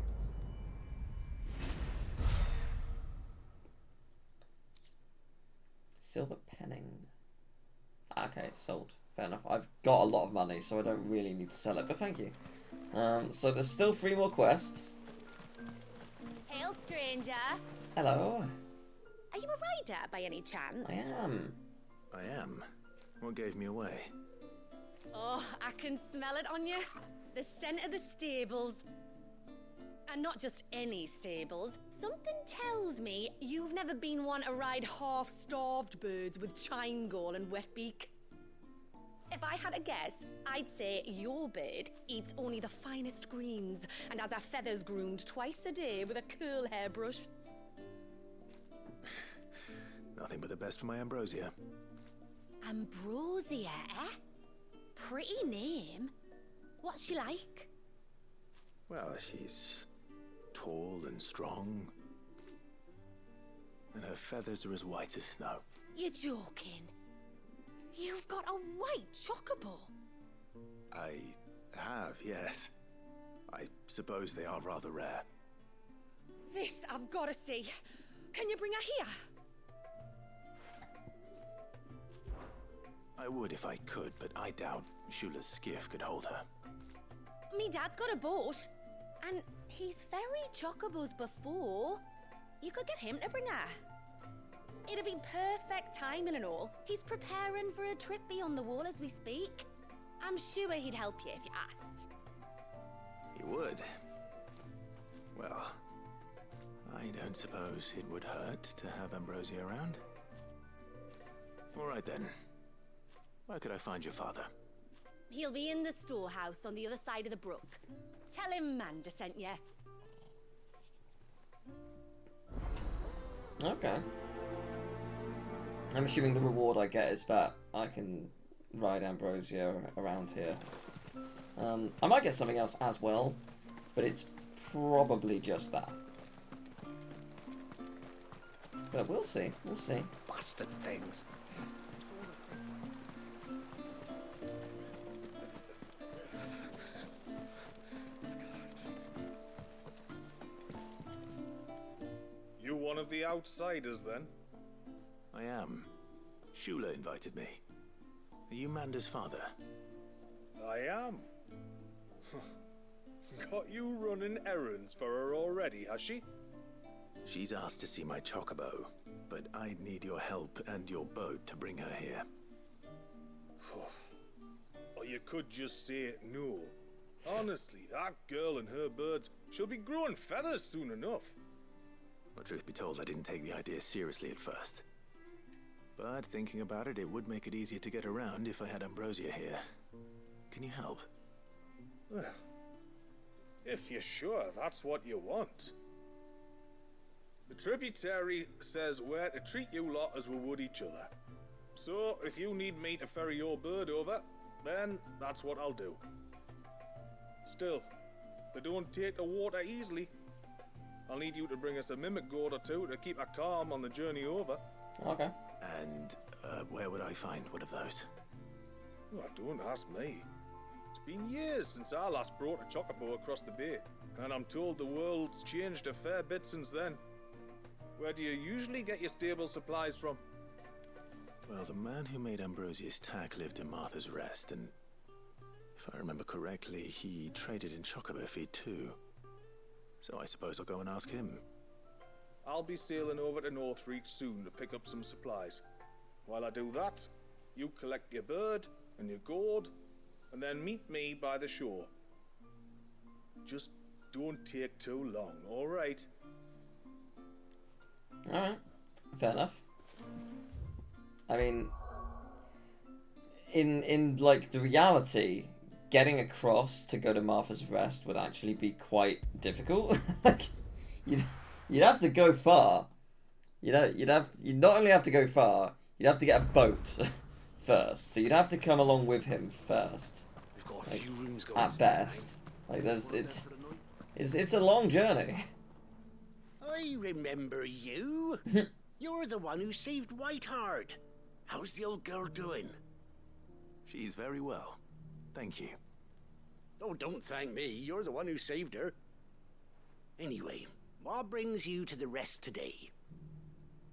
Silver penning. Okay, sold. Fair enough. I've got a lot of money, so I don't really need to sell it, but thank you. So there's still 3 more quests. Hail, stranger. Hello. Are you a rider by any chance? I am. I am. What gave me away? Oh, I can smell it on you. The scent of the stables. And not just any stables. Something tells me you've never been one to ride half-starved birds with chine gall and wet beak. If I had a guess, I'd say your bird eats only the finest greens and has her feathers groomed twice a day with a curl hairbrush. Nothing but the best for my Ambrosia. Ambrosia, eh? Pretty name. What's she like? Well, she's tall and strong. And her feathers are as white as snow. You're joking. You've got a white chocobo. I have, yes. I suppose they are rather rare. This I've got to see. Can you bring her here? I would if I could, but I doubt Shula's skiff could hold her. Me dad's got a boat. And he's ferried Kyjbuzz before. You could get him to bring her. It'd be perfect timing and all. He's preparing for a trip beyond the wall as we speak. I'm sure he'd help you if you asked. He would. Well, I don't suppose it would hurt to have Ambrosia around. All right then. Where could I find your father? He'll be in the storehouse on the other side of the brook. Tell him Manda sent you. Okay. I'm assuming the reward I get is that I can ride Ambrosia around here. I might get something else as well, but it's probably just that. But we'll see. We'll see. Bastard things. You one of the outsiders, then? I am. Shula invited me. Are you Manda's father? I am. Got you running errands for her already, has she? She's asked to see my chocobo, but I'd need your help and your boat to bring her here. Or you could just say no. Honestly, that girl and her birds, she'll be growing feathers soon enough. Well, truth be told, I didn't take the idea seriously at first. But thinking about it, it would make it easier to get around if I had Ambrosia here. Can you help? Well, if you're sure that's what you want. The tributary says we're to treat you lot as we would each other. So, if you need me to ferry your bird over, then that's what I'll do. Still, they don't take the water easily. I'll need you to bring us a mimic gourd or two to keep her calm on the journey over. Okay. And where would I find one of those? Oh, don't ask me. It's been years since I last brought a chocobo across the bay, and I'm told the world's changed a fair bit since then. Where do you usually get your stable supplies from? Well, the man who made Ambrosia's tack lived in Martha's Rest, and if I remember correctly, he traded in chocobo feed too. So I suppose I'll go and ask him. I'll be sailing over to Northreach soon to pick up some supplies. While I do that, you collect your bird and your gourd, and then meet me by the shore. Just don't take too long, alright? Alright, fair enough. I mean, in like the reality, getting across to go to Martha's Rest would actually be quite difficult. Like, you'd have to go far. You'd not only have to go far, you'd have to get a boat first. So you'd have to come along with him first. We've got a few rooms going at best. Like it's a long journey. I remember you. You're the one who saved Whiteheart. How's the old girl doing? She's very well. Thank you. Oh, don't thank me. You're the one who saved her. Anyway, what brings you to the rest today?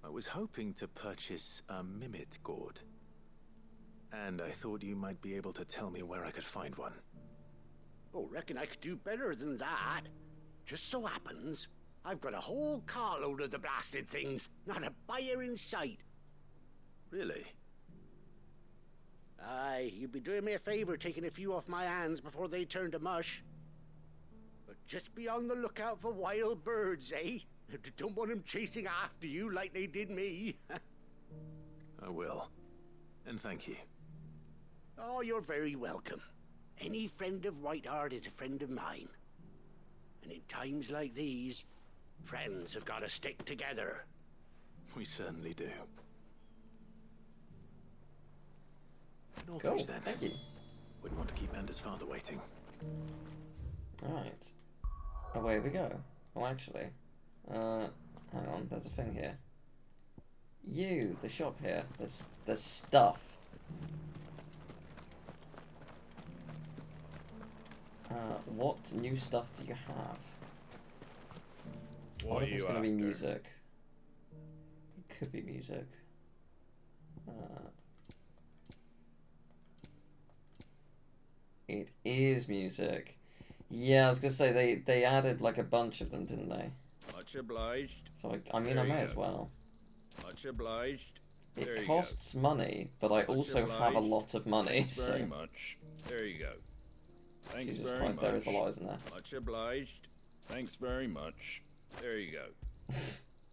I was hoping to purchase a Mimit gourd. And I thought you might be able to tell me where I could find one. Oh, reckon I could do better than that. Just so happens, I've got a whole carload of the blasted things. Not a buyer in sight. Really? Aye, you'd be doing me a favor taking a few off my hands before they turn to mush. But just be on the lookout for wild birds, eh? Don't want them chasing after you like they did me. I will. And thank you. Oh, you're very welcome. Any friend of Whiteheart is a friend of mine. And in times like these, friends have got to stick together. We certainly do. Cool, then. thank you. Wouldn't want to keep Manda's father waiting. Alright. Away we go. Well, actually, hang on, there's a thing here. The shop here. There's stuff. What new stuff do you have? What if are it's you gonna be after? music. It could be music. It is music. Yeah, I was gonna say they added like a bunch of them, didn't they? Much obliged. So I mean, I may as well. Much obliged. It costs money, but I also have a lot of money. Thanks very much. There you go. Thanks Jesus very Christ, much. there is a lot, isn't there? Much obliged. Thanks very much. There you go.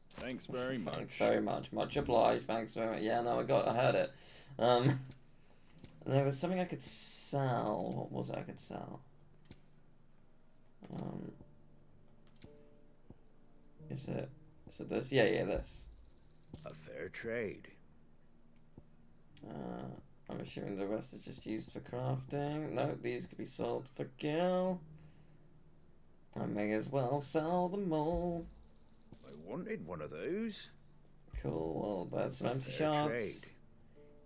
Thanks very much. Thanks very much. Much obliged. Thanks very much. Yeah, no, I heard it. There was something I could sell. What was it I could sell? Is it this? Yeah, this. A fair trade. I'm assuming the rest is just used for crafting. No, these could be sold for gil. I may as well sell them all. I wanted one of those. Cool, well, there's some empty shards.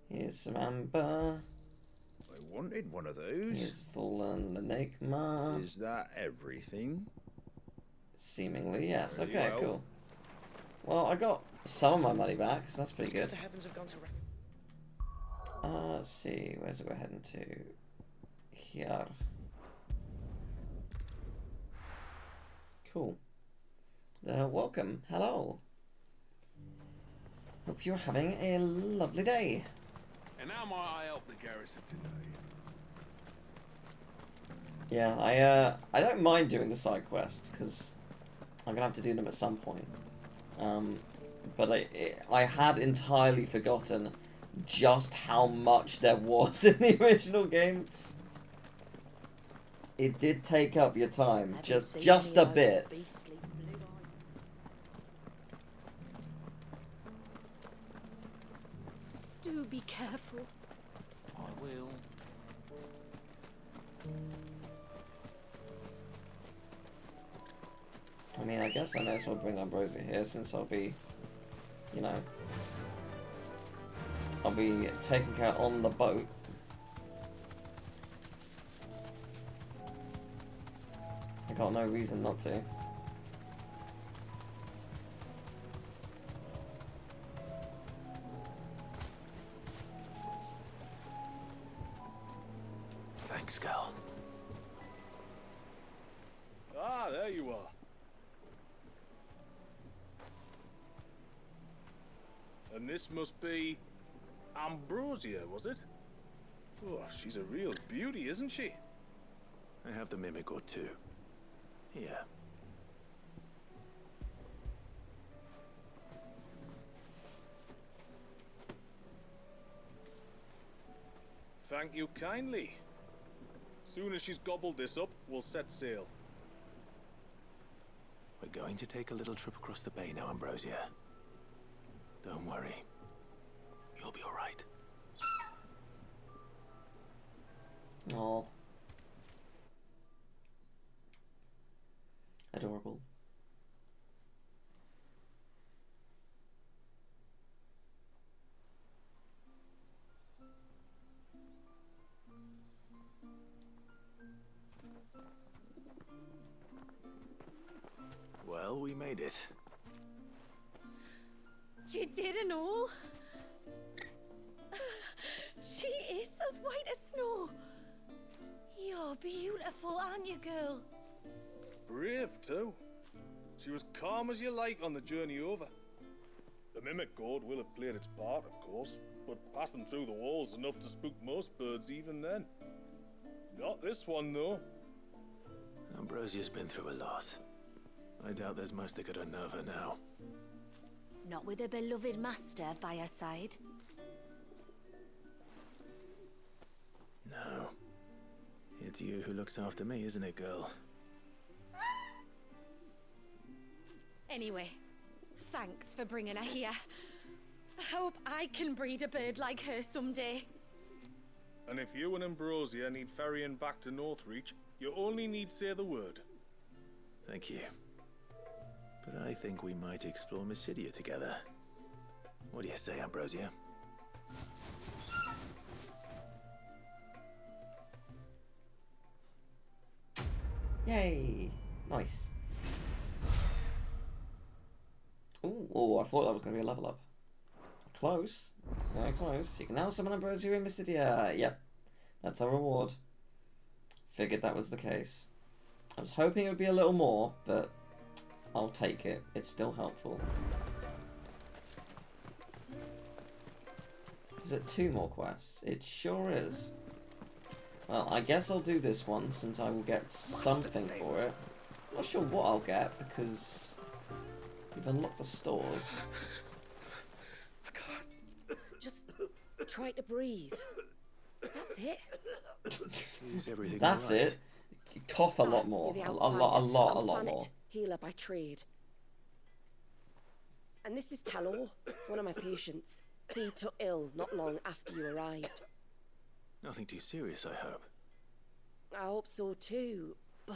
Here's some amber. I wanted one of those. Here's fallen enigma. Is that everything? Seemingly, yes. Very Okay, well. cool. Well, I got some of my money back, so that's pretty good. The heavens have gone to Let's see, where's it we're heading to? Here. Cool. Welcome. Hello. Hope you're having a lovely day. And how might I help the garrison today? Yeah, I don't mind doing the side quests because I'm gonna have to do them at some point. But I had entirely forgotten just how much there was in the original game. It did take up your time, just a bit. Do be careful. I will. I mean, I guess I may as well bring Ambrosia here since I'll be, you know, I'll be taking care on the boat. I got no reason not to. Thanks, Gal. Ah, there you are. And this must be Ambrosia, was it? Oh, she's a real beauty, isn't she? I have the mimic or two. Here. Thank you kindly. Soon as she's gobbled this up, we'll set sail. We're going to take a little trip across the bay now, Ambrosia. Don't worry. You'll be all right. Oh. Adorable. Well, we made it. You didn't all? She is as white as snow. You're beautiful, aren't you, girl? Brave, too. She was calm as you like on the journey over. The mimic gourd will have played its part, of course, but passing through the walls enough to spook most birds even then. Not this one, though. Ambrosia's been through a lot. I doubt there's much that could unnerve her now. Not with a beloved master by her side. No. It's you who looks after me, isn't it, girl? Anyway, thanks for bringing her here. I hope I can breed a bird like her someday. And if you and Ambrosia need ferrying back to Northreach, you only need say the word. Thank you. But I think we might explore Mysidia together. What do you say, Ambrosia? Yay! Nice. Ooh, I thought that was going to be a level up. Close. Very close. You can now summon Ambrosia in Mysidia. Yep. That's our reward. Figured that was the case. I was hoping it would be a little more, but I'll take it. It's still helpful. Is it 2 more quests? It sure is. Well, I guess I'll do this one since I will get something for it. I'm not sure what I'll get because we've unlocked the stores. Just try to breathe. That's it. Is everything That's all right? it. Cough a lot more. You're the A lot outsider. I'm more. Fanit, healer by trade. And this is Talor, one of my patients. He took ill not long after you arrived. Nothing too serious, I hope. I hope so too, but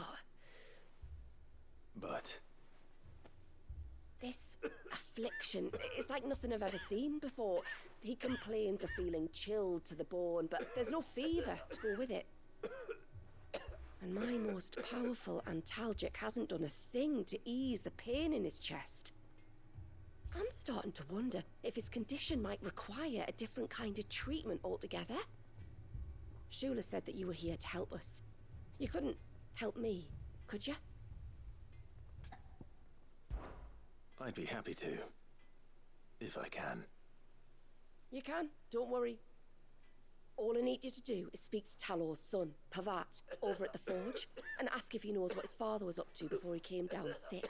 this affliction, it's like nothing I've ever seen before. He complains of feeling chilled to the bone, but there's no fever to go with it. And my most powerful antalgic hasn't done a thing to ease the pain in his chest. I'm starting to wonder if his condition might require a different kind of treatment altogether. Shula said that you were here to help us. You couldn't help me, could you? I'd be happy to. If I can. You can, don't worry. All I need you to do is speak to Talor's son, Pavat, over at the forge, and ask if he knows what his father was up to before he came down sick.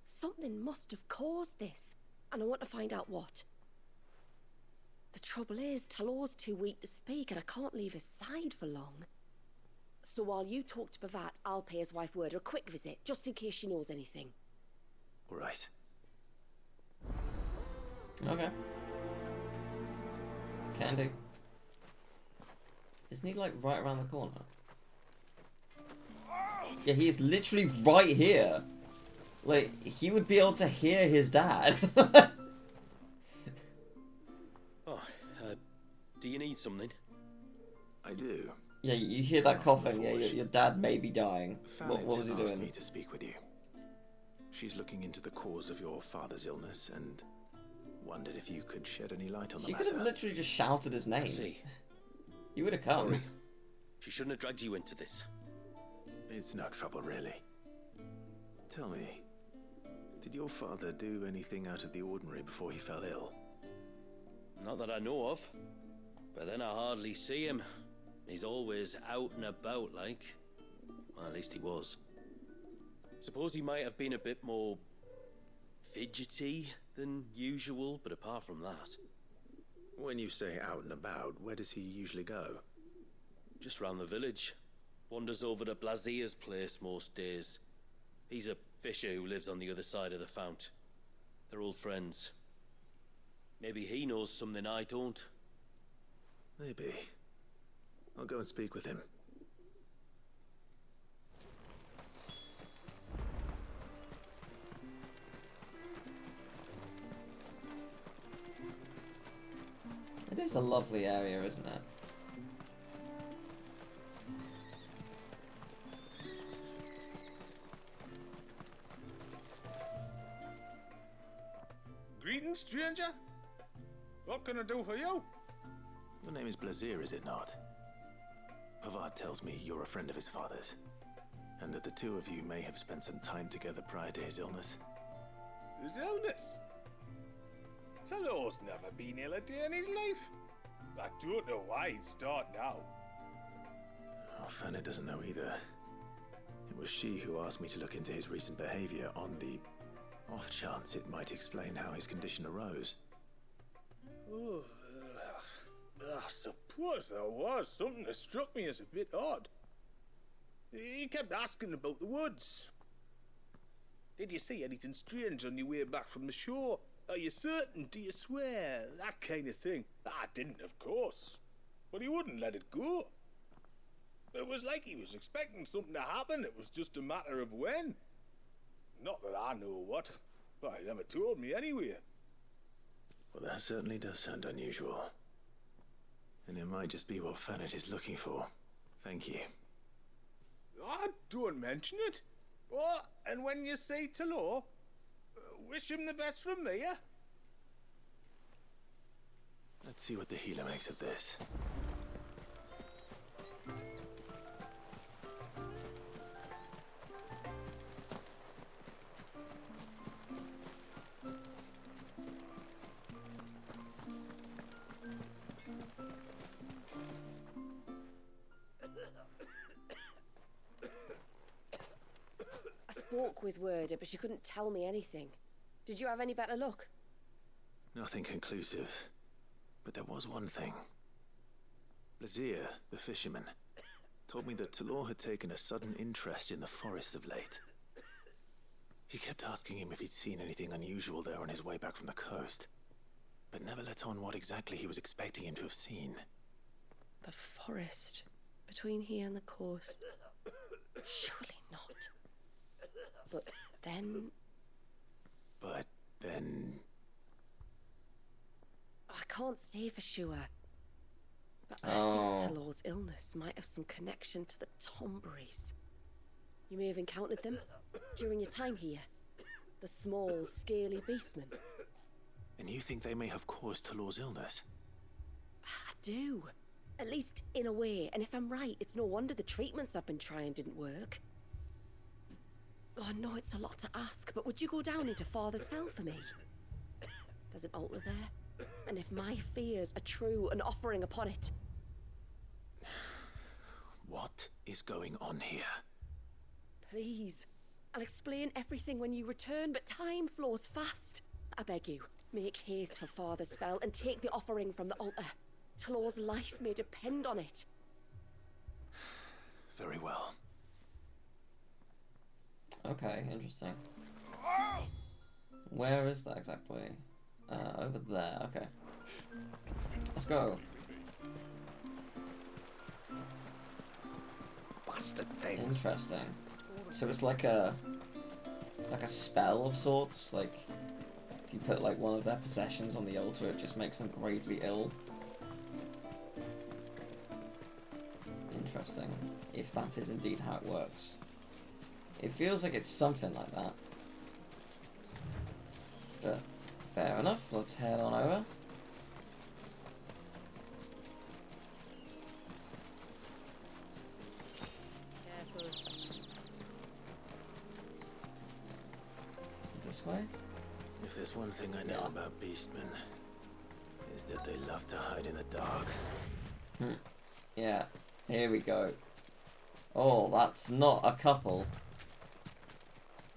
Something must have caused this, and I want to find out what. The trouble is, Talor's too weak to speak, and I can't leave his side for long. So while you talk to Pavat, I'll pay his wife word a quick visit, just in case she knows anything. All right. Okay. Can do. Isn't he like right around the corner? Yeah, he's literally right here. Like, he would be able to hear his dad. Do you need something? I do. Yeah, you hear that coughing. Yeah, your dad may be dying. What was he asked doing? me to speak with you. She's looking into the cause of your father's illness and wondered if you could shed any light on the She matter. could have literally just shouted his name. See. You would have come. Sorry. She shouldn't have dragged you into this. It's no trouble, really. Tell me, did your father do anything out of the ordinary before he fell ill? Not that I know of. But then I hardly see him. He's always out and about, like. Well, at least he was. Suppose he might have been a bit more fidgety than usual, but apart from that... When you say out and about, where does he usually go? Just round the village. Wanders over to Blazier's place most days. He's a fisher who lives on the other side of the fount. They're old friends. Maybe he knows something I don't. Maybe. I'll go and speak with him. It is a lovely area, isn't it? Greetings, stranger. What can I do for you? Your name is Blazier, is it not? Pavard tells me you're a friend of his father's, and that the two of you may have spent some time together prior to his illness. His illness? Talor's never been ill a day in his life. I don't know why he'd start now. Oh, Fanny doesn't know either. It was she who asked me to look into his recent behavior on the off chance it might explain how his condition arose. Oh, I suppose there was something that struck me as a bit odd. He kept asking about the woods. Did you see anything strange on your way back from the shore? Are you certain? Do you swear? That kind of thing. I didn't, of course. But he wouldn't let it go. It was like he was expecting something to happen. It was just a matter of when. Not that I know what, but he never told me anyway. Well, that certainly does sound unusual. And it might just be what Fannet is looking for. Thank you. Ah, don't mention it. Oh, and when you say Talor, wish him the best from me, yeah? Let's see what the healer makes of this. with Werder, but she couldn't tell me anything. Did you have any better luck? Nothing conclusive. But there was one thing. Blazier, the fisherman, told me that Talor had taken a sudden interest in the forest of late. He kept asking him if he'd seen anything unusual there on his way back from the coast, but never let on what exactly he was expecting him to have seen. The forest between here and the coast. Surely not. But then... I can't say for sure. But I think Talor's illness might have some connection to the Tomberries. You may have encountered them during your time here. The small, scaly beastmen. And you think they may have caused Talor's illness? I do. At least in a way. And if I'm right, it's no wonder the treatments I've been trying didn't work. Oh, I know it's a lot to ask, but would you go down into Father's Fell for me? There's an altar there, and if my fears are true, an offering upon it. What is going on here? Please. I'll explain everything when you return, but time flows fast. I beg you, make haste for Father's Fell and take the offering from the altar. Talor's life may depend on it. Very well. Okay, interesting. Where is that exactly? Over there, okay. Let's go. Bastard things. Interesting. So it's like a spell of sorts, like if you put like one of their possessions on the altar, it just makes them gravely ill. Interesting. If that is indeed how it works. It feels like it's something like that. But fair enough, let's head on over. Careful. This way? If there's one thing I know about beastmen, is that they love to hide in the dark. Yeah, here we go. Oh, that's not a couple.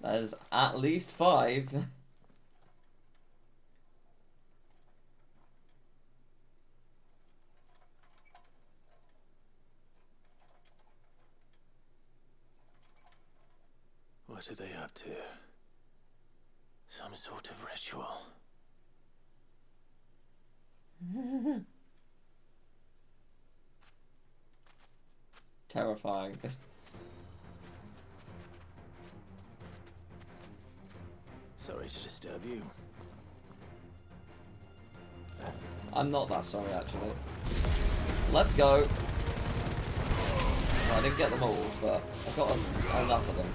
There's at least 5. What are they up to? Some sort of ritual. Terrifying. Sorry to disturb you. I'm not that sorry, actually. Let's go. Well, I didn't get them all, but I got enough of them.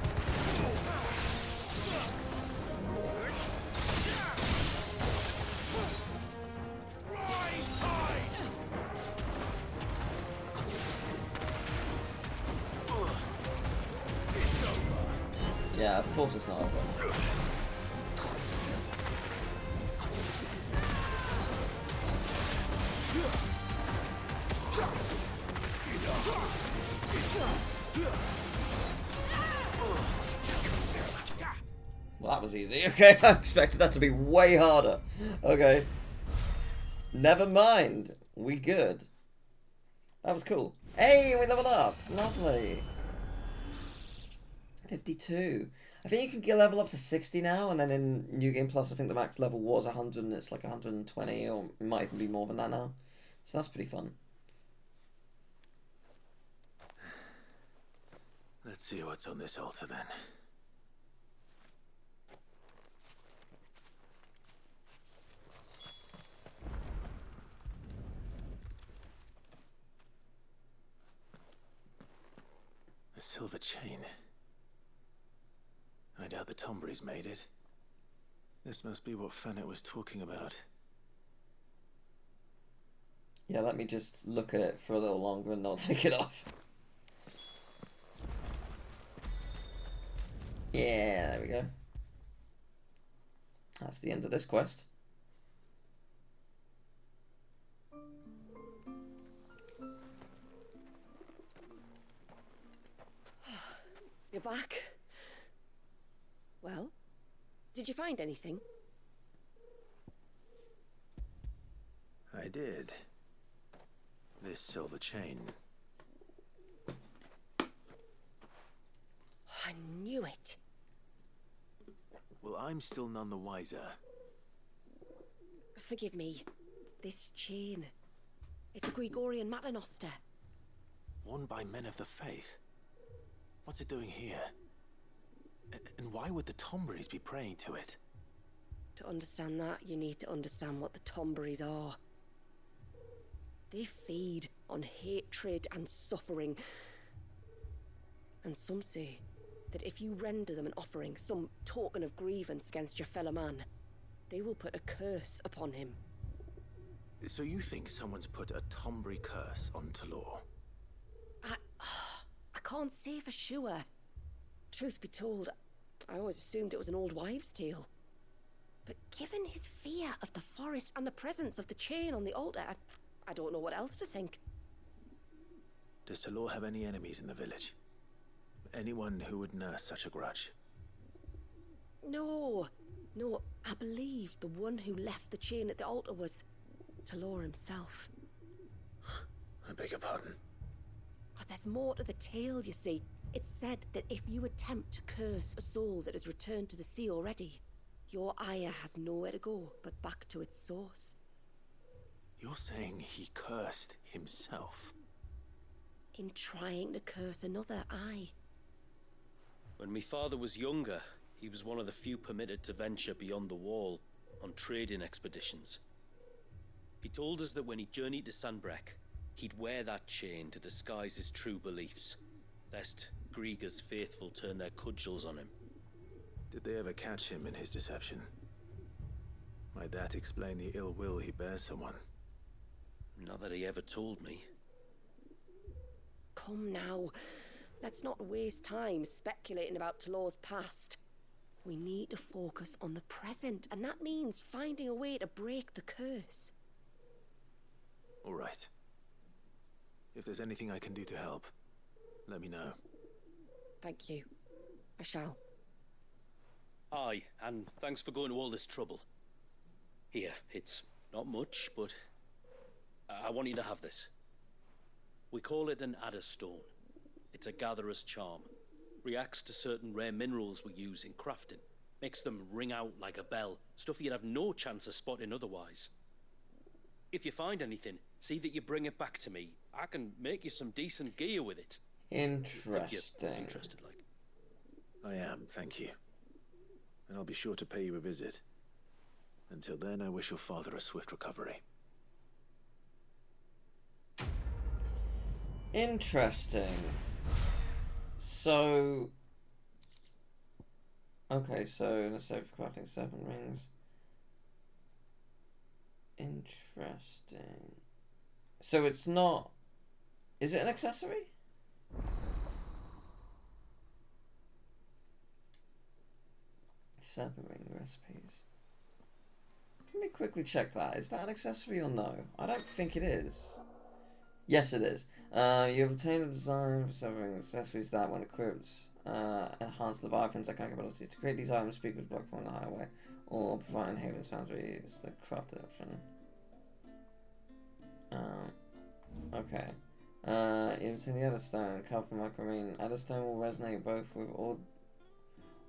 Yeah, of course it's not over. Well, that was easy. Okay, I expected that to be way harder. Okay. Never mind. We good. That was cool. Hey, we leveled up. Lovely. 52. I think you can get level up to 60 now, and then in New Game Plus, I think the max level was 100, and it's like 120, or it might even be more than that now. So that's pretty fun. Let's see what's on this altar then. A silver chain. I doubt the Tomberries made it. This must be what Fennec was talking about. Yeah, let me just look at it for a little longer and not take it off. Yeah, there we go. That's the end of this quest. You're back. Did you find anything? I did. This silver chain. I knew it. Well, I'm still none the wiser. Forgive me. This chain. It's a Gregorian Maternoster. Worn by men of the faith. What's it doing here? And why would the Tomberries be praying to it? To understand that, you need to understand what the Tomberries are. They feed on hatred and suffering. And some say that if you render them an offering, some token of grievance against your fellow man, they will put a curse upon him. So you think someone's put a Tomberry curse on Talor? I can't say for sure. Truth be told, I always assumed it was an old wives' tale. But given his fear of the forest and the presence of the chain on the altar, I don't know what else to think. Does Talor have any enemies in the village? Anyone who would nurse such a grudge? No, I believe the one who left the chain at the altar was Talor himself. I beg your pardon. But there's more to the tale, you see. It's said that if you attempt to curse a soul that has returned to the sea already, your ire has nowhere to go but back to its source. You're saying he cursed himself? In trying to curse another, aye. When my father was younger, he was one of the few permitted to venture beyond the wall on trading expeditions. He told us that when he journeyed to Sanbreque, he'd wear that chain to disguise his true beliefs, lest Grieger's faithful turn their cudgels on him. Did they ever catch him in his deception? Might that explain the ill will he bears someone? Not that he ever told me. Come now. Let's not waste time speculating about Talor's past. We need to focus on the present, and that means finding a way to break the curse. All right. If there's anything I can do to help, let me know. Thank you. I shall. Aye, and thanks for going to all this trouble. Here, it's not much, but I want you to have this. We call it an Adder Stone. It's a gatherer's charm. Reacts to certain rare minerals we use in crafting. Makes them ring out like a bell. Stuff you'd have no chance of spotting otherwise. If you find anything, see that you bring it back to me. I can make you some decent gear with it. Interesting. If you're interested, like. I am, thank you. And I'll be sure to pay you a visit. Until then, I wish your father a swift recovery. Interesting. So... Okay, so let's say for crafting 7 rings. Interesting. So it's not... Is it an accessory? Ring recipes. Let me quickly check that. Is that an accessory or no? I don't think it is. Yes, it is. You have obtained a design for several accessories that, when equipped, enhance Leviathan's iconic ability to create these items. Speak with block point on the highway, or provide Haven's Foundry is the crafted option. Okay. You obtain the Adderstone, carved from Micromine. Adderstone will resonate both with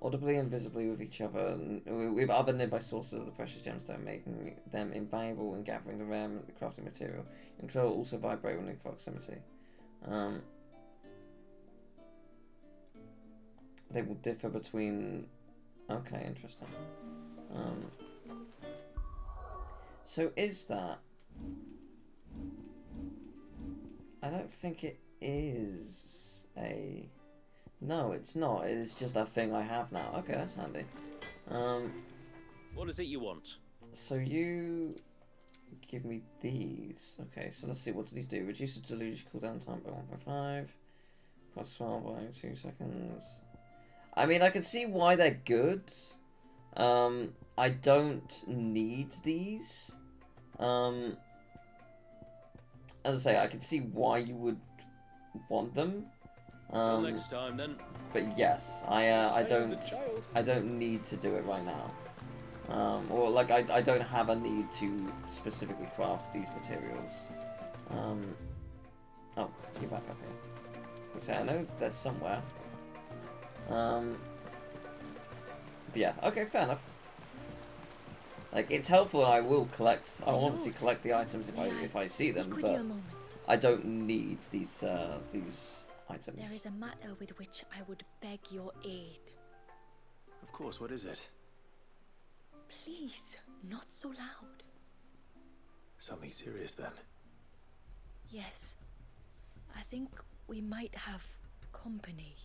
audibly and visibly with each other, with other nearby sources of the precious gemstone, making them invaluable in gathering the rare crafting material. Control will also vibrate when in proximity. They will differ between... Okay, interesting. So is that... I don't think it is a... No, it's not. It's just a thing I have now. Okay, that's handy. What is it you want? So you give me these. Okay, so let's see. What do these do? Reduce the deluge cooldown time by 1.5. Cross swell by 2 seconds. I mean, I can see why they're good. I don't need these. As I say, I can see why you would want them. Till next time, then. But yes, I don't need to do it right now. Or like I don't have a need to specifically craft these materials. Oh, you're back up here. So I know there's somewhere. But yeah, okay, fair enough. Like, it's helpful, and I will collect. I'll obviously collect the items if I see them, but I don't need these items. There is a matter with which I would beg your aid. Of course, what is it? Please, not so loud. Something serious then? Yes. I think we might have company.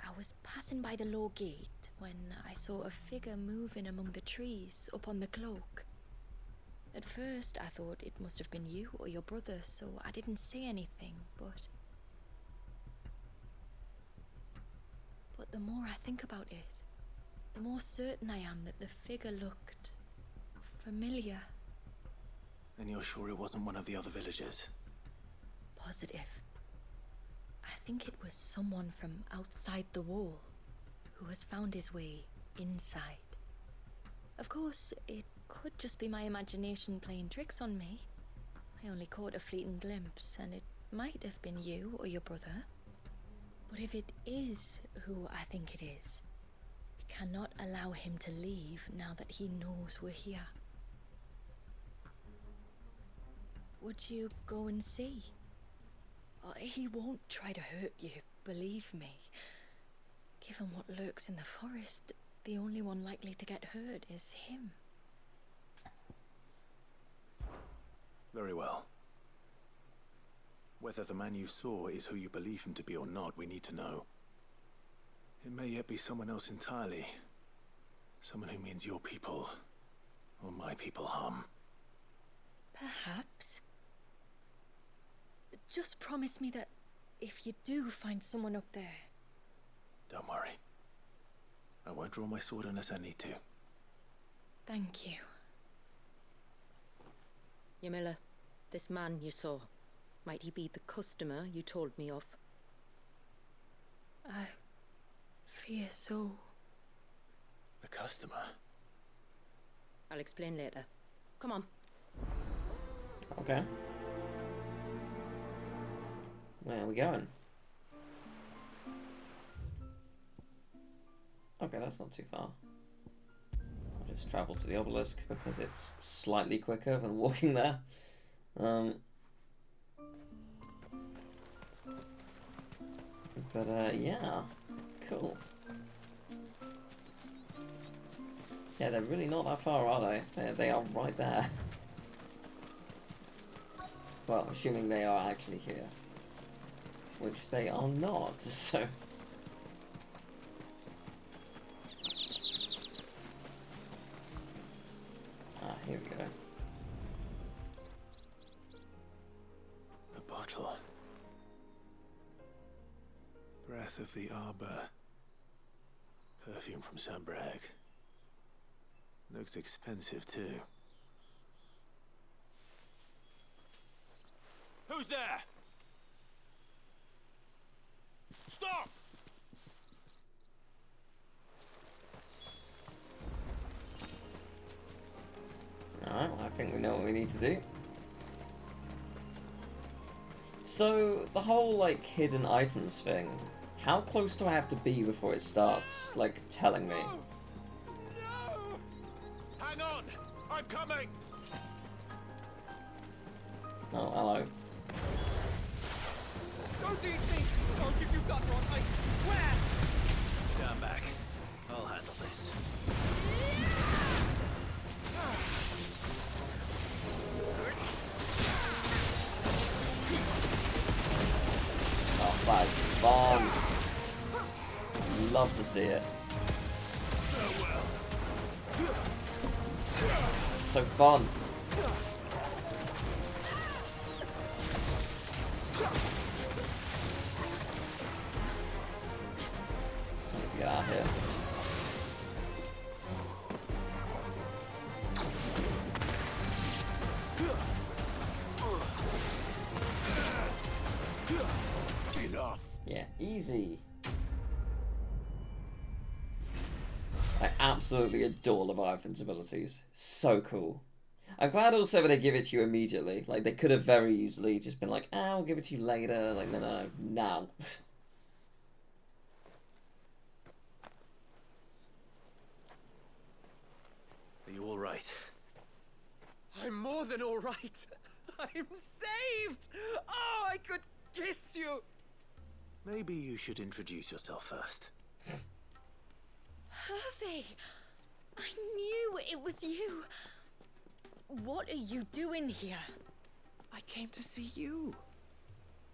I was passing by the low gate when I saw a figure moving among the trees up on the cloak. At first I thought it must have been you or your brother, so I didn't say anything, but the more I think about it, the more certain I am that the figure looked familiar. And you're sure it wasn't one of the other villagers? Positive. I think it was someone from outside the wall who has found his way inside. Of course, it could just be my imagination playing tricks on me. I only caught a fleeting glimpse, and it might have been you or your brother. But if it is who I think it is, we cannot allow him to leave now that he knows we're here. Would you go and see? He won't try to hurt you, believe me. Given what lurks in the forest, the only one likely to get hurt is him. Very well. Whether the man you saw is who you believe him to be or not, we need to know. It may yet be someone else entirely. Someone who means your people, or my people, harm. Perhaps. Just promise me that if you do find someone up there... Don't worry. I won't draw my sword unless I need to. Thank you. Ymilla, this man you saw, might he be the customer you told me of? I fear so. The customer? I'll explain later. Come on. Okay. Where are we going? Okay, that's not too far. I'll just travel to the obelisk because it's slightly quicker than walking there. But yeah, cool. Yeah, they're really not that far, are they? They are right there. Well, assuming they are actually here. Which they are not, so... Ah, here we go. A bottle. Breath of the Arbor. Perfume from Sunbrag. Looks expensive, too. Who's there? Stop! Alright, well, I think we know what we need to do. So, the whole, like, hidden items thing, how close do I have to be before it starts, like, telling me? Hang on! I'm coming! Oh, hello. Don't eat me! I'll give you gut rot, I swear! Stand back. I'll handle this. Oh, that's fun. Love to see it. It's so fun. Get out of here. Enough. Yeah. see. I absolutely adore Leviathan's abilities. So cool. I'm glad also that they give it to you immediately. Like, they could have very easily just been like, ah, we'll give it to you later. Like, no, now. Are you alright? I'm more than alright. I'm saved! Oh, I could kiss you! Maybe you should introduce yourself first. Hervey! I knew it was you. What are you doing here? I came to see you.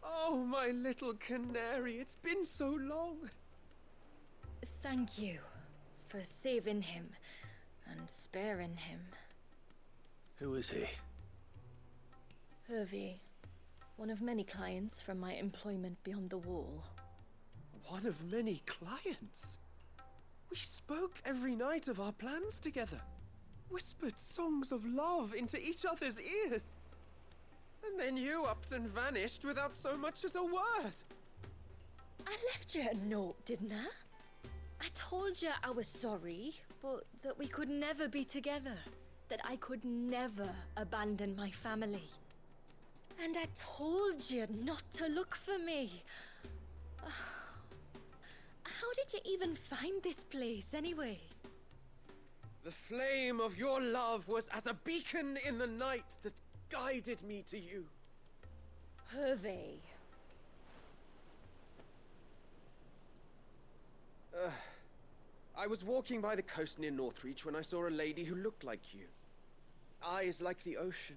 Oh, my little canary, it's been so long. Thank you for saving him and sparing him. Who is he? Hervey, one of many clients from my employment beyond the wall. One of many clients? We spoke every night of our plans together. Whispered songs of love into each other's ears. And then you upped and vanished without so much as a word. I left you a note, didn't I? I told you I was sorry, but that we could never be together. That I could never abandon my family. And I told you not to look for me. How did you even find this place, anyway? The flame of your love was as a beacon in the night that guided me to you. Hervey. I was walking by the coast near Northreach when I saw a lady who looked like you. Eyes like the ocean.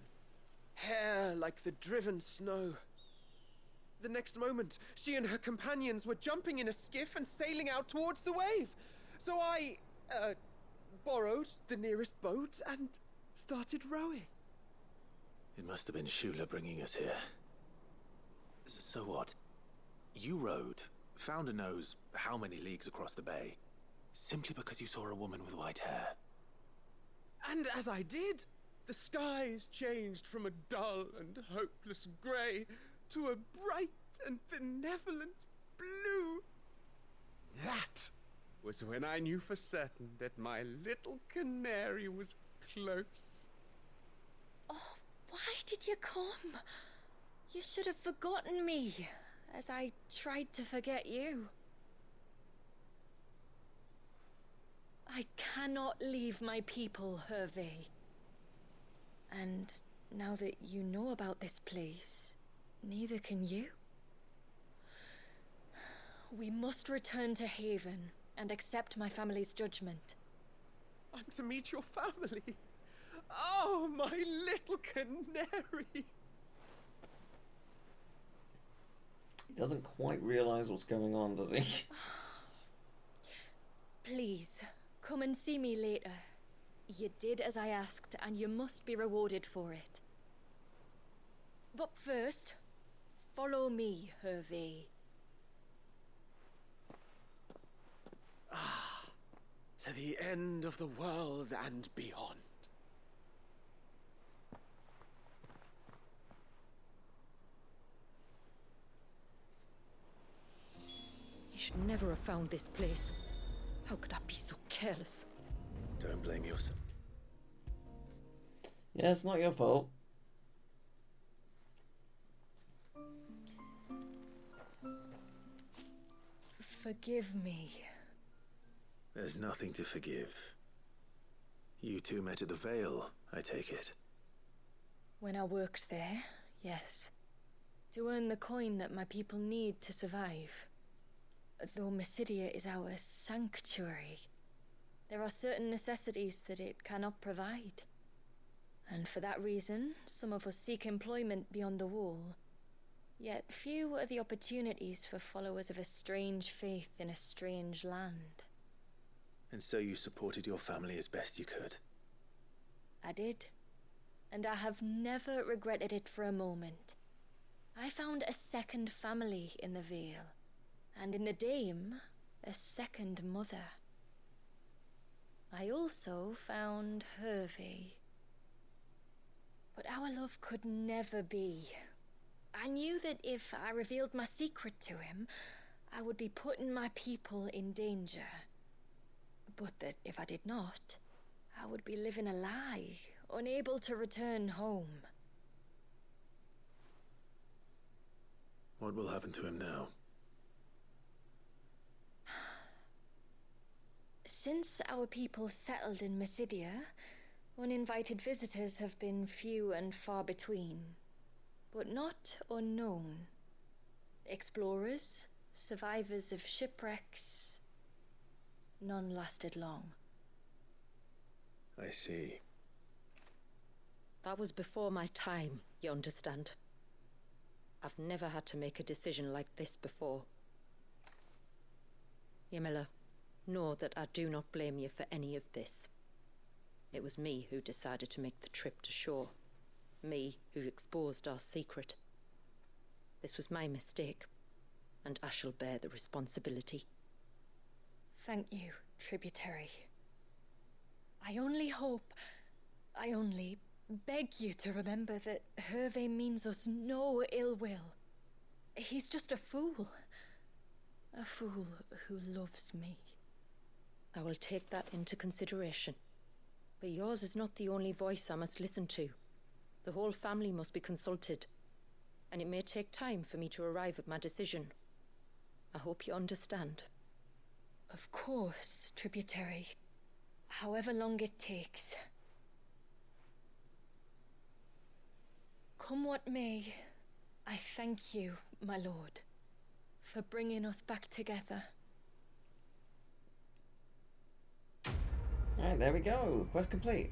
Hair like the driven snow. The next moment, she and her companions were jumping in a skiff and sailing out towards the wave. So I, borrowed the nearest boat and started rowing. It must have been Shula bringing us here. So what? You rowed, found a nose how many leagues across the bay, simply because you saw a woman with white hair. And as I did, the skies changed from a dull and hopeless grey to a bright and benevolent blue. That was when I knew for certain that my little canary was close. Oh, why did you come? You should have forgotten me, as I tried to forget you. I cannot leave my people, Hervey. And now that you know about this place, neither can you. We must return to Haven and accept my family's judgment. I'm to meet your family. Oh, my little canary. He doesn't quite realise what's going on, does he? Please, come and see me later. You did as I asked, and you must be rewarded for it. But first, follow me, Hervey. To the end of the world and beyond. You should never have found this place. How could I be so careless? Don't blame yourself. Yeah, it's not your fault. Forgive me. There's nothing to forgive. You two met at the Vale, I take it. When I worked there, yes. To earn the coin that my people need to survive. Though Mysidia is our sanctuary, there are certain necessities that it cannot provide. And for that reason, some of us seek employment beyond the wall. Yet few are the opportunities for followers of a strange faith in a strange land. And so you supported your family as best you could? I did. And I have never regretted it for a moment. I found a second family in the Vale. And in the Dame, a second mother. I also found Hervey. But our love could never be. I knew that if I revealed my secret to him, I would be putting my people in danger. But that if I did not, I would be living a lie, unable to return home. What will happen to him now? Since our people settled in Mysidia, uninvited visitors have been few and far between, but not unknown. Explorers, survivors of shipwrecks, none lasted long. I see. That was before my time, you understand? I've never had to make a decision like this before. Ymila, know that I do not blame you for any of this. It was me who decided to make the trip to shore. Me who exposed our secret. This was my mistake, and I shall bear the responsibility. Thank you, tributary. I only beg you to remember that Hervé means us no ill will. He's just a fool. A fool who loves me. I will take that into consideration. But yours is not the only voice I must listen to. The whole family must be consulted, and it may take time for me to arrive at my decision. I hope you understand. Of course, tributary. However long it takes. Come what may, I thank you, my lord, for bringing us back together. Alright, there we go. Quest complete.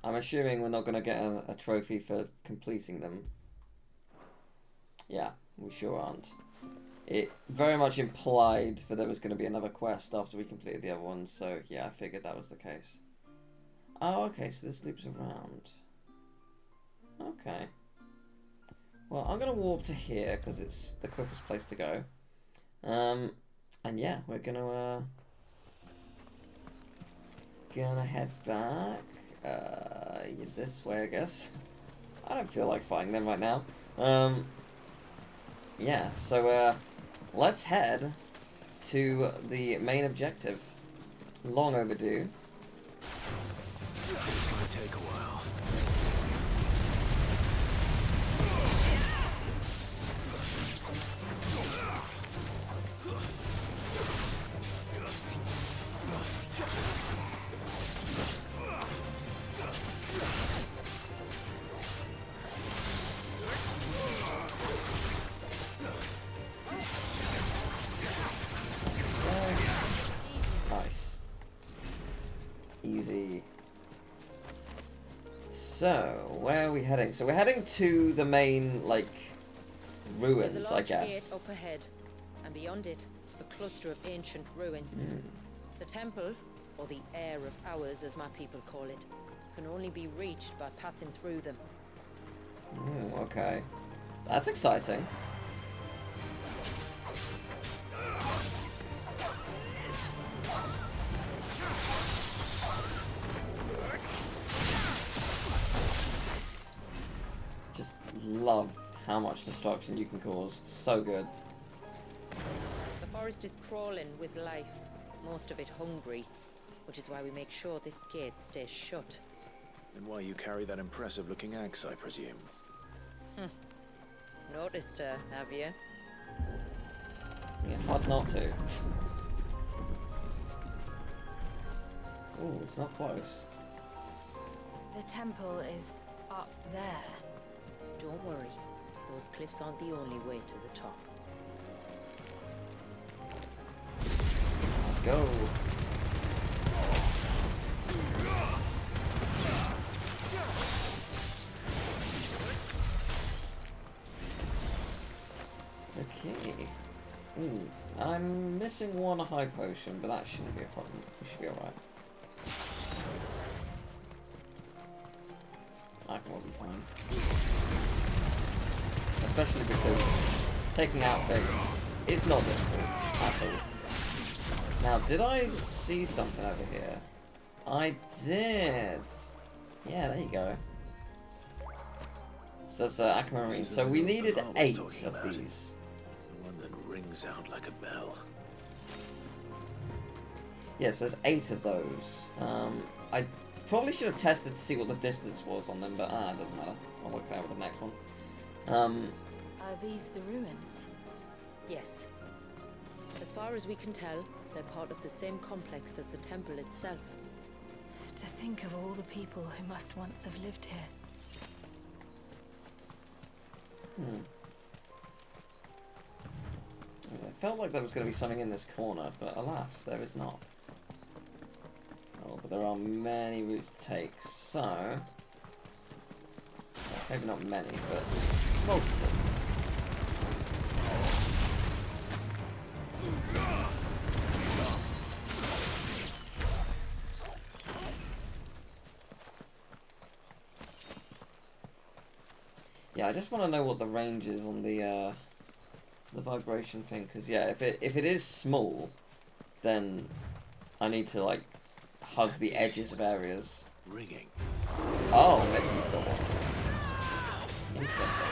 I'm assuming we're not going to get a trophy for completing them. Yeah, we sure aren't. It very much implied that there was going to be another quest after we completed the other ones, so yeah, I figured that was the case. Oh, okay, so this loops around. Okay. Well, I'm going to warp to here, because it's the quickest place to go. And yeah, we're going to... gonna head back this way, I guess. I don't feel like fighting them right now. Yeah, so let's head to the main objective. Long overdue. It's gonna take a while. Nice. Easy. So, where are we heading? So we're heading to the main, like, ruins, There's a I large guess. gate up ahead, and beyond it, a cluster of ancient ruins. The temple, or the Heir of Hours as my people call it, can only be reached by passing through them. Okay. That's exciting. Just love how much destruction you can cause. So good. The forest is crawling with life, most of it hungry, which is why we make sure this gate stays shut. And why you carry that impressive-looking axe, I presume. Noticed her, have you? Yeah, hard not to. Ooh, it's not close. The temple is up there. Don't worry, those cliffs aren't the only way to the top. Let's go. Okay. Ooh, I'm missing one high potion, but that shouldn't be a problem. We should be alright. I can all be fine. Especially because taking out things is not difficult at all. Now, did I see something over here? I did. Yeah, there you go. So that's aquamarine. So we needed 8 of these. rings out like a bell. Yes, there's 8 of those. I probably should have tested to see what the distance was on them, but it doesn't matter. I'll work that out with the next one. Are these the ruins? Yes. As far as we can tell, they're part of the same complex as the temple itself. To think of all the people who must once have lived here. I felt like there was going to be something in this corner, but alas, there is not. Oh, but there are many routes to take, so... Maybe not many, but most of them. Yeah, I just want to know what the range is on the vibration thing, because yeah, if it is small, then I need to like hug the edges of areas. Ringing. Oh, maybe you've got one. Interesting.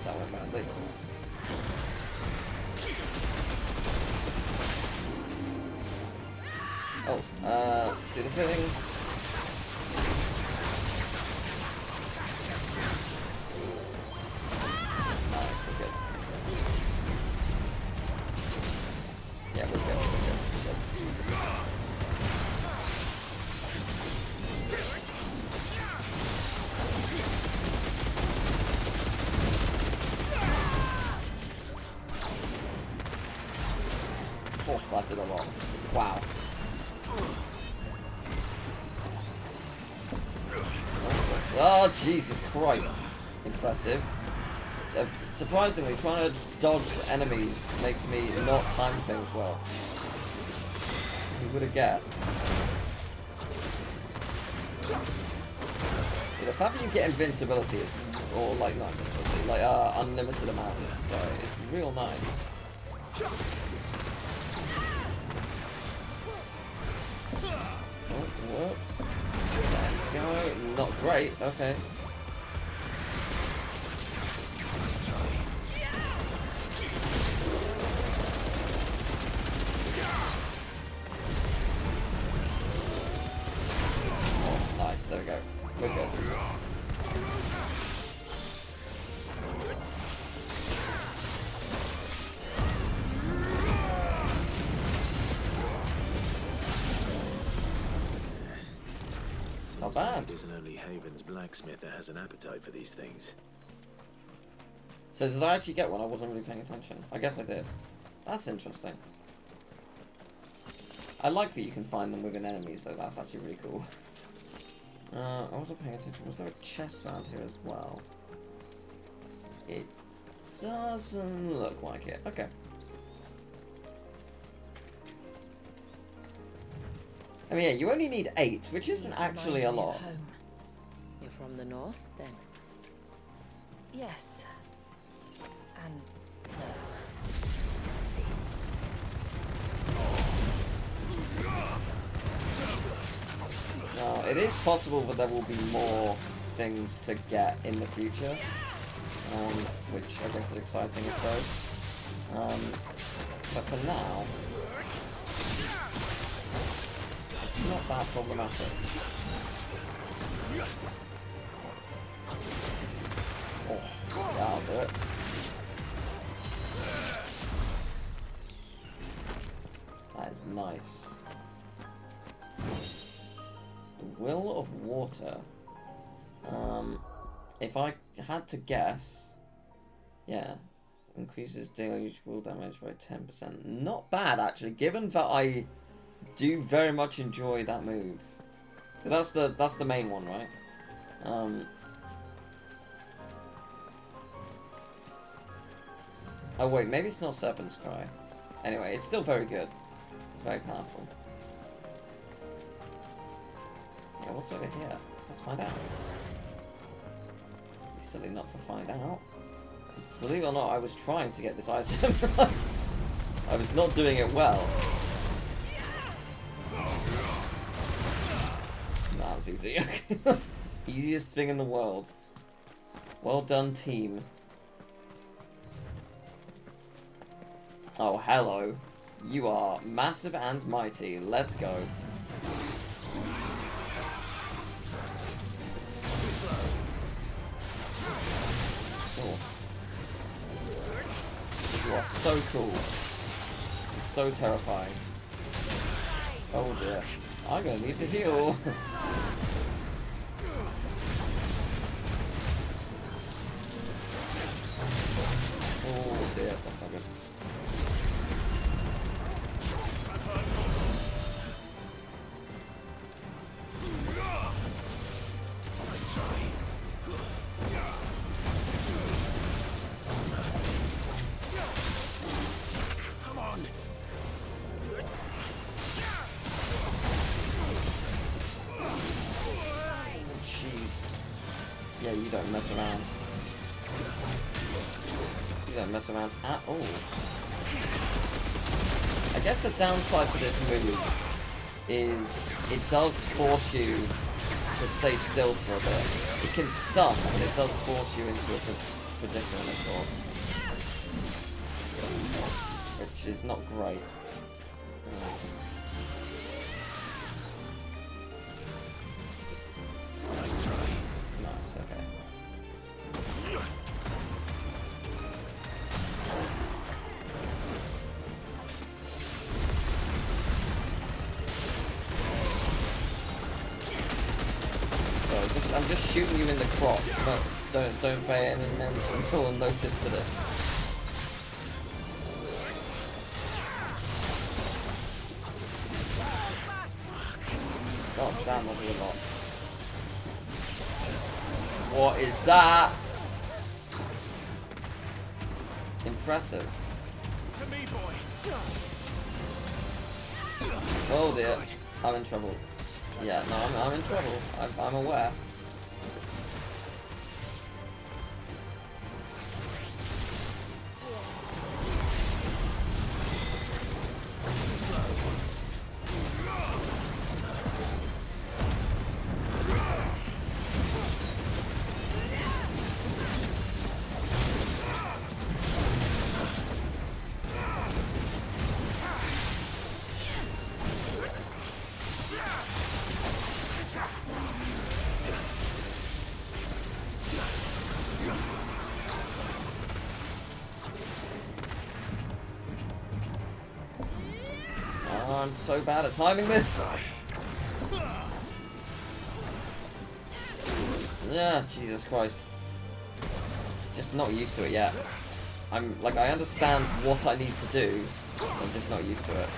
That went badly. Oh, do the thing. Nice, we're good. Yeah, we're good, we're good, we're good. Oh, that did a lot. Wow. Oh, Jesus Christ. Impressive. Surprisingly, trying to dodge enemies makes me not time things well. Who would have guessed? Yeah, the fact that you get invincibility, is, or like, not invincibility, like unlimited amounts, sorry, is real nice. Oh, whoops. There we go. Not great, okay. Oh, nice, there we go. We're good. Not bad. It isn't only Haven's blacksmith that has an appetite for these things. So did I actually get one? I wasn't really paying attention. I guess I did. That's interesting. I like that you can find them within enemies though, that's actually really cool. I wasn't paying attention. Was there a chest around here as well? It doesn't look like it. Okay. I mean, yeah, you only need 8, which isn't actually a lot. You're from the north, then? Yes. And no. Now, it is possible that there will be more things to get in the future, which I guess is exciting if so. But for now, it's not that problematic. Oh, that'll do it. That is nice. The Will of Water. If I had to guess, yeah, increases daily will damage by 10%. Not bad actually, given that I do very much enjoy that move. That's the main one, right? Oh wait, maybe it's not Serpent's Cry. Anyway, it's still very good. It's very powerful. Yeah, what's over here? Let's find out. Be silly not to find out. Believe it or not, I was trying to get this item. I was not doing it well. Nah, it was easy. Easiest thing in the world. Well done, team. Oh, hello. You are massive and mighty. Let's go. Oh. You are so cool. It's so terrifying. Oh dear. I'm gonna need to heal. Oh dear, that's not good. Yeah, you don't mess around. You don't mess around at all. I guess the downside to this movie is it does force you to stay still for a bit. It can stun, and it does force you into a predicament, of course. Which is not great. Nice try. Nice, okay. So I'm just shooting you in the crotch, but don't pay any mental notice to this. God damn, that was a lot. What is that? Impressive. To me, boy. Oh dear, I'm in trouble. Yeah, no, I'm in trouble. I'm aware. I'm so bad at timing this. Yeah, Jesus Christ. Just not used to it yet. I'm like, I understand what I need to do. I'm just not used to it.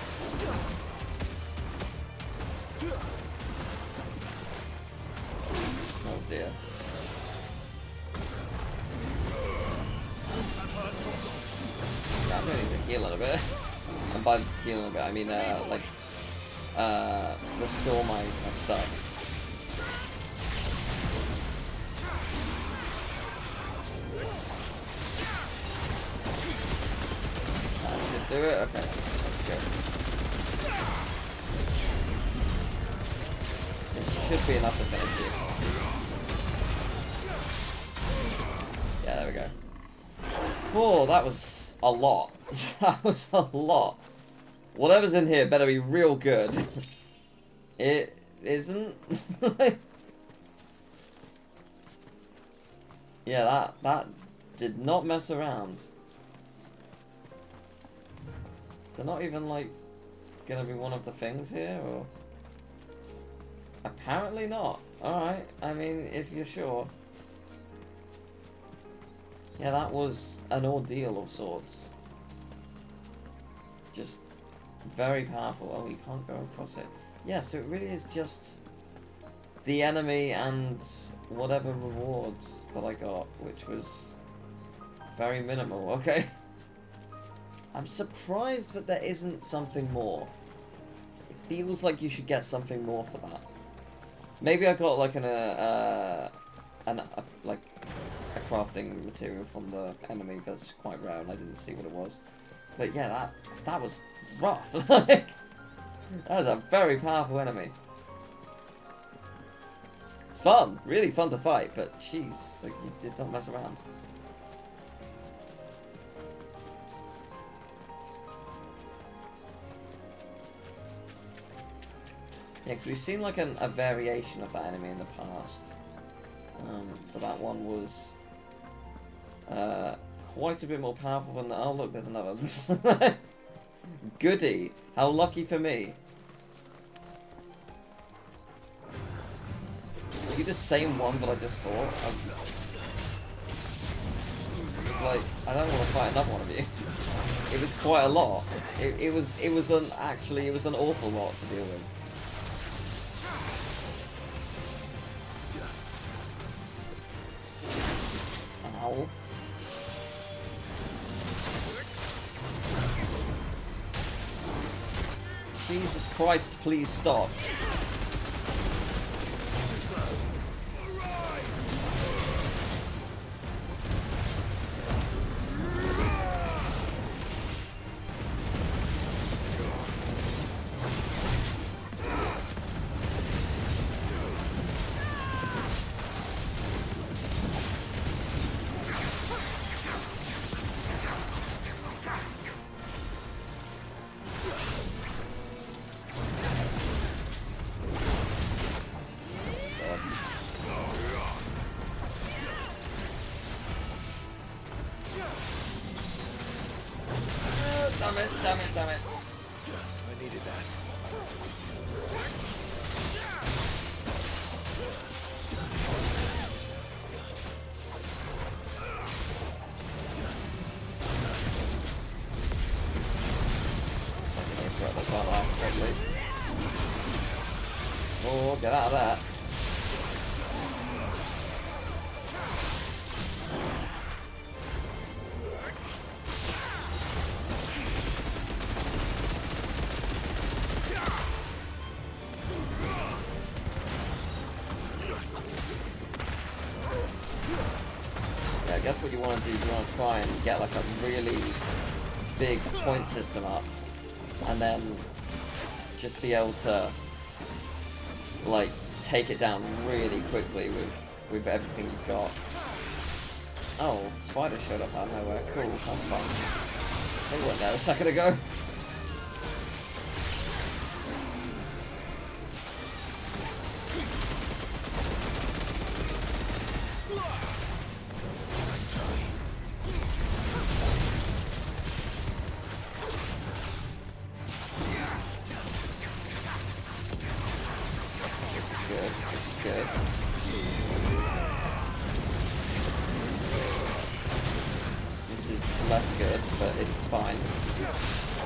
Oh dear. Yeah, I'm going to need to heal a bit. And by healing a bit, I mean, restore my stuff. That should do it. Okay, let's go. It should be enough to finish it. Yeah, there we go. Oh, that was a lot. That was a lot. Whatever's in here better be real good. It isn't. Yeah, that did not mess around. Is there not even like gonna be one of the things here, or? Apparently not. Alright, I mean, if you're sure. Yeah, that was an ordeal of sorts. Just very powerful. Oh, you can't go across it. Yeah, so it really is just the enemy and whatever rewards that I got, which was very minimal. Okay. I'm surprised that there isn't something more. It feels like you should get something more for that. Maybe I got like like a crafting material from the enemy that's quite rare, and I didn't see what it was. But yeah, that was rough. Like, that was a very powerful enemy. It's fun, really fun to fight, but jeez, like, you did not mess around. Yeah, because we've seen like a variation of that enemy in the past. But that one was quite a bit more powerful than the... Oh look, there's another. Goody! How lucky for me. Are you the same one that I just fought? Like, I don't want to fight another one of you. It was quite a lot. It was an awful lot to deal with. Ow. Jesus Christ, please stop. Damn it. I needed that. Oh, get out of that. I guess what you want to do is you want to try and get like a really big point system up, and then just be able to like take it down really quickly with everything you've got. Oh, spider showed up out of nowhere. Cool, that's fun. They weren't there a second ago.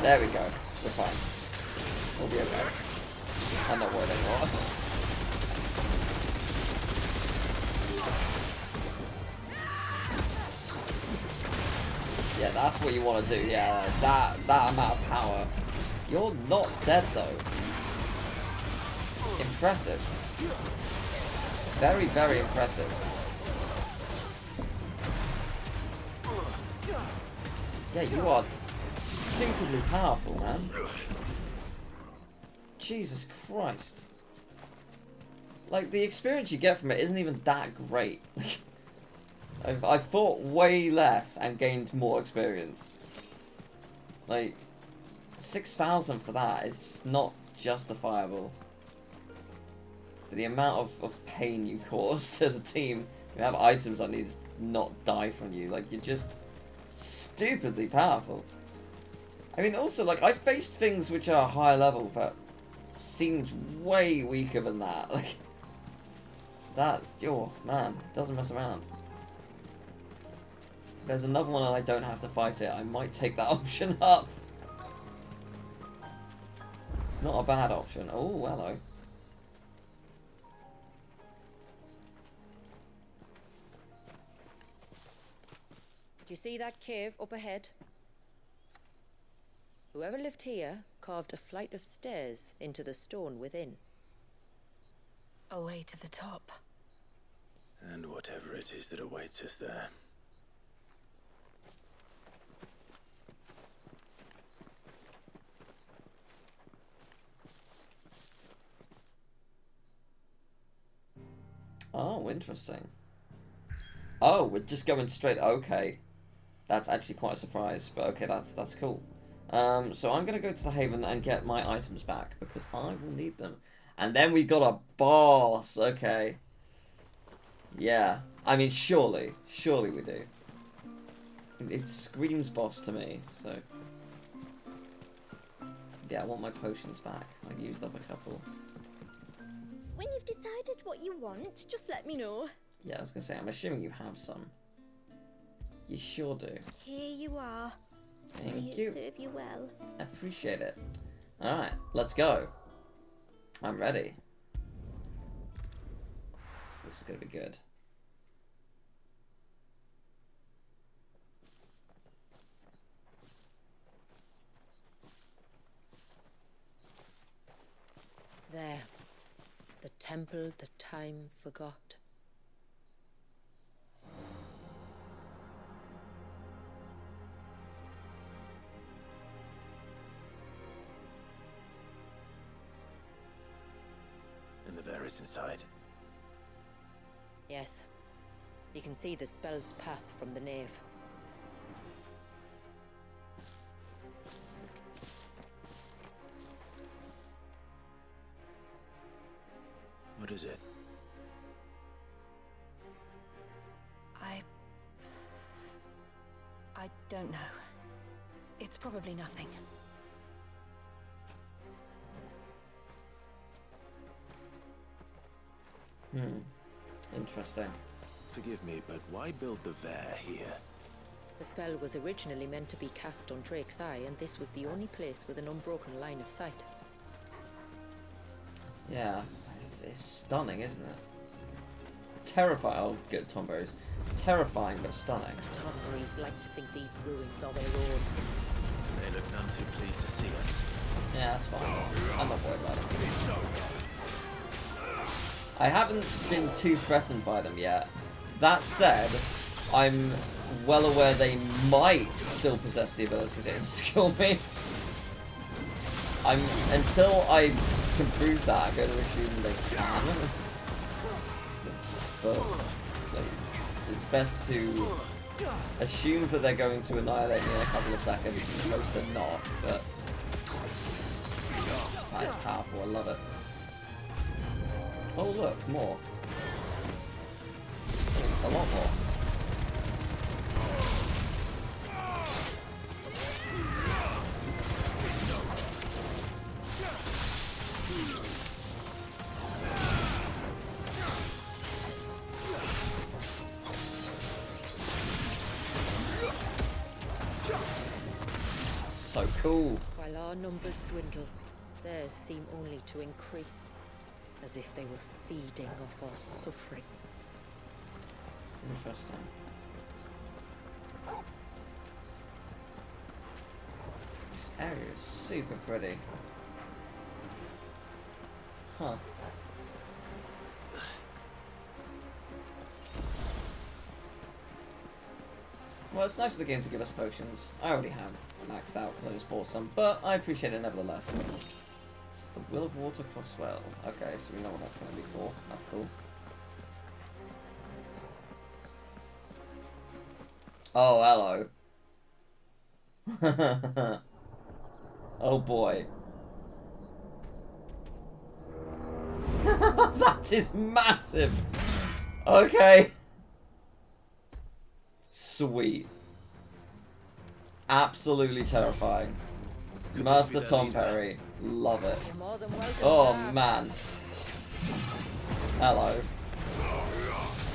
There we go. We're fine. We'll be okay. I'm not worried anymore. Yeah, that's what you want to do. Yeah, that amount of power. You're not dead though. Impressive. Very, very impressive. Yeah, you are stupidly powerful, man. Jesus Christ. Like, the experience you get from it isn't even that great. I've fought way less and gained more experience. Like, 6,000 for that is just not justifiable. For the amount of pain you cause to the team. You have items that need to not die from you. Like, you're just stupidly powerful. I mean, also, like, I faced things which are high level that seemed way weaker than that. Like, that, oh, man, doesn't mess around. There's another one and I don't have to fight it. I might take that option up. It's not a bad option. Oh, hello. Do you see that cave up ahead? Whoever lived here carved a flight of stairs into the stone within. A way to the top. And whatever it is that awaits us there. Oh, interesting. Oh, we're just going straight. Okay, that's actually quite a surprise, but okay, that's cool. So I'm gonna go to the Haven and get my items back because I will need them. And then we got a boss. Okay. Yeah. I mean, surely we do. It screams boss to me. So yeah, I want my potions back. I used up a couple. When you've decided what you want, just let me know. Yeah, I was gonna say, I'm assuming you have some. You sure do. Here you are. Thank May you. it serve you well. I appreciate it. Alright, let's go. I'm ready. This is gonna be good. There. The temple the time forgot. And the Varys inside. Yes. You can see the spell's path from the nave. What is it? I don't know. It's probably nothing. Interesting. Forgive me, but why build the Vare here? The spell was originally meant to be cast on Drake's Eye, and this was the only place with an unbroken line of sight. Yeah, it's stunning, isn't it? Terrifying. I'll get Tomberries. Terrifying, but stunning. Tomberries like to think these ruins are their own. They look none too pleased to see us. Yeah, that's fine. I'm not worried about it. I haven't been too threatened by them yet. That said, I'm well aware they might still possess the ability to insta-kill me. Until I can prove that, I'm going to assume they can. But like, it's best to assume that they're going to annihilate me in a couple of seconds as opposed to not, but that's powerful, I love it. Oh look, more. A lot more. That's so cool. While our numbers dwindle, theirs seem only to increase. As if they were feeding off our suffering. Interesting. This area is super pretty. Huh. Well, it's nice of the game to give us potions. I already have maxed out because I just bought some, but I appreciate it nevertheless. The Will of Water Crosswell. Okay, so we know what that's going to be for. That's cool. Oh, hello. Oh boy. That is massive. Okay. Sweet. Absolutely terrifying. Master Tom Perry. Love it. Oh man. Hello.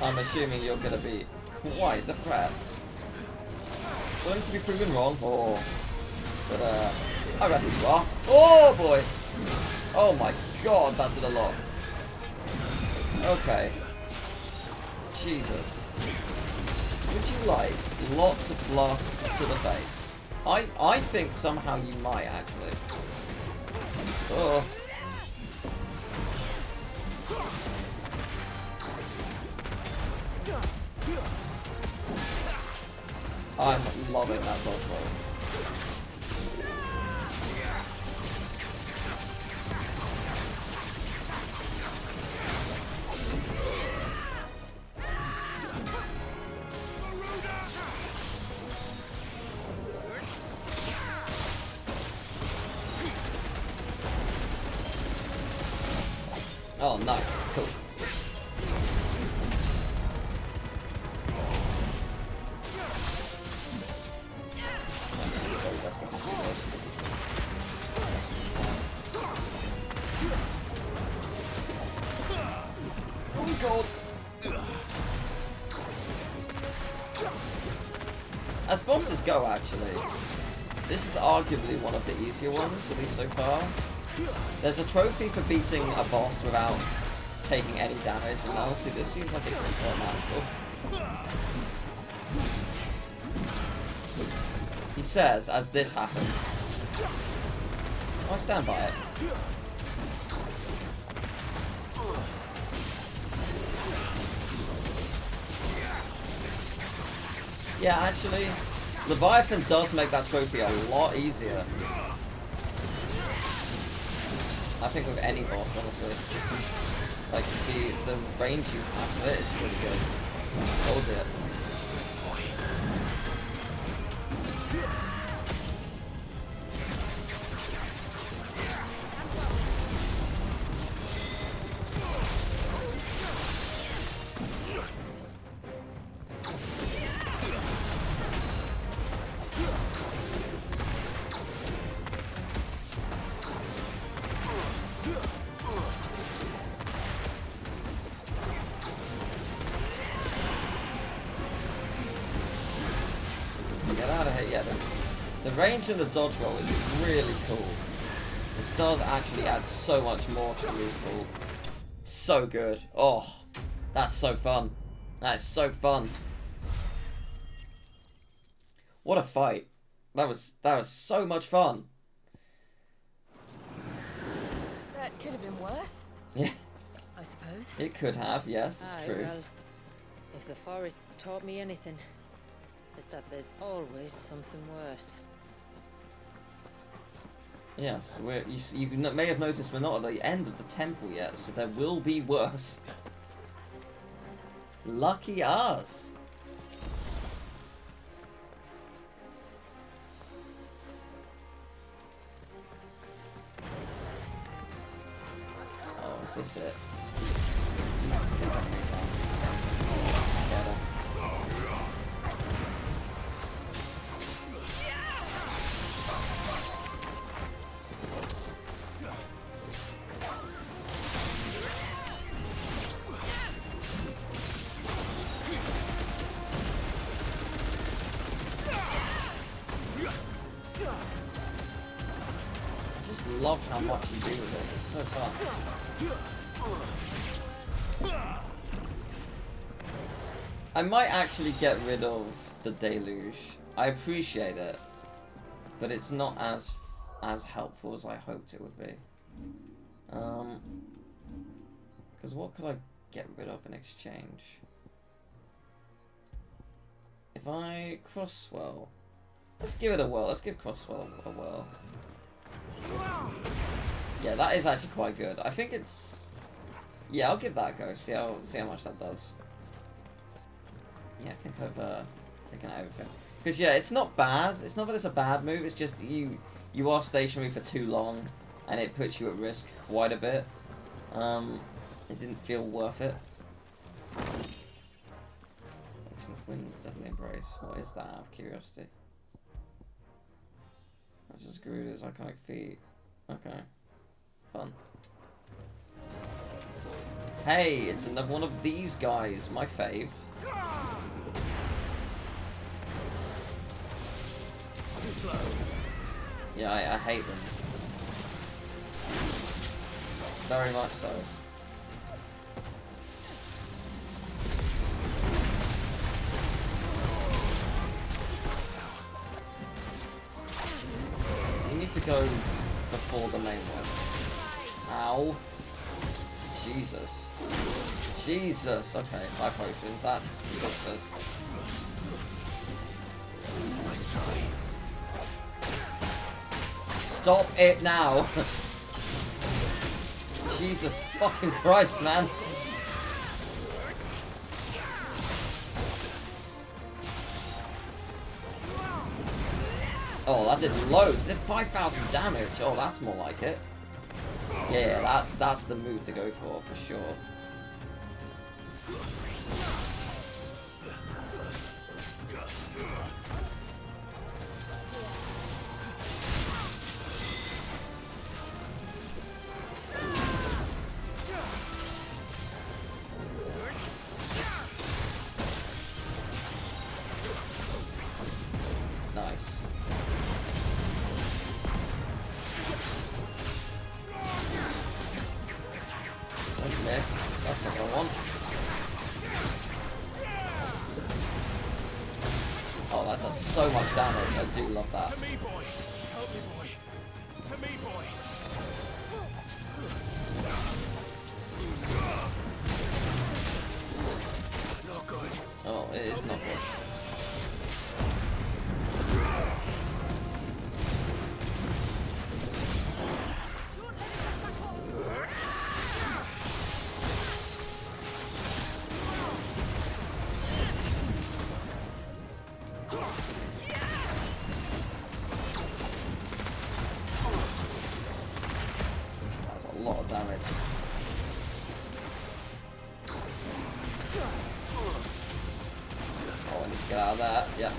I'm assuming you're gonna be quite the threat. Going to be proven wrong. Oh. But I reckon you are. Oh boy. Oh my god, that did a lot. Okay. Jesus. Would you like lots of blasts to the face? I think somehow you might actually. Oh. I'm loving that dodge roll. Oh, nice. Cool. Oh god. As bosses go, actually, this is arguably one of the easier ones, at least so far. There's a trophy for beating a boss without taking any damage, and honestly, this seems like it's pretty manageable. He says, as this happens, I stand by it. Yeah, actually, Leviathan does make that trophy a lot easier. I think with any boss, honestly. Like, the range you have with it is pretty good. Holds it. The range and the dodge roll is really cool. This does actually add so much more to the recall. So good. Oh, that's so fun. That is so fun. What a fight. That was so much fun. That could have been worse. Yeah. I suppose. It could have, yes, it's true. Well, if the forest's taught me anything, it's that there's always something worse. Yes, you may have noticed we're not at the end of the temple yet, so there will be worse. Lucky us. Oh, is this it? Love how much you do with it. It's so fun. I might actually get rid of the deluge. I appreciate it, but it's not as helpful as I hoped it would be. Because what could I get rid of in exchange? If I crosswell, let's give it a whirl. Let's give crosswell a whirl. Yeah, that is actually quite good. I think it's... Yeah, I'll give that a go. See how much that does. Yeah, I think I've taken out everything. Because yeah, it's not bad. It's not that it's a bad move. It's just you are stationary for too long, and it puts you at risk quite a bit. It didn't feel worth it. Deadly Embrace. What is that? Out of curiosity. That's just Garuda's iconic feat. Okay. Fun. Hey, it's another one of these guys. My fave. Too slow. Yeah, I hate them. Very much so. You need to go before the main one. Ow. Jesus. Jesus. Okay, 5 potions. That's ridiculous. Stop it now. Jesus fucking Christ, man. Oh, that did loads. Did 5,000 damage. Oh, that's more like it. Yeah, that's the move to go for sure. Nice. Don't miss. That's not what I want. Oh, that does so much damage. I do love that. To me, boy. Help me, boy. To me, boy. Not good. Oh, it is not good. That's a lot of damage. Oh, I need to get out of that. Yeah.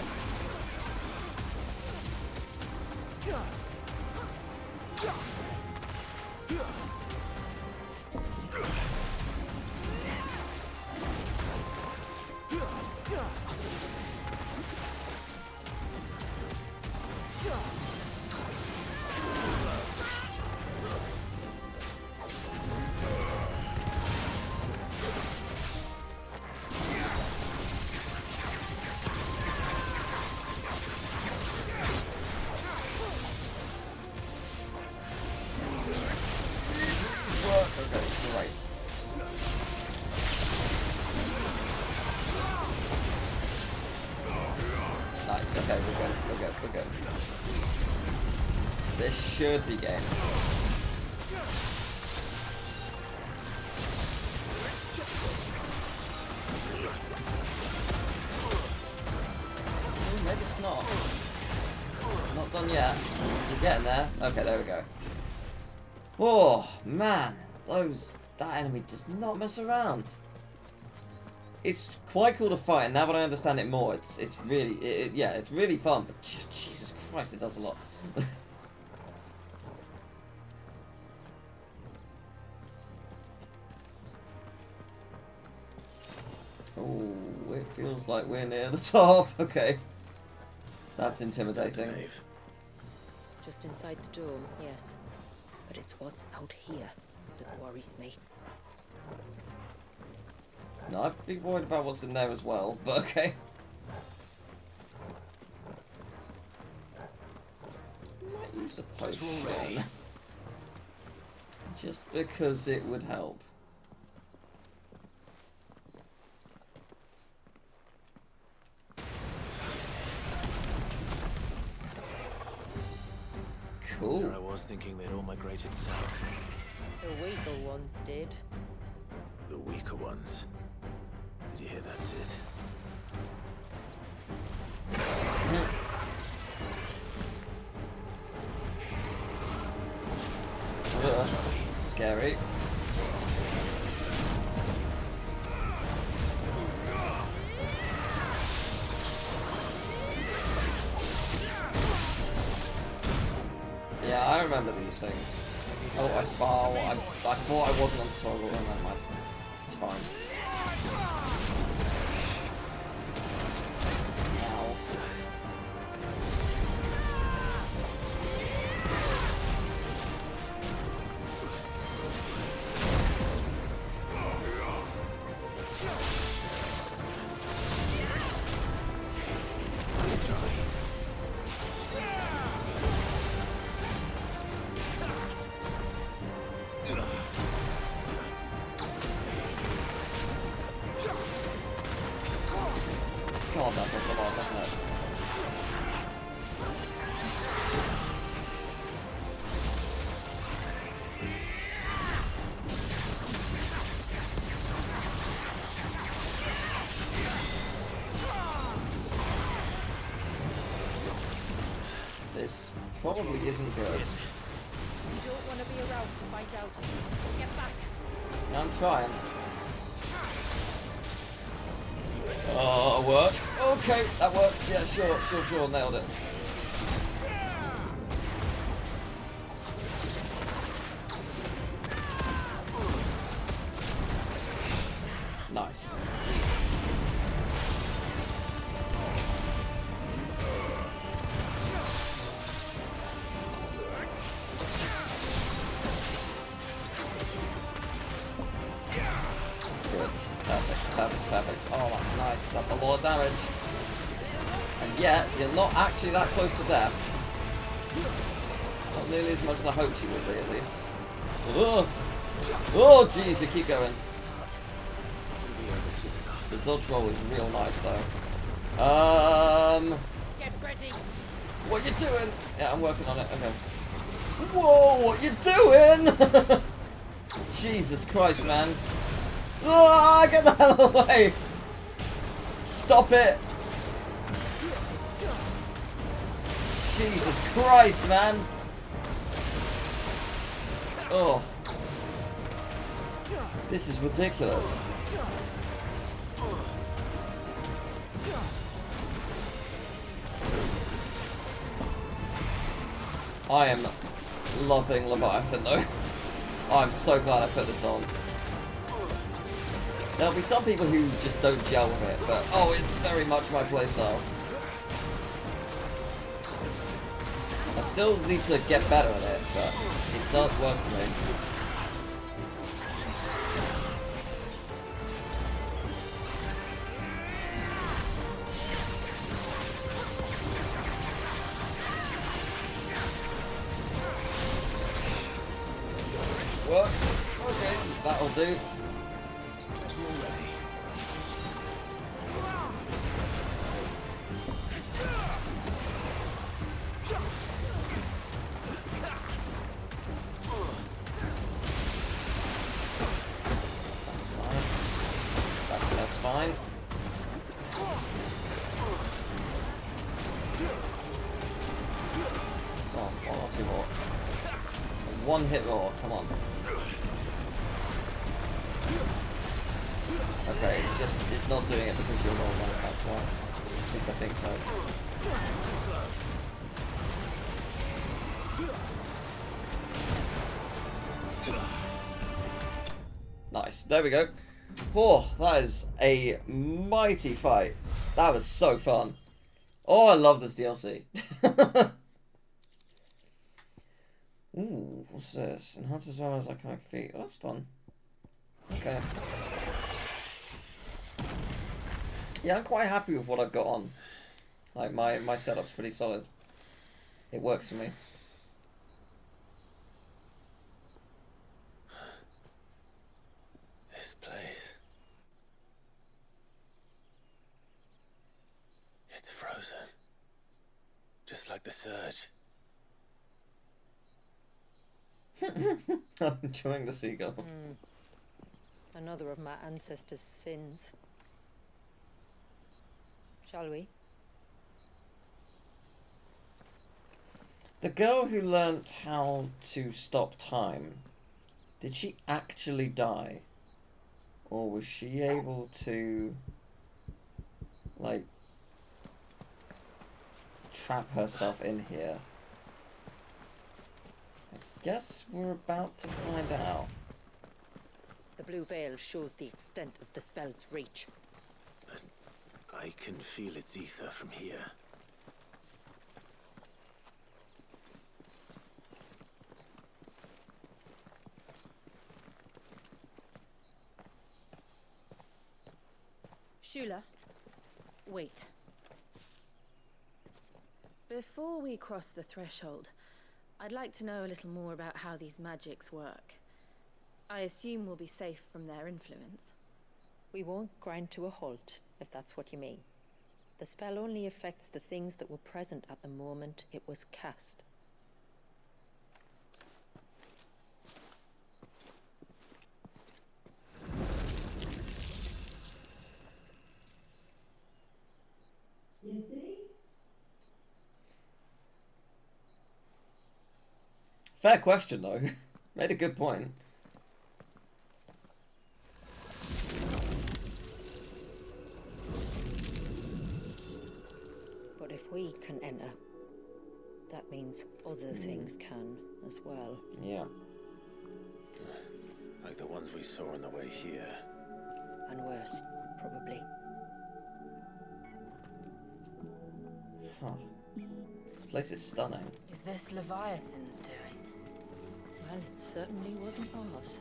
Okay, right. Nice, okay, we're good. This should be game. Maybe it's not. Not done yet. You're getting there. Okay, there we go. Oh, man. That enemy does not mess around. It's quite cool to fight, and now that I understand it more, it's really it's really fun. But Jesus Christ, it does a lot. Oh, it feels like we're near the top. Okay, that's intimidating. Just inside the dome, yes, but it's what's out here that worries me. No, I'd be worried about what's in there as well, but okay. Might use a potion. Just because it would help. Cool. Here I was thinking they'd all migrated south. The weaker ones did. The weaker ones. Did you hear that, Sid? Scary. Yeah, I remember these things. Oh, I thought I wasn't on toggle, never mind. It's fine. Ow. God, that does a lot, doesn't it? This probably isn't good. You don't want to be around to find out. Get back. I'm trying. Oh, work. Okay, that works. Yeah, sure. Nailed it. Nice. Good. Perfect. Oh, that's nice. That's a lot of damage. And yet, you're not actually that close to death. Not nearly as much as I hoped you would be, at least. Ugh. Oh, jeez, you keep going. The dodge roll is real nice, though. Get ready. What you doing? Yeah, I'm working on it. Okay. Whoa, what you doing? Jesus Christ, man. Ah, get the hell away. Stop it. Jesus Christ, man. Oh. This is ridiculous. I am loving Leviathan though. I'm so glad I put this on. There'll be some people who just don't gel with it, but oh, it's very much my playstyle. I still need to get better at it, but it does work for me. What? Okay, that'll do. That's fine. Oh, one or two more. One hit roll, come on. Okay, it's not doing it because you're rolling on it, that's why. I think so. Nice, there we go. Oh, that is a mighty fight. That was so fun. Oh, I love this DLC. Ooh, what's this? Enhance as well as iconic feet. Oh, that's fun. Okay. Yeah, I'm quite happy with what I've got on. Like, my setup's pretty solid. It works for me. This place. It's frozen. Just like the surge. I'm enjoying the seagull. Another of my ancestors' sins. Shall we? The girl who learnt how to stop time, did she actually die? Or was she able to, like, trap herself in here? I guess we're about to find out. The blue veil shows the extent of the spell's reach. But I can feel its ether from here. Shula, wait. Before we cross the threshold, I'd like to know a little more about how these magics work. I assume we'll be safe from their influence. We won't grind to a halt, if that's what you mean. The spell only affects the things that were present at the moment it was cast. You see? Fair question, though. Made a good point. But if we can enter, that means other things can as well. Yeah. Like the ones we saw on the way here. And worse, probably. Huh. This place is stunning. Is this Leviathan's doing? Well, it certainly wasn't ours.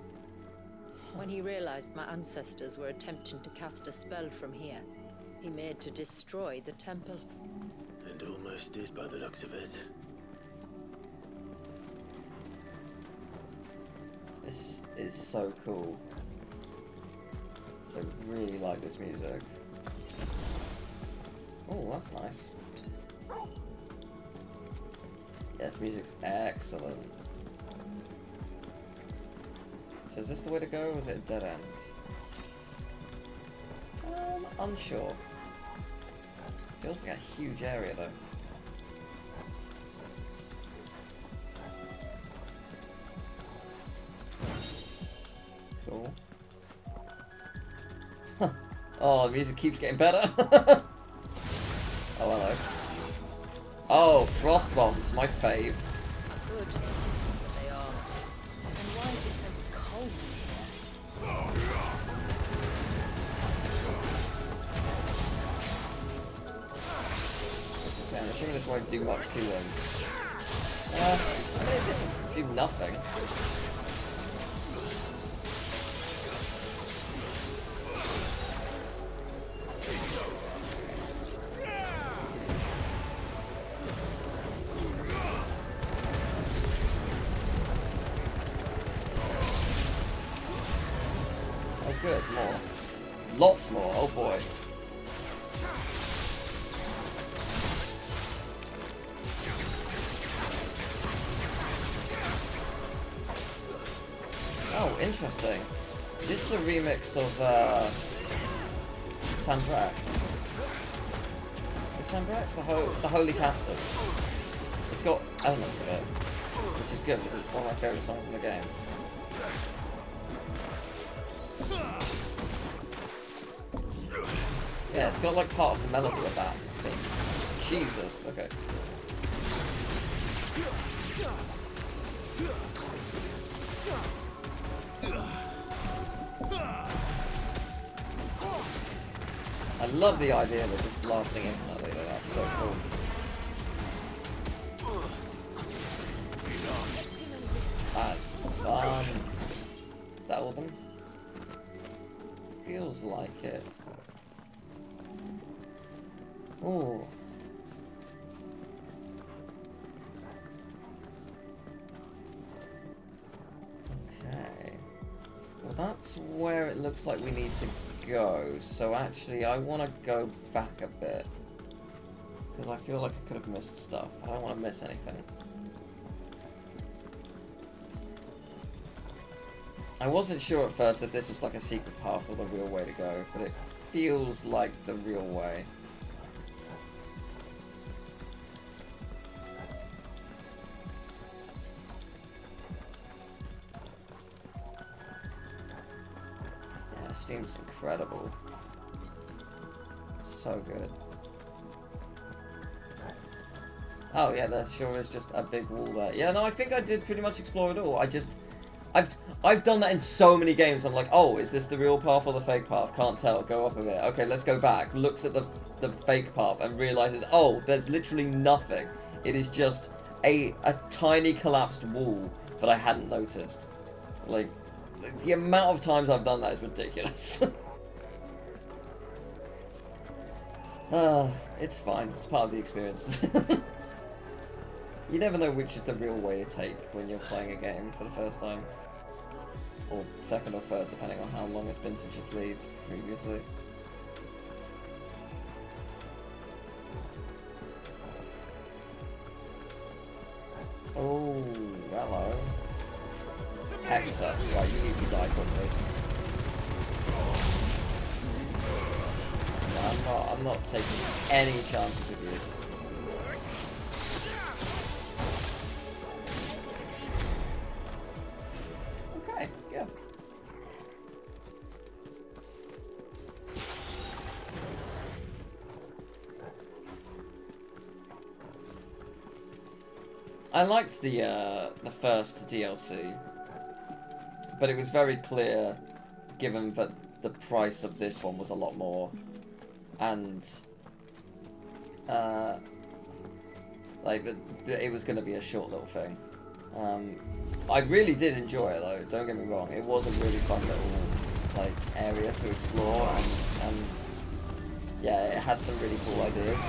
When he realized my ancestors were attempting to cast a spell from here, he made to destroy the temple. And almost did by the looks of it. This is so cool. So really like this music. Oh, that's nice. Yeah, this music's excellent. So is this the way to go, or is it a dead end? Unsure. Feels like a huge area though. Cool. Oh, the music keeps getting better. Oh, hello. Oh, frost bombs, my fave. Good, but they are. And why is it so cold I'm assuming this won't do much to them. I mean, it didn't do nothing. Oh good, more. Lots more, oh boy. Oh, interesting. This is a remix of Sandrak. Is it Sandrak? The Holy Captain. It's got elements of it, which is good. It's one of my favourite songs in the game. Yeah, it's got like part of the melody of that thing. Jesus, okay. I love the idea of it just lasting infinitely, though. That's so cool. That's fun. Is that all of them? Feels like it. Ooh. Okay. Well, that's where it looks like we need to go. So actually, I want to go back a bit. Because I feel like I could have missed stuff. I don't want to miss anything. I wasn't sure at first if this was like a secret path or the real way to go, but it feels like the real way. Yeah, this seems incredible. So good. Oh yeah, there sure is just a big wall there. Yeah, no, I think I did pretty much explore it all. I've done that in so many games. I'm like, oh, is this the real path or the fake path? Can't tell. Go up a bit. Okay, let's go back. Looks at the fake path and realizes, oh, there's literally nothing. It is just a tiny collapsed wall that I hadn't noticed. Like, the amount of times I've done that is ridiculous. It's fine. It's part of the experience. You never know which is the real way to take when you're playing a game for the first time. Or second or third, depending on how long it's been since you played previously. Oh, hello. Hexa. Right, you need to die quickly. No, I'm not taking any chances with you. I liked the first DLC, but it was very clear, given that the price of this one was a lot more, and like it was going to be a short little thing. I really did enjoy it though. Don't get me wrong. It was a really fun little like area to explore, and yeah, it had some really cool ideas.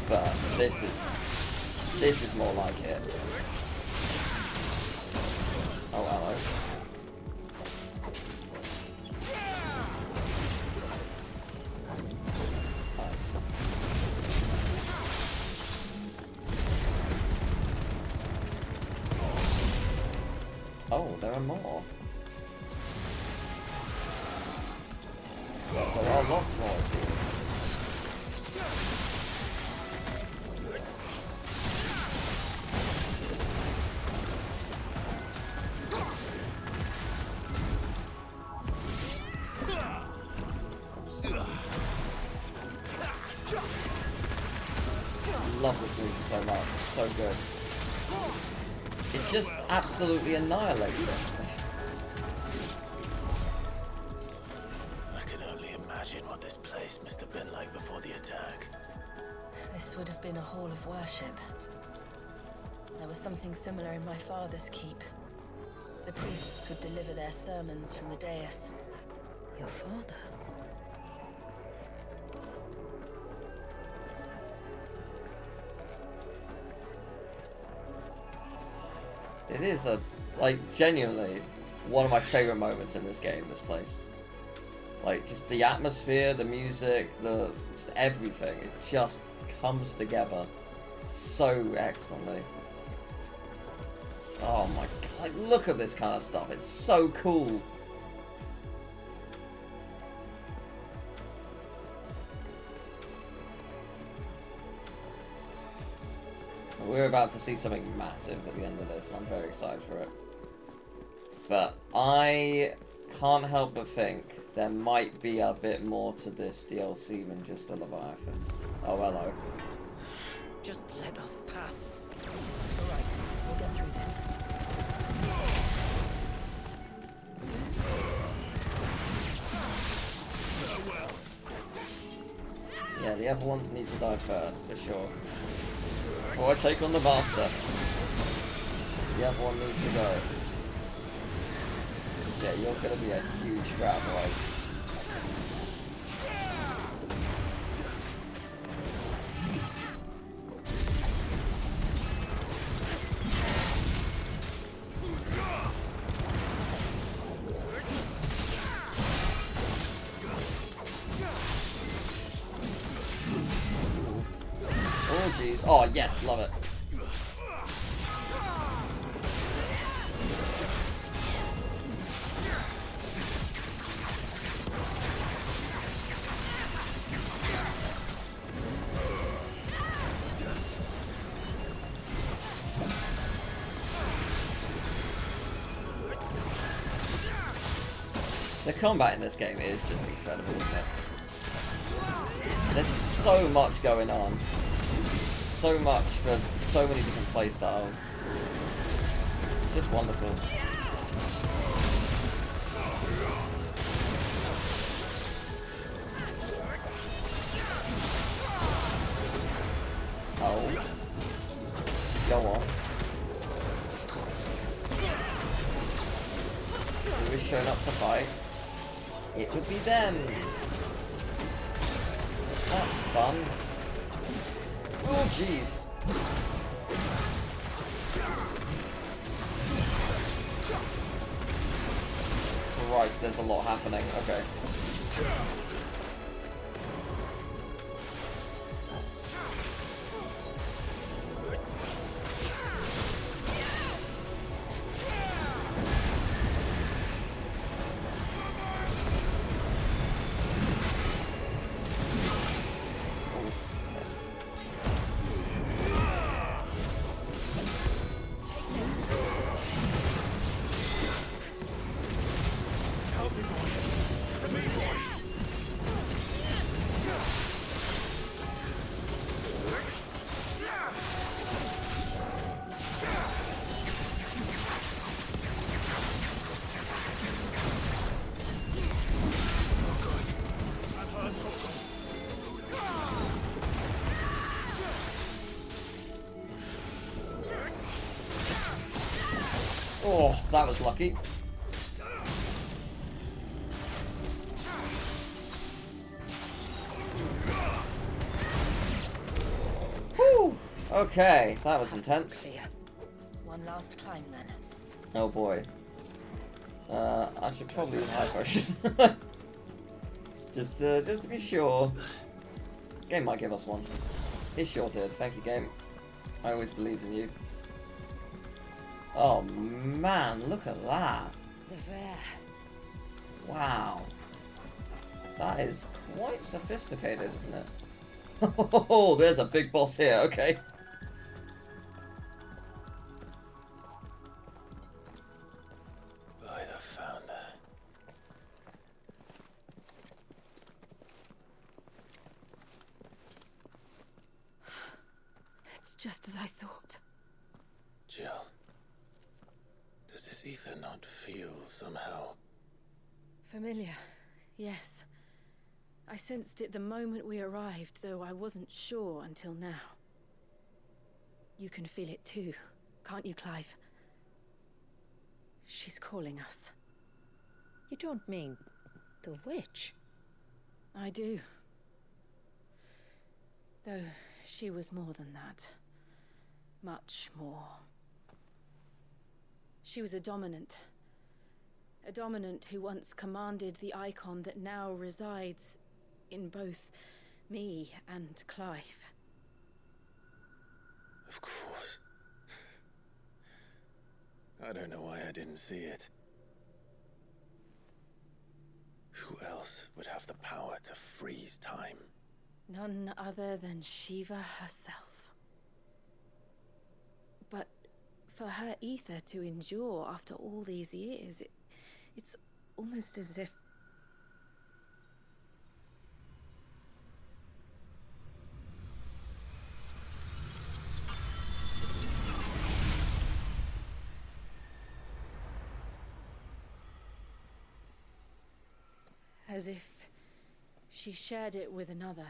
But this is more like it. Oh, hello. Nice. Oh, there are more. Well, there are lots more, it seems. I love this movie so much, it's so good. It just absolutely annihilates it. I can only imagine what this place must have been like before the attack. This would have been a hall of worship. There was something similar in my father's keep. The priests would deliver their sermons from the dais. Your father? It is like genuinely one of my favorite moments in this game, this place. Like just the atmosphere, the music, just everything. It just comes together so excellently. Oh my god, like, look at this kind of stuff. It's so cool. We're about to see something massive at the end of this, and I'm very excited for it. But I can't help but think there might be a bit more to this DLC than just the Leviathan. Oh, hello. Just let us pass. Alright, we'll get through this. Yeah, the other ones need to die first, for sure. Before I take on the master, the other one needs to go. Yeah, you're gonna be a huge threat, right? Oh jeez. Oh yes, love it. The combat in this game is just incredible, isn't it? There's so much going on. So much for so many different playstyles. It's just wonderful. Oh. Go on. Who is showing up to fight? It would be them. That's fun. Oh, jeez. Christ, there's a lot happening. Okay. Oh, that was lucky. Whew. Okay, that was intense. One last climb then. Oh boy. I should probably use high potion. just to be sure. Game might give us one. It sure did. Thank you, game. I always believed in you. Oh man, look at that. The fair. Wow. That is quite sophisticated, isn't it? Oh, there's a big boss here. Okay. By the founder. It's just as I thought. Jill, does this ether not feel somehow? Familiar, yes. I sensed it the moment we arrived, though I wasn't sure until now. You can feel it too, can't you, Clive? She's calling us. You don't mean the witch? I do. Though she was more than that. Much more. She was a dominant. A dominant who once commanded the icon that now resides in both me and Clive. Of course. I don't know why I didn't see it. Who else would have the power to freeze time? None other than Shiva herself. But for her ether to endure after all these years, it's almost as if... as if she shared it with another,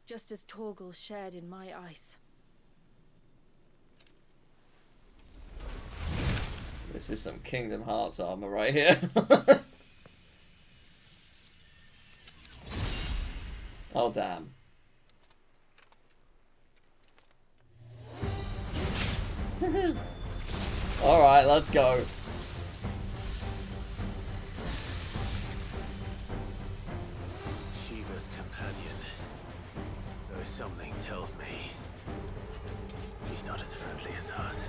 just as Torgal shared in my ice. This is some Kingdom Hearts armor right here. Oh, damn. Alright, let's go. Shiva's companion. Though something tells me he's not as friendly as us.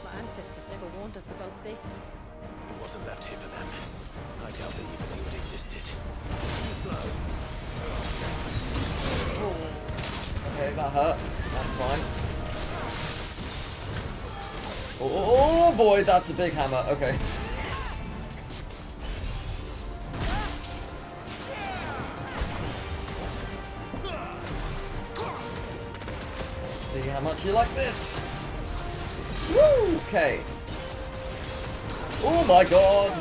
My ancestors never warned us about this. It wasn't left here for them. I doubt they even knew it existed. Slow. Okay, that hurt. That's fine. Oh boy, that's a big hammer. Okay. See how much you like this. Woo! Okay. Oh my god!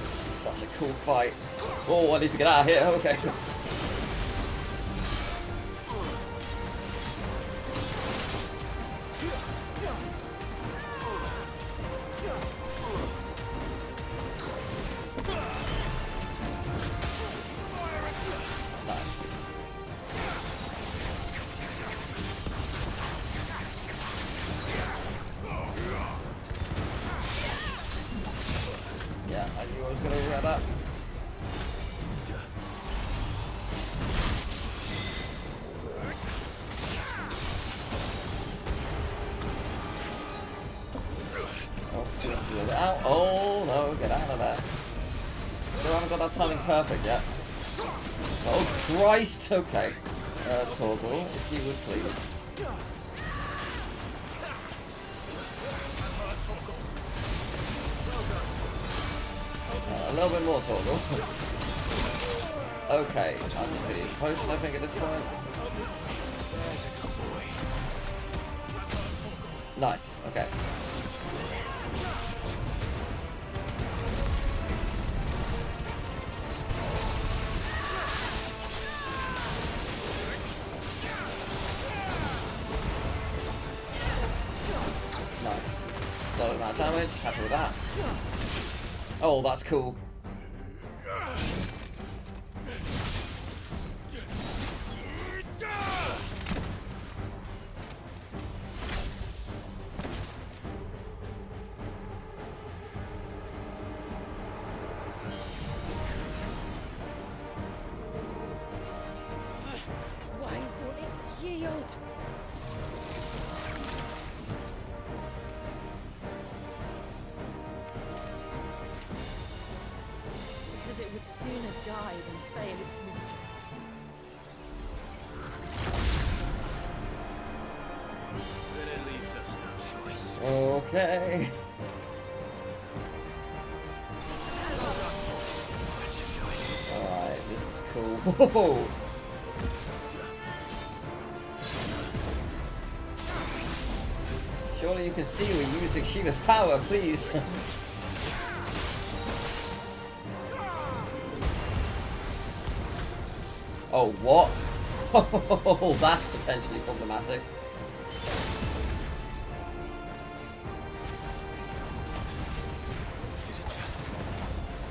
Such a cool fight. Oh, I need to get out of here. Okay. Yeah, I knew I was going to regret that. Oh, just a little bit out. Oh, no, get out of there. Still haven't got that timing perfect yet. Oh, Christ! Okay. Torgal, if you would please. A little bit more Torgal. Okay, I'm just going to use potion, I think, at this point. Nice, okay. amount of damage. Happy with that. Oh, that's cool. Why won't it yield? Because it would sooner die than fail its mistress. Then it leaves us no choice. Okay. Alright, this is cool. Whoa. Surely you can see we're using Shiva's power, please. Oh, what? Oh, that's potentially problematic.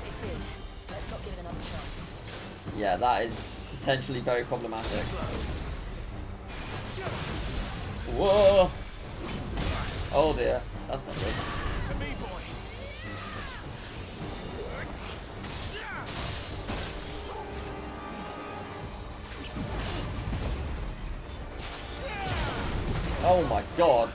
It did. Let's not give it another chance. Yeah, that is potentially very problematic. Whoa! Oh dear, that's not good. Oh my god.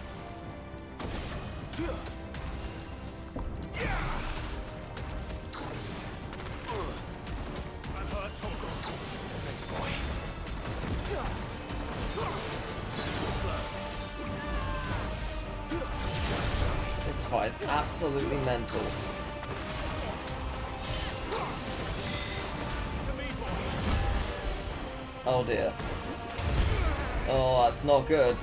This fight is absolutely mental. Oh dear. Oh, that's not good.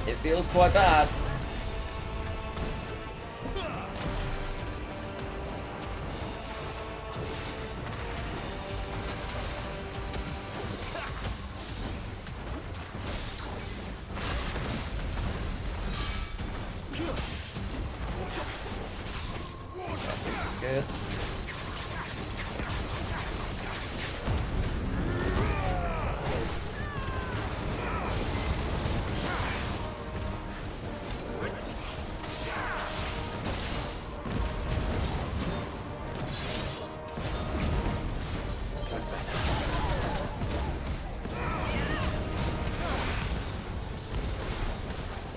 It feels quite bad. This is good.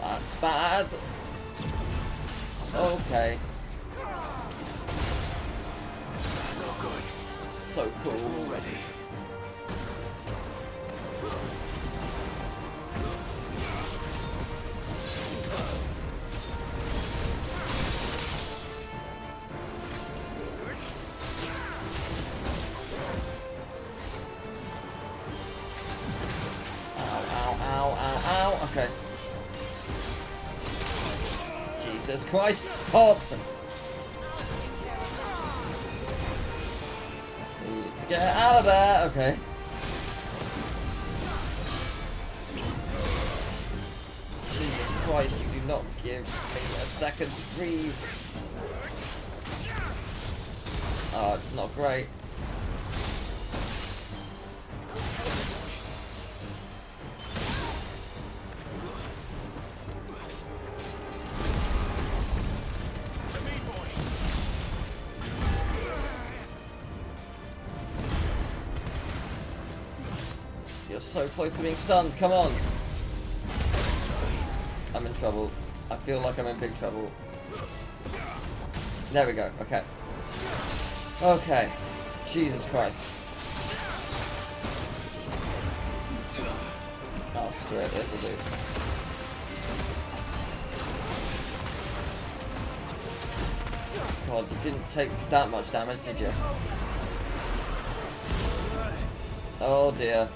That's bad. Okay. So cool. Already. Okay. Jesus Christ, stop! Need to get out of there, okay. Jesus Christ, you do not give me a second to breathe. Oh, it's not great. You're so close to being stunned, come on! I'm in trouble. I feel like I'm in big trouble. There we go, okay. Okay. Jesus Christ. Oh, screw it, this'll do. God, you didn't take that much damage, did you? Oh dear.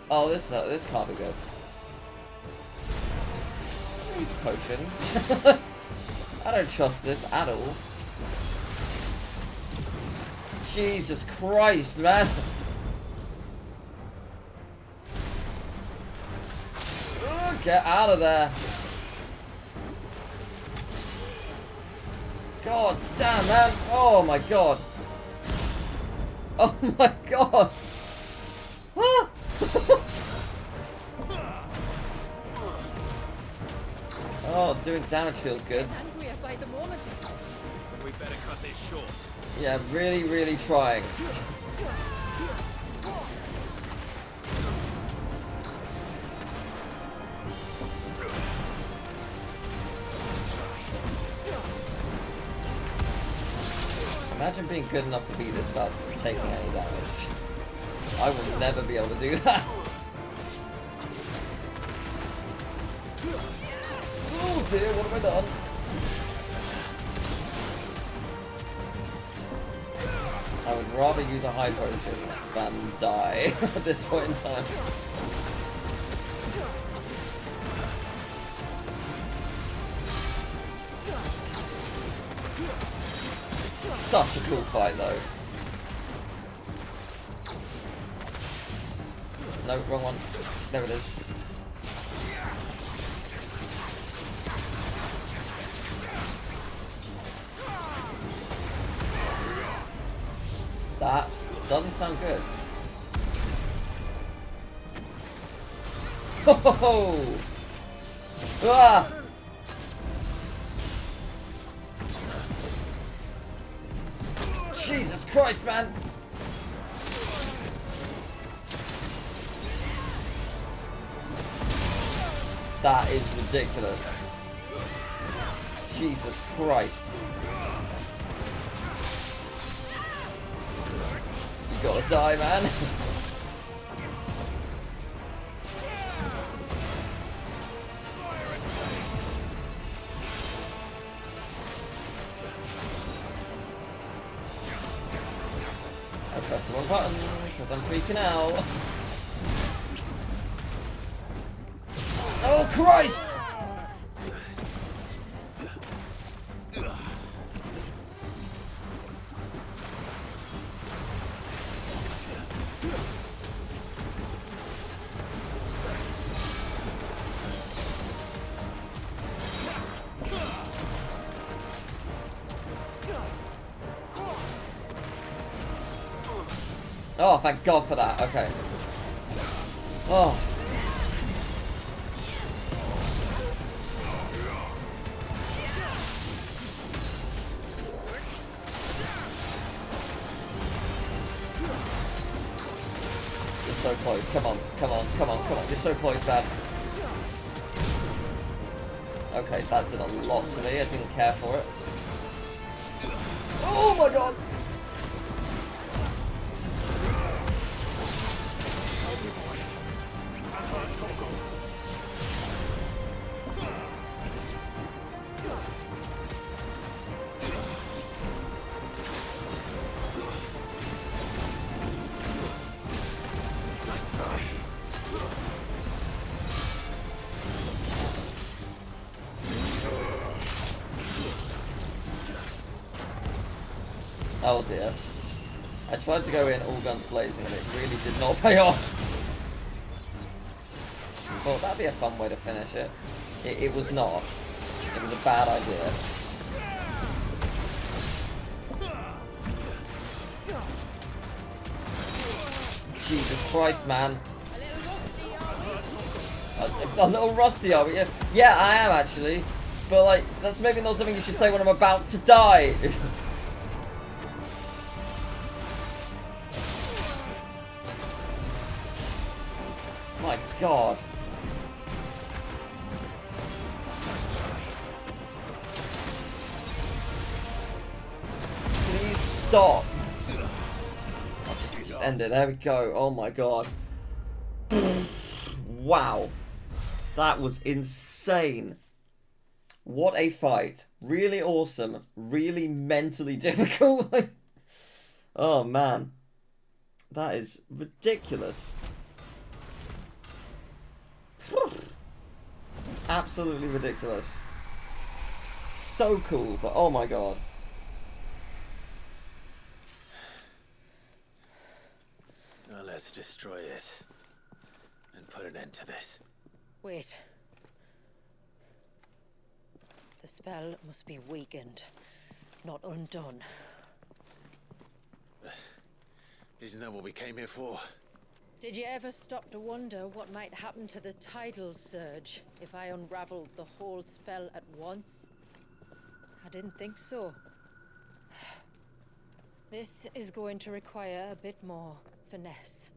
Oh, this can't be good. Use a potion. I don't trust this at all. Jesus Christ, man! Get out of there! God damn, man. Oh my god. Oh my god. Ah! Oh, doing damage feels good. Angrier by the moment. We better cut this short. Yeah, really, really trying. Imagine being good enough to beat this without taking any damage. I will never be able to do that. Oh dear, what have I done? I would rather use a high potion than die at this point in time. Such a cool fight though. No, wrong one. There it is. That doesn't sound good. Oh! Ah! Jesus Christ, man! That is ridiculous. Jesus Christ. You gotta die, man. I pressed the wrong button because I'm freaking out. Oh Christ! Oh, thank God for that. Okay. Oh. You're so close. Come on. Come on. Come on. Come on. You're so close, man. Okay, that did a lot to me. I didn't care for it. Oh my God. Oh dear. I tried to go in all guns blazing and it really did not pay off. Well, that'd be a fun way to finish it. It was not. It was a bad idea. Jesus Christ, man. A little rusty, are we? Yeah, I am actually. But like, that's maybe not something you should say when I'm about to die. My God. Please stop. I'll just end it. There we go. Oh my God. Wow. That was insane. What a fight. Really awesome. Really mentally difficult. Oh man. That is ridiculous. Absolutely ridiculous. So cool, but oh my God. Now let's destroy it and put an end to this. Wait. The spell must be weakened. not undone. Isn't that what we came here for? Did you ever stop to wonder what might happen to the tidal surge if I unraveled the whole spell at once? I didn't think so. This is going to require a bit more finesse.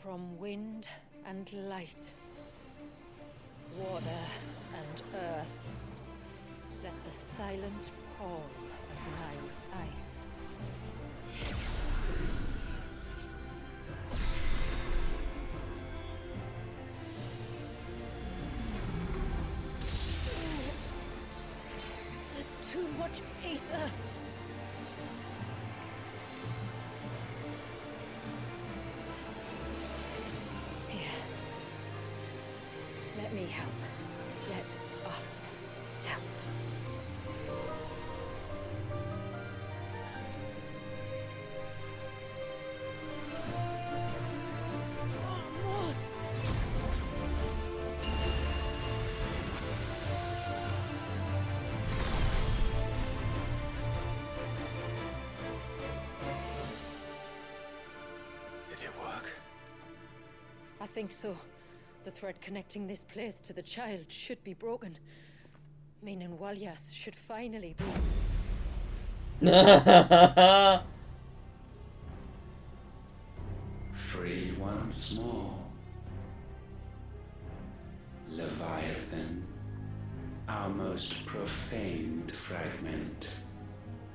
From wind and light, water and earth, let the silent pall of my ice. There's too much ether. Here. Let me help. Let us help. I think so. The thread connecting this place to the child should be broken. Meaning Walyas should finally be... Free once more. Leviathan, our most profaned fragment.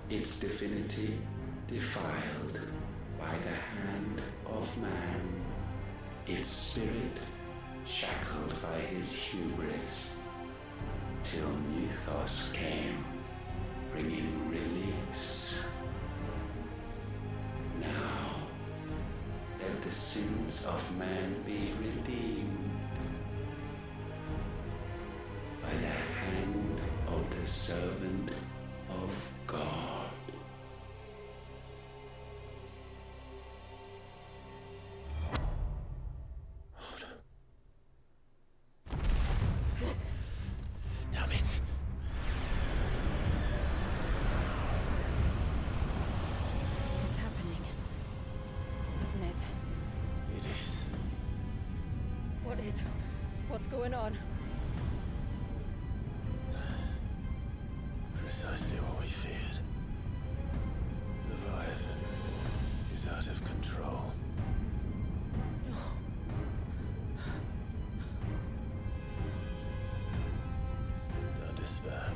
Its divinity defiled by the hand of man. Its spirit shackled by his hubris, till Mythos came, bringing release. Now, let the sins of man be redeemed by the hand of the servant of God. What's going on? Precisely what we feared. Leviathan is out of control. Don't despair.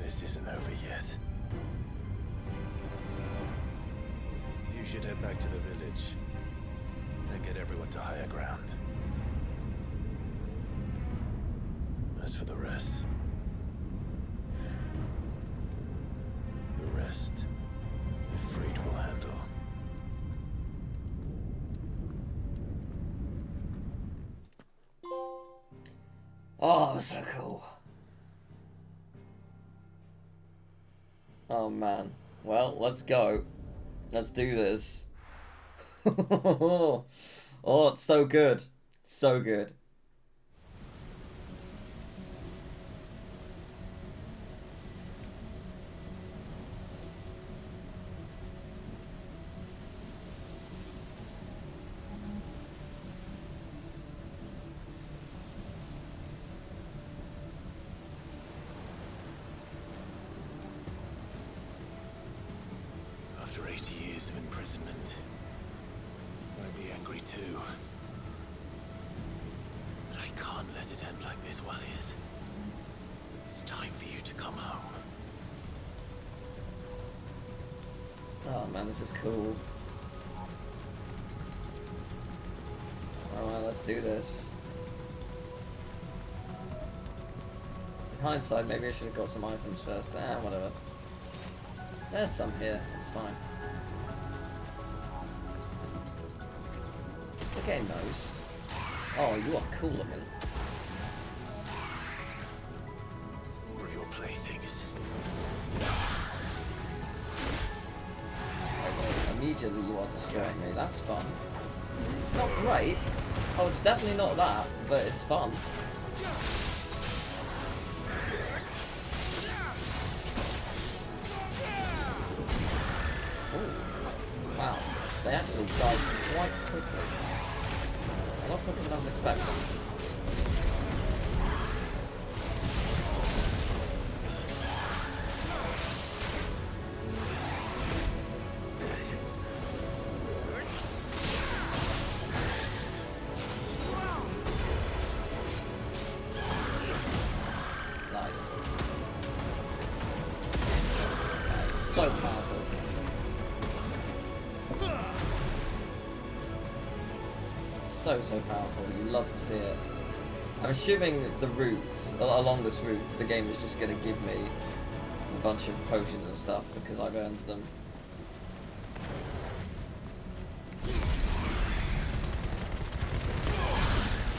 This isn't over yet. You should head back to the village and get everyone to higher ground. As for the rest, Ifrit will handle. Oh, so cool. Oh man. Well, let's go. Let's do this. Oh, it's so good. So good. After 80 years of imprisonment, I'd be angry too. But I can't let it end like this, Walyas. It's time for you to come home. Oh man, this is cool. Alright, let's do this. In hindsight, maybe I should have got some items first. Ah, whatever. There's some here, it's fine. The game knows. Oh, you are cool looking. More of your playthings. Okay, immediately you are destroying me. That's fun. Not great. Oh, it's definitely not that, but it's fun. They actually die quite quickly. A lot quicker than I was expecting. So powerful. So powerful. You love to see it. I'm assuming the routes, along this route, the game is just going to give me a bunch of potions and stuff because I've earned them.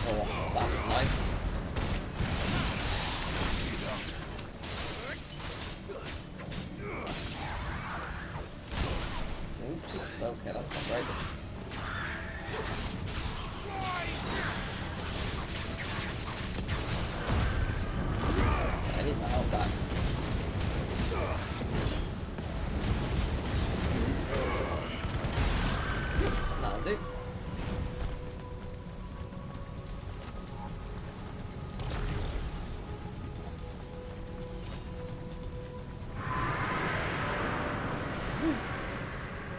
Oh, that was nice. Okay, that's not very good. I need my health back. That'll do.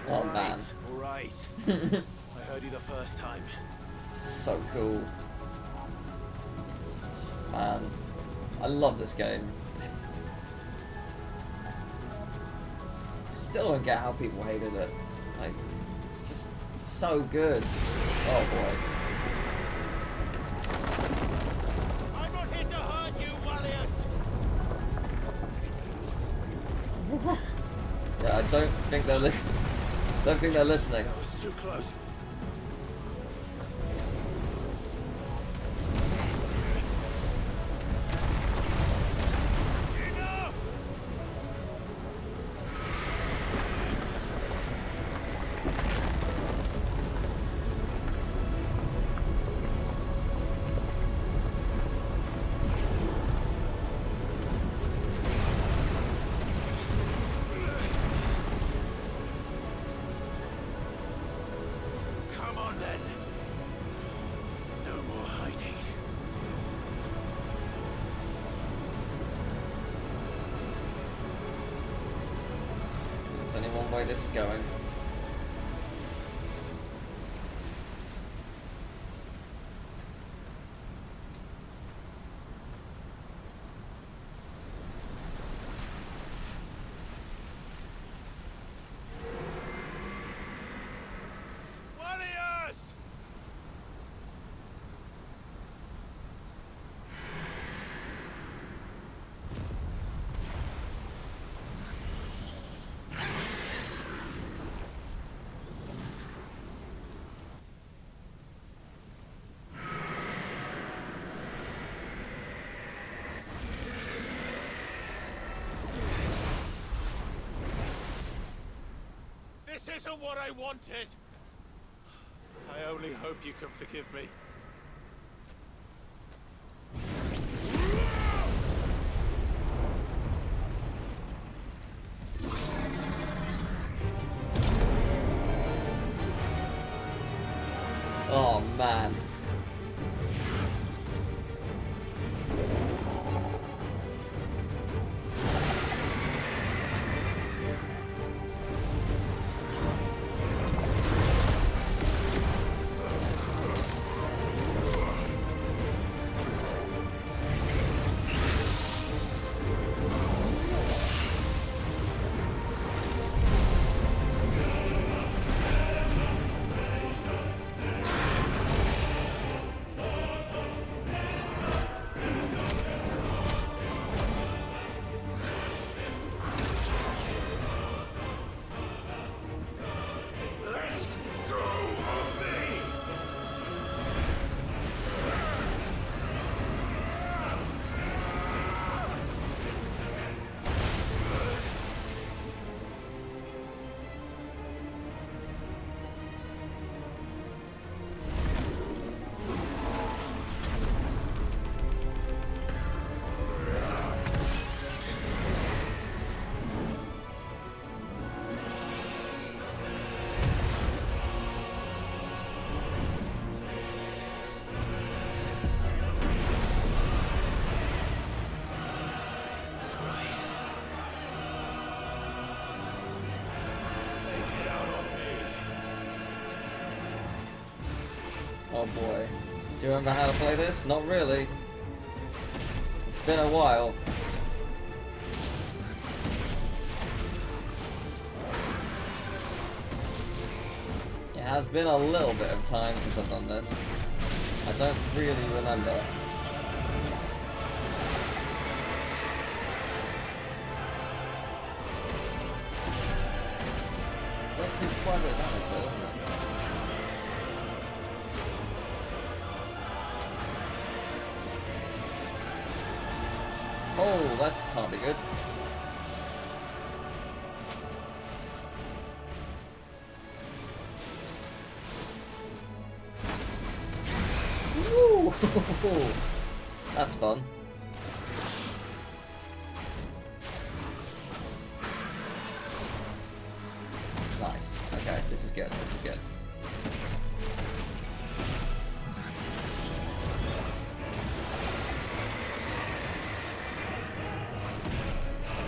Oh man. Alright. I heard you the first time. So cool. Man. I love this game. I still don't get how people hated it. Like, it's just so good. Oh boy. I'm not here to hurt you, Wallius! Yeah, I don't think they're listening. Don't think they're listening. That was too close. There's only one way this is going. This isn't what I wanted! I only hope you can forgive me. Oh man. Oh boy. Do you remember how to play this? Not really. It's been a while. It has been a little bit of time since I've done this. I don't really remember. Quite a bit of damage though, isn't it? Oh, that can't be good. Woo! That's fun. Nice. Okay, this is good. This is good.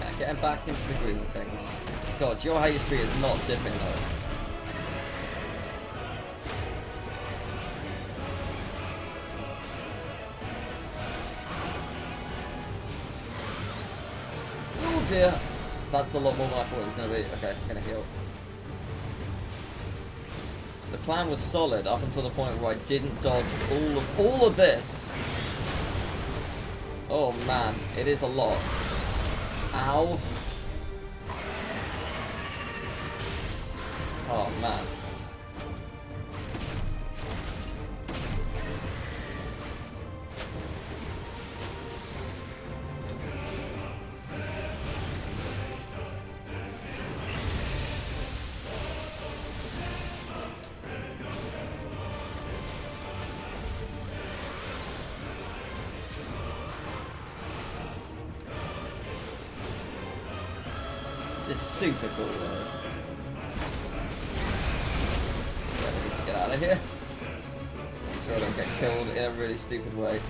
Yeah, getting back into the groove of things. God, your HP is not dipping though. Oh dear. That's a lot more than I thought it was going to be. Okay, I'm going to heal. The plan was solid up until the point where I didn't dodge all of this. Oh man, it is a lot. Ow. Oh man. This is super cool though. Yeah, we need to get out of here. Make sure I don't get killed in a really stupid way.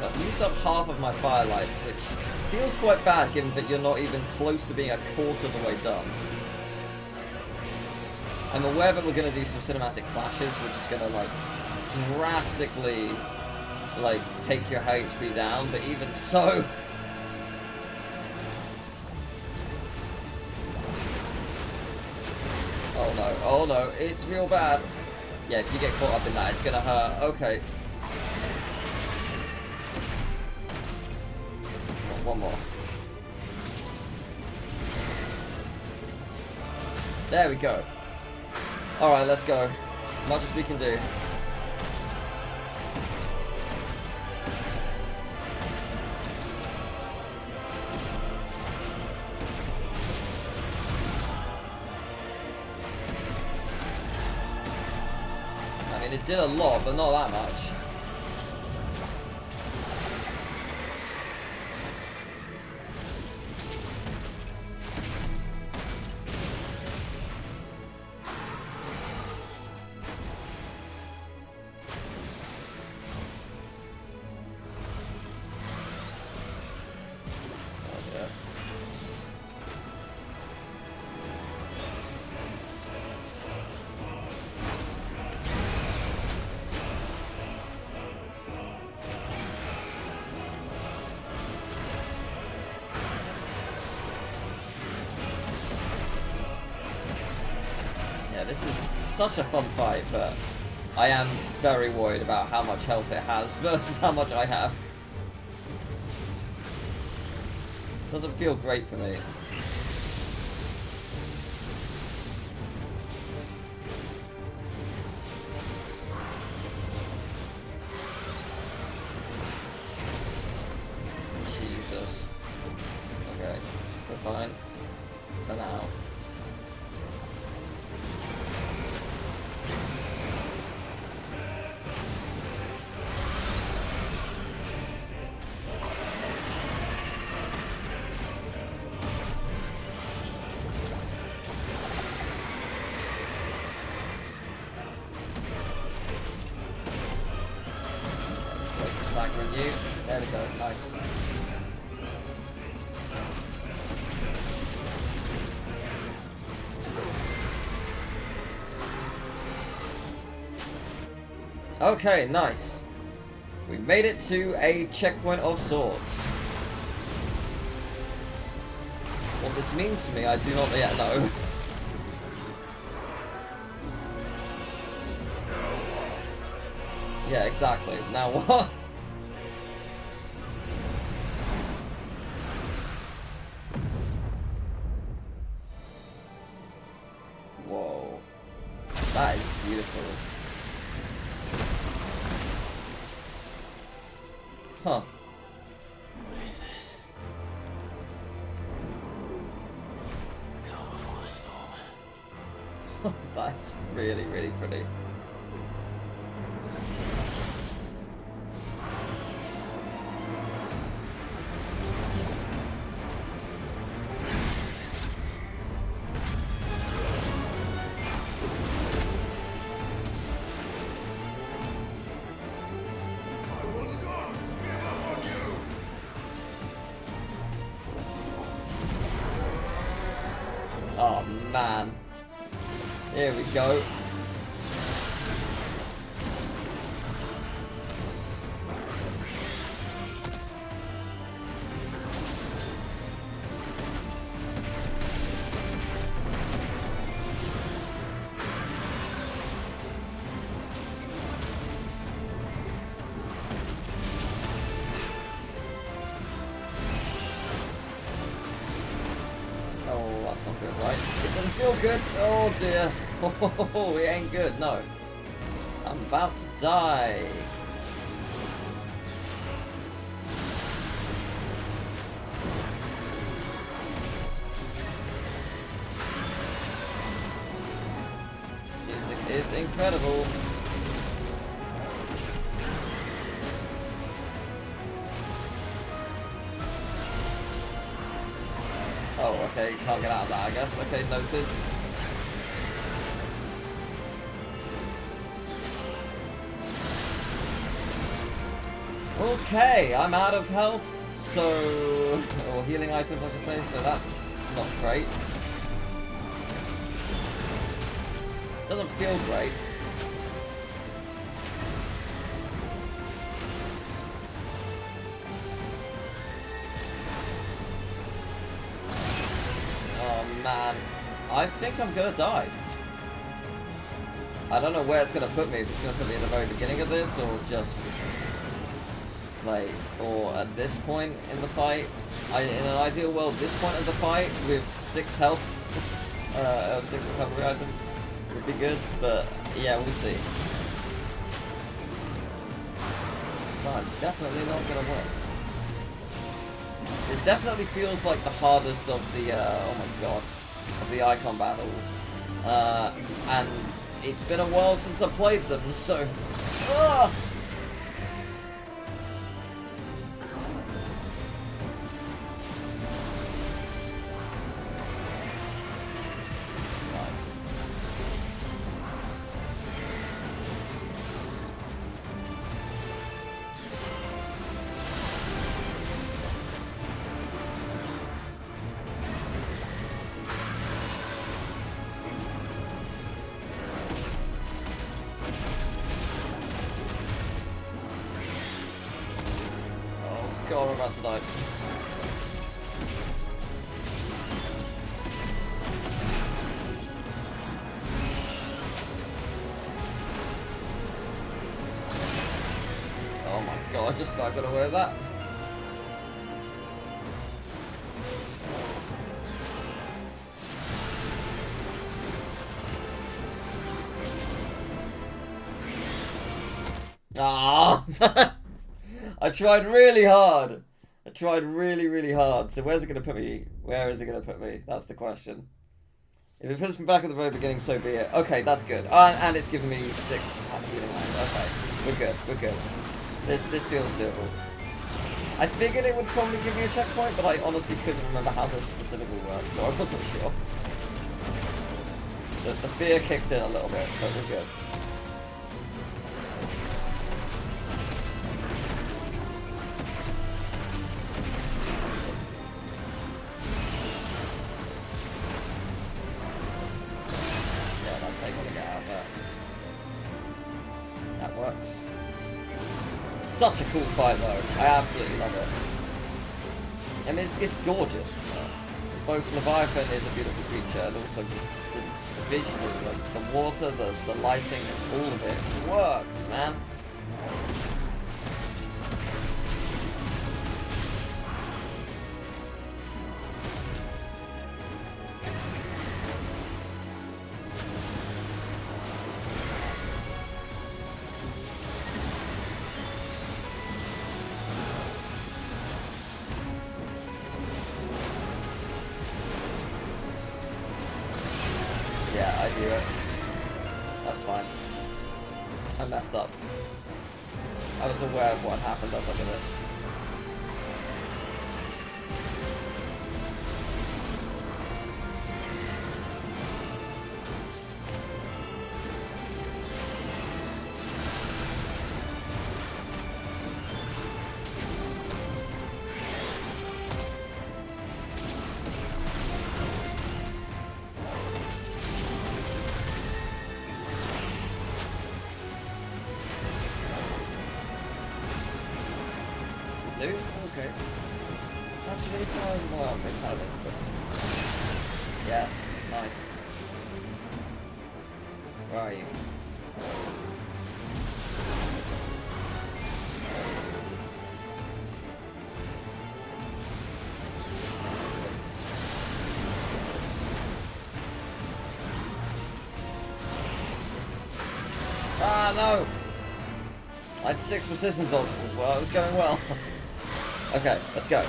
I've used up half of my firelights, which feels quite bad given that you're not even close to being a quarter of the way done. I'm aware that we're going to do some cinematic flashes, which is going to like drastically like take your HP down, but even so... Oh no, oh no, it's real bad. Yeah, if you get caught up in that, it's going to hurt. Okay. One more. There we go. Alright, let's go. Much as we can do. I mean, it did a lot, but not that much. This is such a fun fight, but I am very worried about how much health it has versus how much I have. Doesn't feel great for me. Jesus. Okay, we're fine. For now. dagger on you. There we go, nice. Okay, nice. We made it to a checkpoint of sorts. What this means to me, I do not yet know. Yeah, exactly. Now what? Whoa. That is beautiful. Huh. What is this? Calm before the storm. That's really, really pretty. Oh man. Here we go. Oh, that's not good, right? It doesn't feel good. Oh dear. Oh, it ain't good, no. I'm about to die. This music is incredible. Oh, okay, can't get out of that, I guess. Okay, noted. Okay, I'm out of health, so... or healing items, I should say, so that's not great. Doesn't feel great. Man, I think I'm gonna die. I don't know where it's gonna put me, if it's gonna put me at the very beginning of this, or just like, or at this point in the fight. In an ideal world, this point of the fight with 6 health, 6 recovery items would be good, but yeah, we'll see. But I'm definitely not gonna win. This definitely feels like the hardest of the, oh my god, of the Icon battles. And it's been a while since I played them, so... God, we're about to die. Oh my god, I just about got away with that. Ah! I tried really hard. I tried really, really hard. So where's it going to put me? Where is it going to put me? That's the question. If it puts me back at the very beginning, so be it. Okay, that's good. And it's giving me 6 healing lines. Okay, we're good. We're good. This feels doable. I figured it would probably give me a checkpoint, but I honestly couldn't remember how this specifically works, so I wasn't sure. The fear kicked in a little bit, but we're good. such a cool fight though. I absolutely love it. I mean, it's gorgeous. Both Leviathan is a beautiful creature, and also just the visual, the water, the lighting, just all of it works, man. Yeah, I do it. That's fine. I messed up. I was aware of what happened as I did it. Okay. Actually, well, they kind of is, but... Yes, nice. Where are you? Ah, no! I had 6 precision dodges as well, it was going well. Okay, let's go.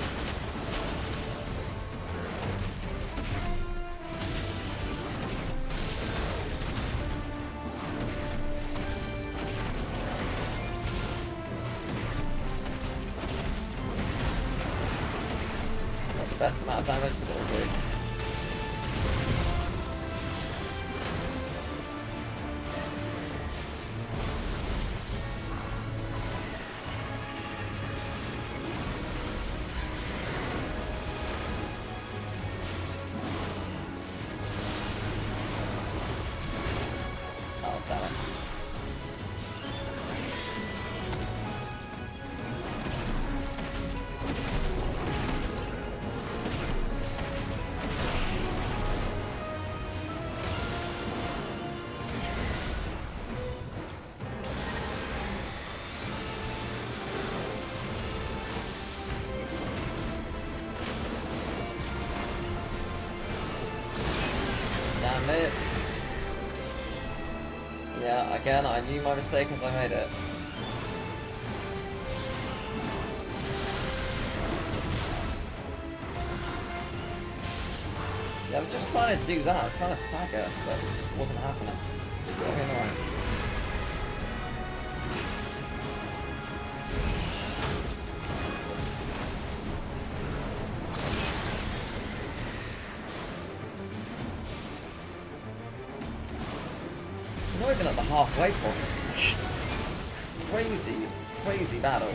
Not the best amount of damage, but it'll do. Damn it. Yeah, again, I knew my mistake as I made it. Yeah, I was just trying to do that, trying to stagger, but it wasn't happening. Very annoying. Not even at the halfway point. It's crazy, crazy battle.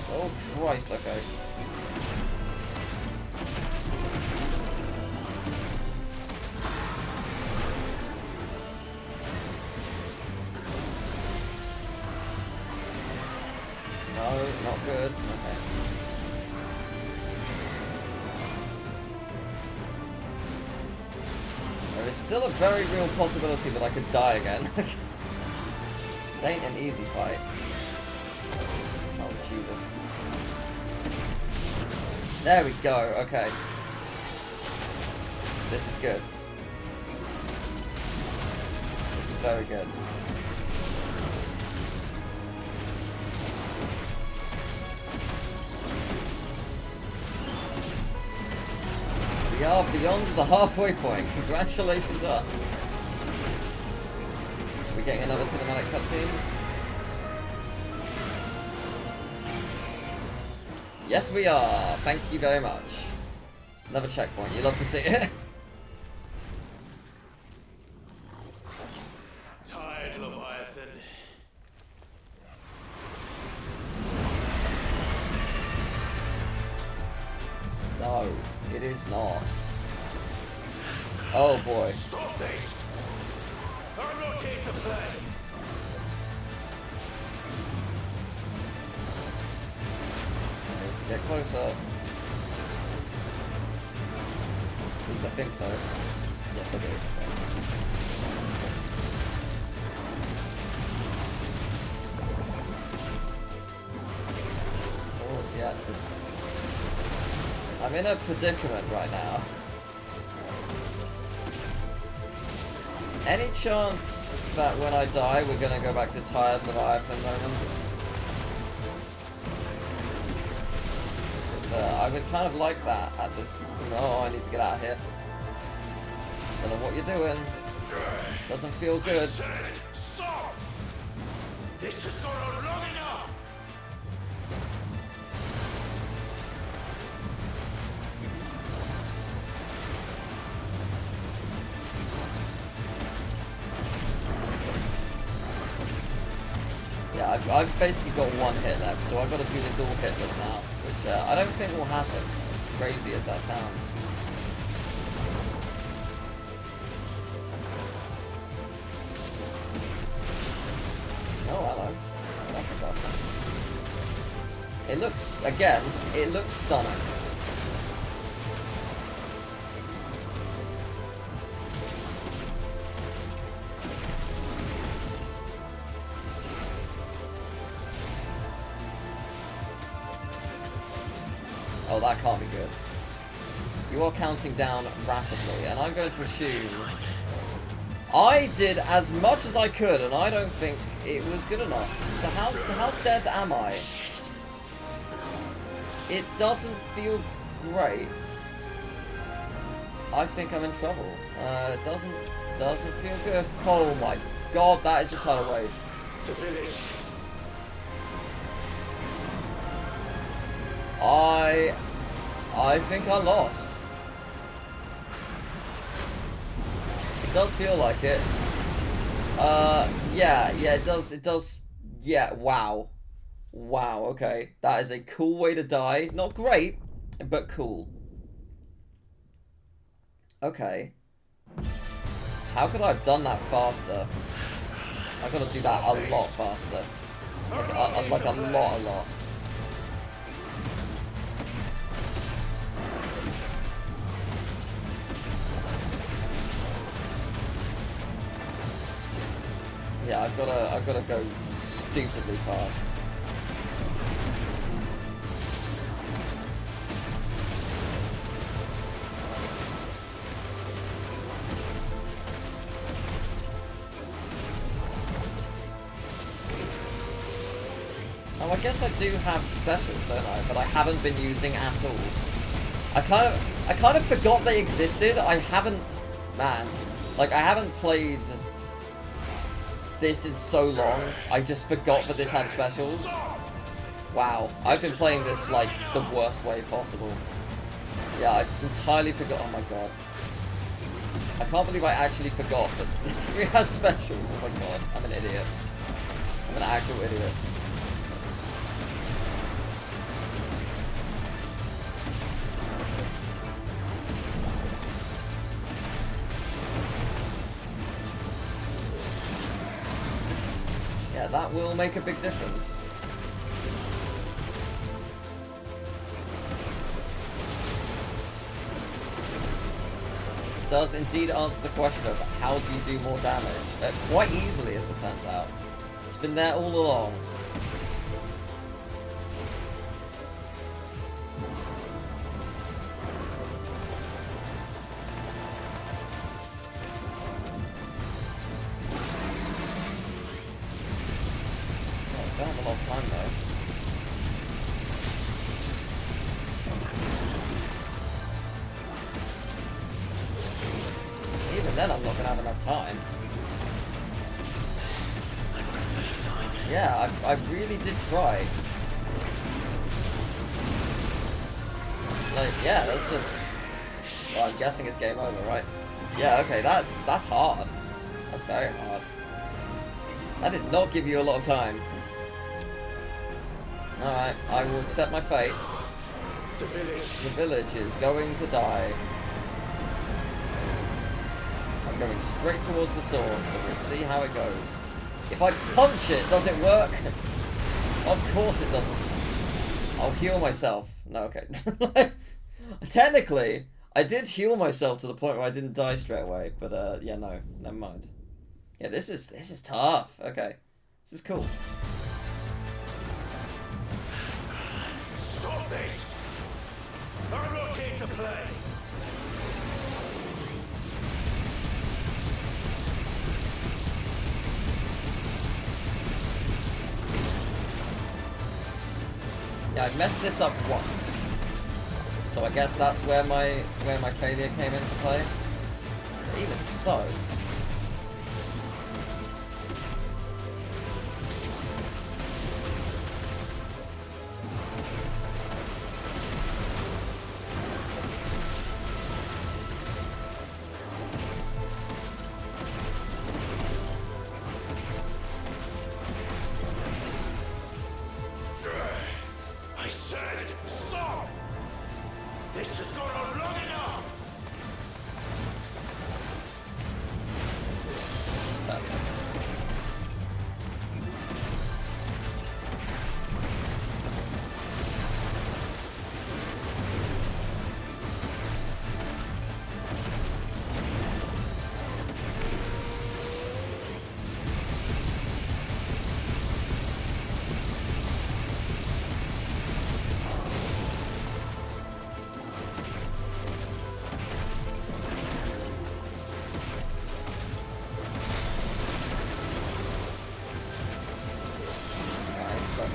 Oh Christ, okay. No, not good. Okay. There is still a very real possibility that I could die again. This ain't an easy fight. Oh, Jesus. There we go, okay. This is good. This is very good. We are beyond the halfway point. Congratulations us. We're getting another cinematic cutscene. Yes, we are. Thank you very much. Another checkpoint. You love to see it. Tired, Leviathan. No, it is not. Oh boy. Stop this! I'm not here to play! I need to get closer. At least I think so. Yes, I do. Oh, yeah, I'm in a predicament right now. Any chance that when I die we're gonna go back to tired Leviathan moment? I would kind of like that at this point. No, I need to get out of here. Don't know what you're doing. Doesn't feel good. Stop! This has gone on long enough! Yeah, I've basically got one hit left, so I've got to do this all hitless now, which I don't think will happen, crazy as that sounds. Oh, hello. I forgot that. It looks, again, it looks stunning. Oh, that can't be good. You are counting down rapidly, and I'm going to assume I did as much as I could, and I don't think it was good enough. So how dead am I? It doesn't feel great. I think I'm in trouble. It doesn't feel good. Oh my god, that is a tidal wave. The village. I think I lost. It does feel like it. Yeah, it does. Yeah, wow. Wow, okay. That is a cool way to die. Not great, but cool. Okay. How could I have done that faster? I've got to do that a lot faster. Like a lot. Yeah, I've got to go stupidly fast. Oh, I guess I do have specials, don't I? But I haven't been using at all. I kind of forgot they existed. I haven't played this in so long. I just forgot that this had specials. Wow, I've been playing this like the worst way possible. Yeah, I entirely forgot. Oh my god. I can't believe I actually forgot that it has specials. Oh my god, I'm an idiot. I'm an actual idiot. Yeah, that will make a big difference. It does indeed answer the question of how do you do more damage. Quite easily, as it turns out. It's been there all along. I don't have a lot of time though. Even then I'm not going to have enough time. Yeah, I really did try. Like, yeah, that's just... Well, I'm guessing it's game over, right? Yeah, okay, that's hard. That's very hard. That did not give you a lot of time. Alright, I will accept my fate. The village. The village is going to die. I'm going straight towards the source, so we'll see how it goes. If I punch it, does it work? Of course it doesn't. I'll heal myself. No, okay. Technically, I did heal myself to the point where I didn't die straight away, but yeah, no, never mind. Yeah, this is tough. Okay, this is cool. Stop this! I'm not here to play! Yeah, I messed this up once, so I guess that's where my failure came into play. But even so.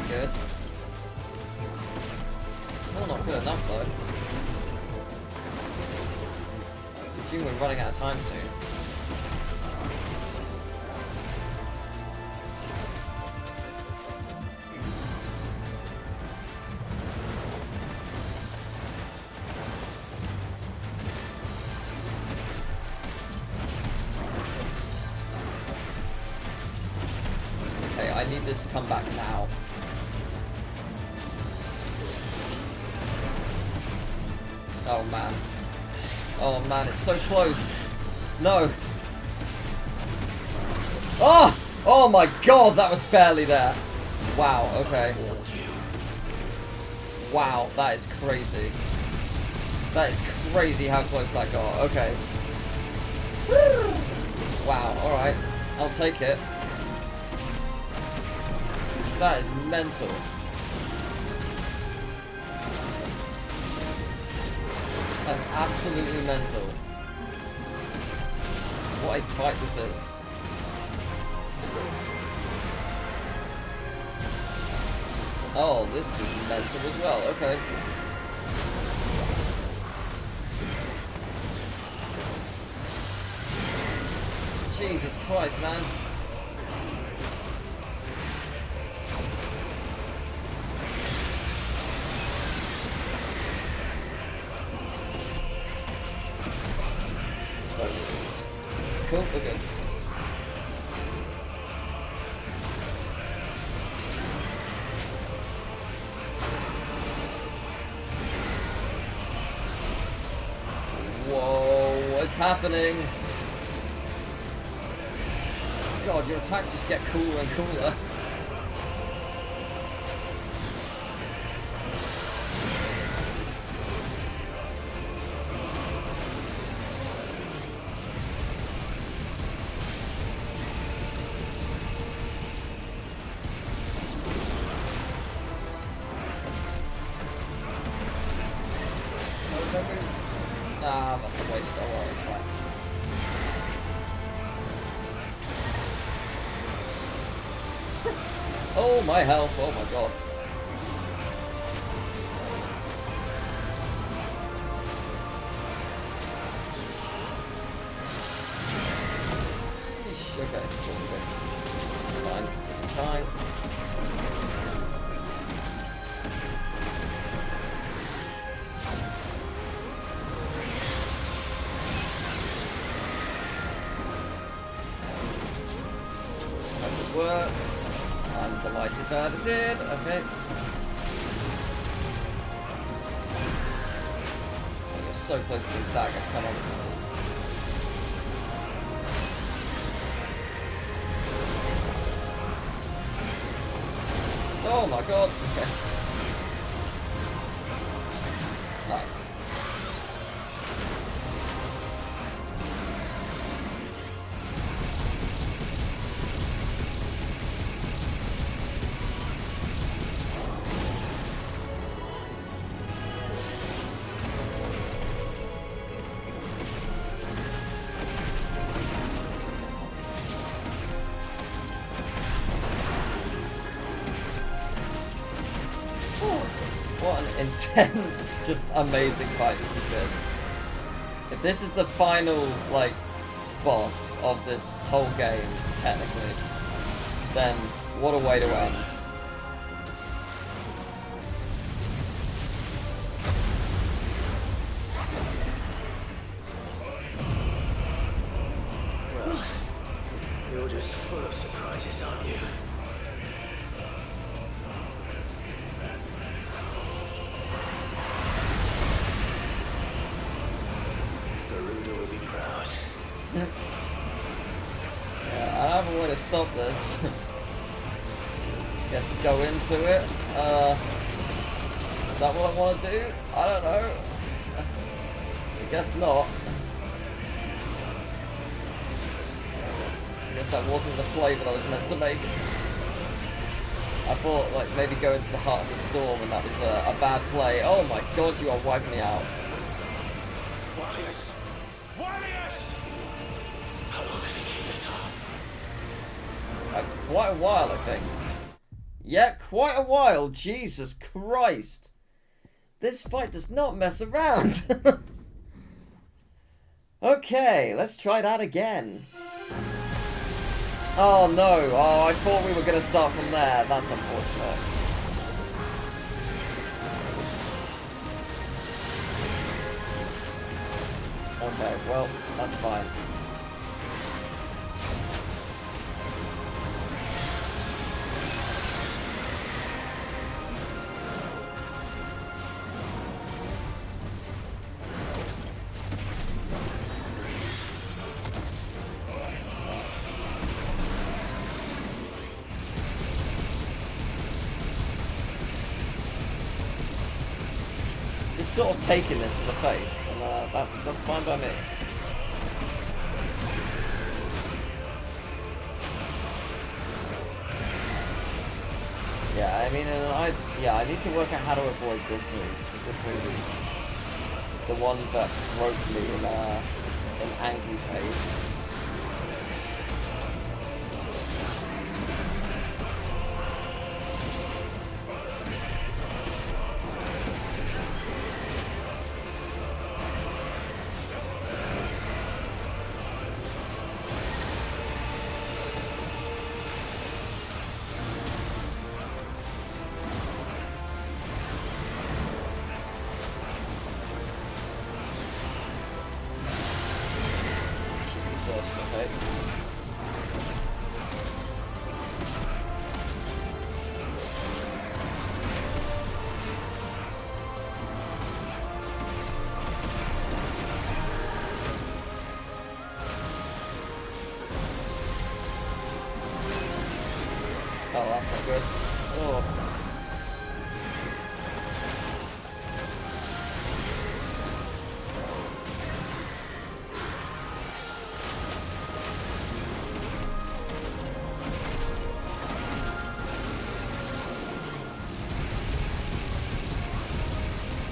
Good. Still not good enough though. I presume we're running out of time soon. Okay, I need this to come back now. Oh man. Oh man, it's so close. No. Oh! Oh my god, that was barely there. Wow, okay. Wow, that is crazy. That is crazy how close that got. Okay. Wow, alright. I'll take it. That is mental. And absolutely mental. What a fight this is. Oh, this is mental as well. Okay. Jesus Christ, man. Cool, we're good. Whoa, what's happening? God, your attacks just get cooler and cooler. Ah, that's a waste. Oh well, it's fine. Oh my health, oh my god. Eesh, okay, it's fine, it's fine. Hope it works. I'm delighted that it did. Okay. Oh, you're so close to the stagger. Come on. Oh my god. Okay. Nice. What an intense, just amazing fight this has been. If this is the final, like, boss of this whole game, technically, then what a way to end. Well, you're just full of surprises, aren't you? Yeah, I have a way to stop this. Guess go into it. Is that what I want to do? I don't know. I guess not. I guess that wasn't the play that I was meant to make. I thought, like, maybe go into the heart of the storm, and that was a bad play. Oh my god, you are wiping me out. Quite a while, I think. Yeah, quite a while. Jesus Christ. This fight does not mess around. Okay, let's try that again. Oh no. Oh, I thought we were going to start from there. That's unfortunate. Okay, well, that's fine. Sort of taking this to the face, and that's fine by me. Yeah, I mean, I need to work out how to avoid this move. This move is the one that broke me in an angry phase. Oh, that's not good. Oh.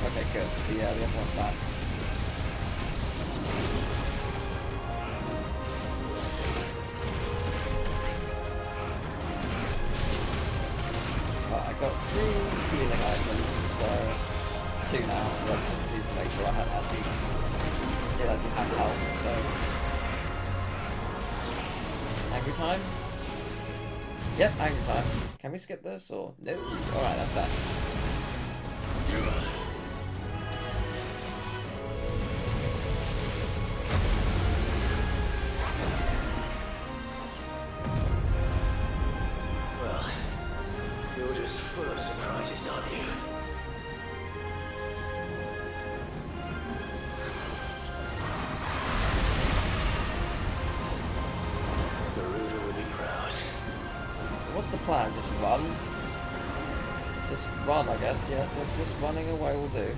Okay, good. Yeah, the other one's back. Right, I got 3 healing items, so 2 now. I just need to make sure I actually have health, so... Angry time? Yep, angry time. Can we skip this, or... No? Alright, that's that. What's the plan? Just run? Just run, I guess. Yeah, just running away will do.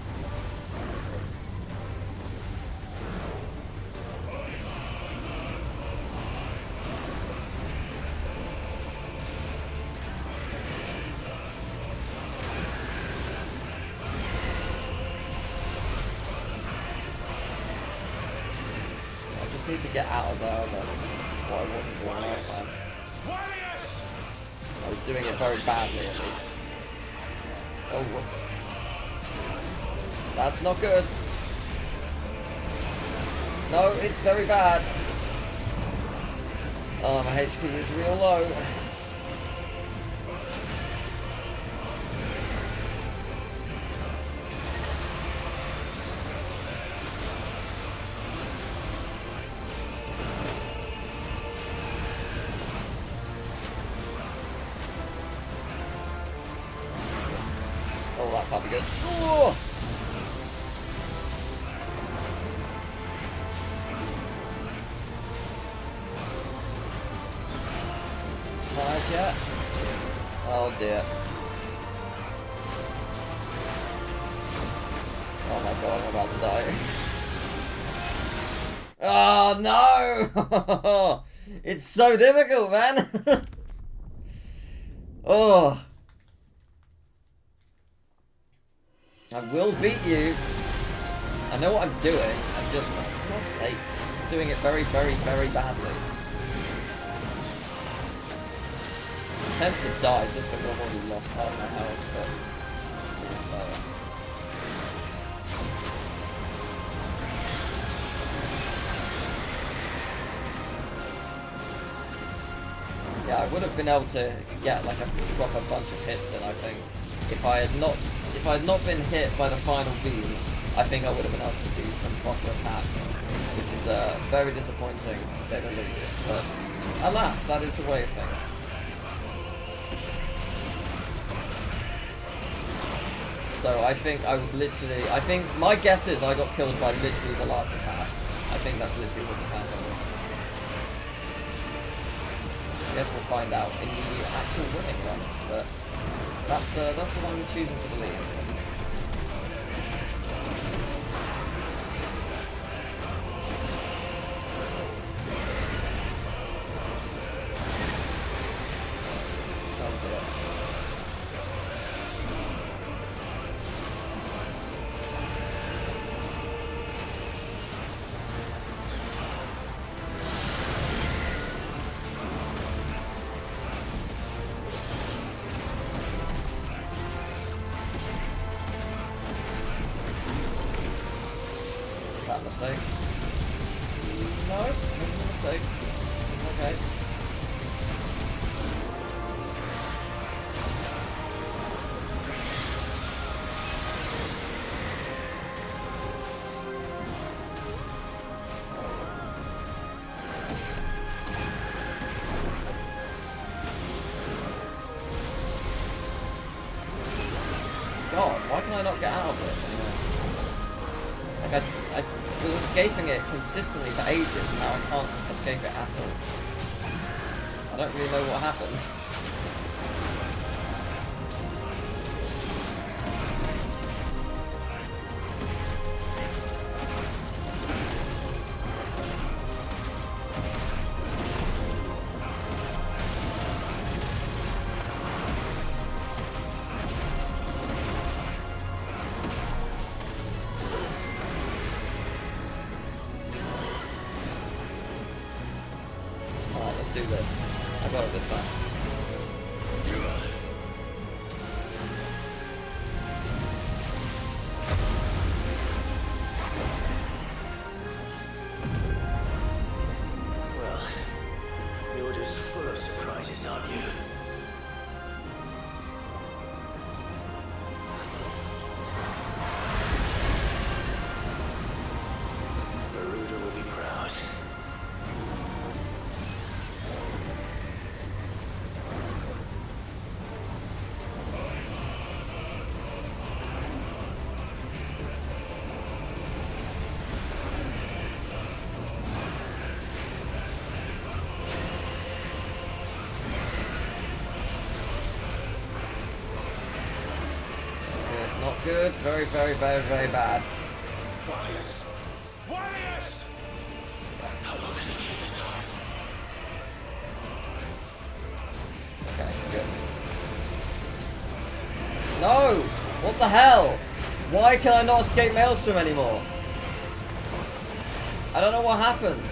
Need to get out of there, I guess. Which is what I wasn't doing last time. I was doing it very badly, at least. Oh, whoops. That's not good. No, it's very bad. Oh, my HP is real low. That'll be good. Ooh. Tired yet? Oh dear. Oh my god, I'm about to die. Oh no! It's so difficult, man! Oh. I will beat you. I know what I'm doing. I'm just, for God's sake, just doing it very, very, very badly. I'm tempted to die just because I've already lost half my health, but yeah, I would have been able to get like a proper bunch of hits in, I think, if I had not been hit by the final beam. I think I would have been able to do some proper attacks, which is very disappointing to say the least. But alas, that is the way of things. So I think I was literally, I think my guess is I got killed by literally the last attack. I think that's literally what just happened. I guess we'll find out in the actual winning run, but that's what I'm choosing to believe. Mistake. No, making a mistake. Okay. God, why can I not get out of it? Like I was escaping it consistently for ages, and now I can't escape it at all. I don't really know what happened. Do this. I got it this time. Well, you're just full of surprises, aren't you? Garuda will be proud. good. Very, very, very, very bad. Warriors! Warriors! How long can you keep this up? Okay, good. No! What the hell? Why can I not escape Maelstrom anymore? I don't know what happened.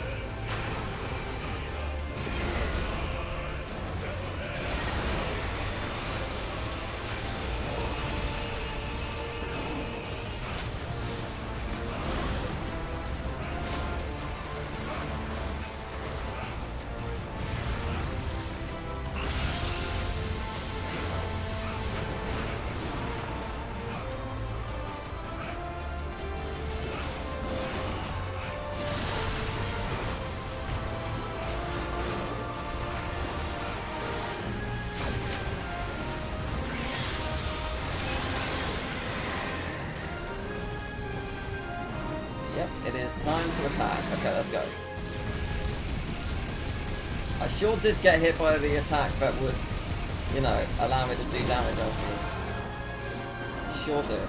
It is time to attack. Okay, let's go. I sure did get hit by the attack that would, you know, allow me to do damage afterwards. I sure did.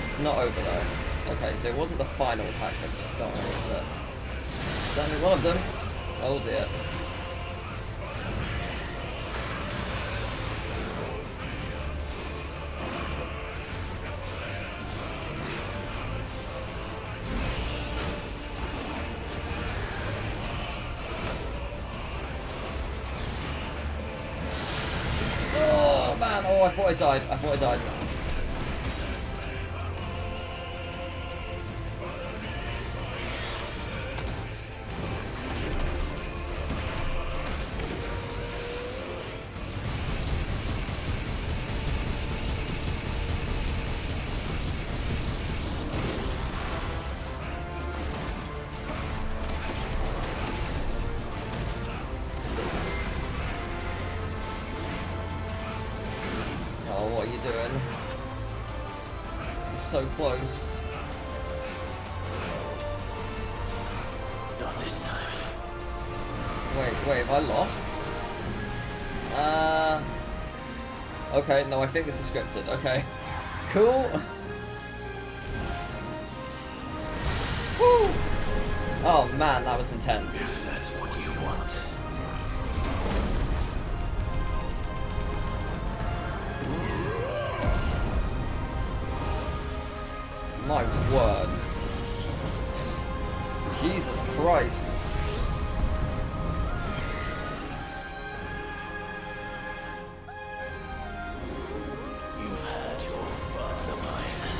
It's not over though. Okay, so it wasn't the final attack that got me, but certainly one of them. Oh dear. Oh man, oh I thought I died. I thought I died. So close. Not this time. Wait, have I lost? Okay, no, I think this is scripted. Okay. Cool. Woo! Oh man, that was intense. If that's what you want. My word. Jesus Christ. You've had your fun, Leviathan.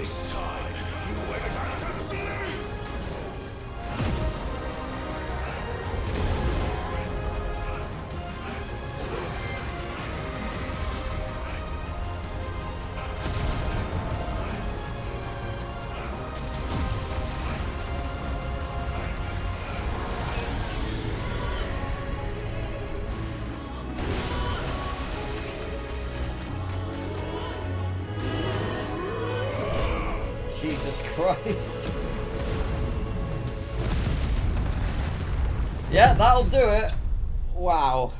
It's time you went back to sleep. Jesus Christ. Yeah, that'll do it. Wow.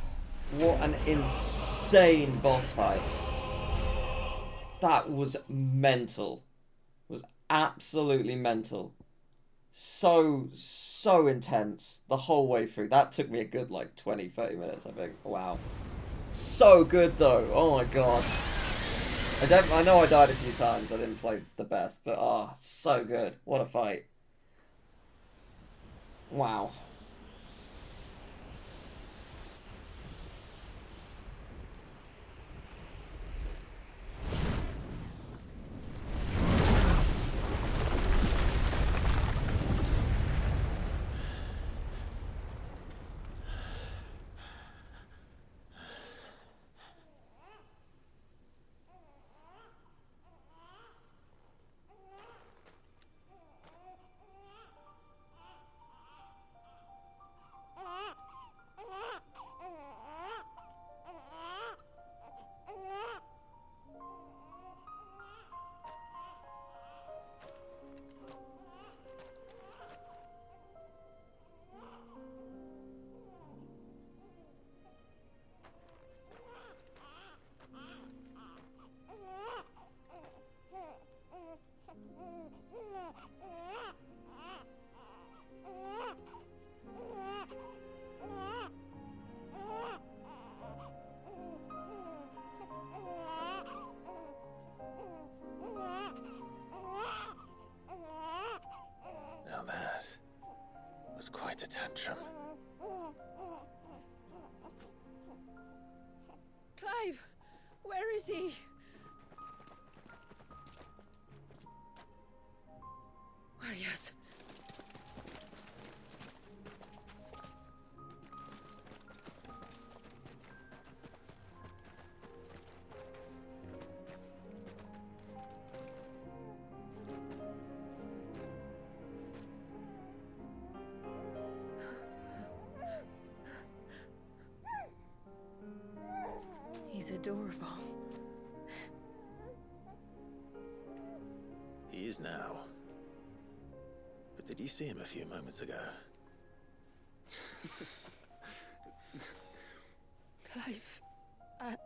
What an insane boss fight. That was mental. It was absolutely mental. So intense the whole way through. That took me a good like 20-30 minutes, I think. Wow. So good though. Oh my god. I know I died a few times. I didn't play the best, but so good. What a fight. Wow. quite a tantrum. Clive! Where is he? Well, yes. He's adorable. He is now. But did you see him a few moments ago? Clive, I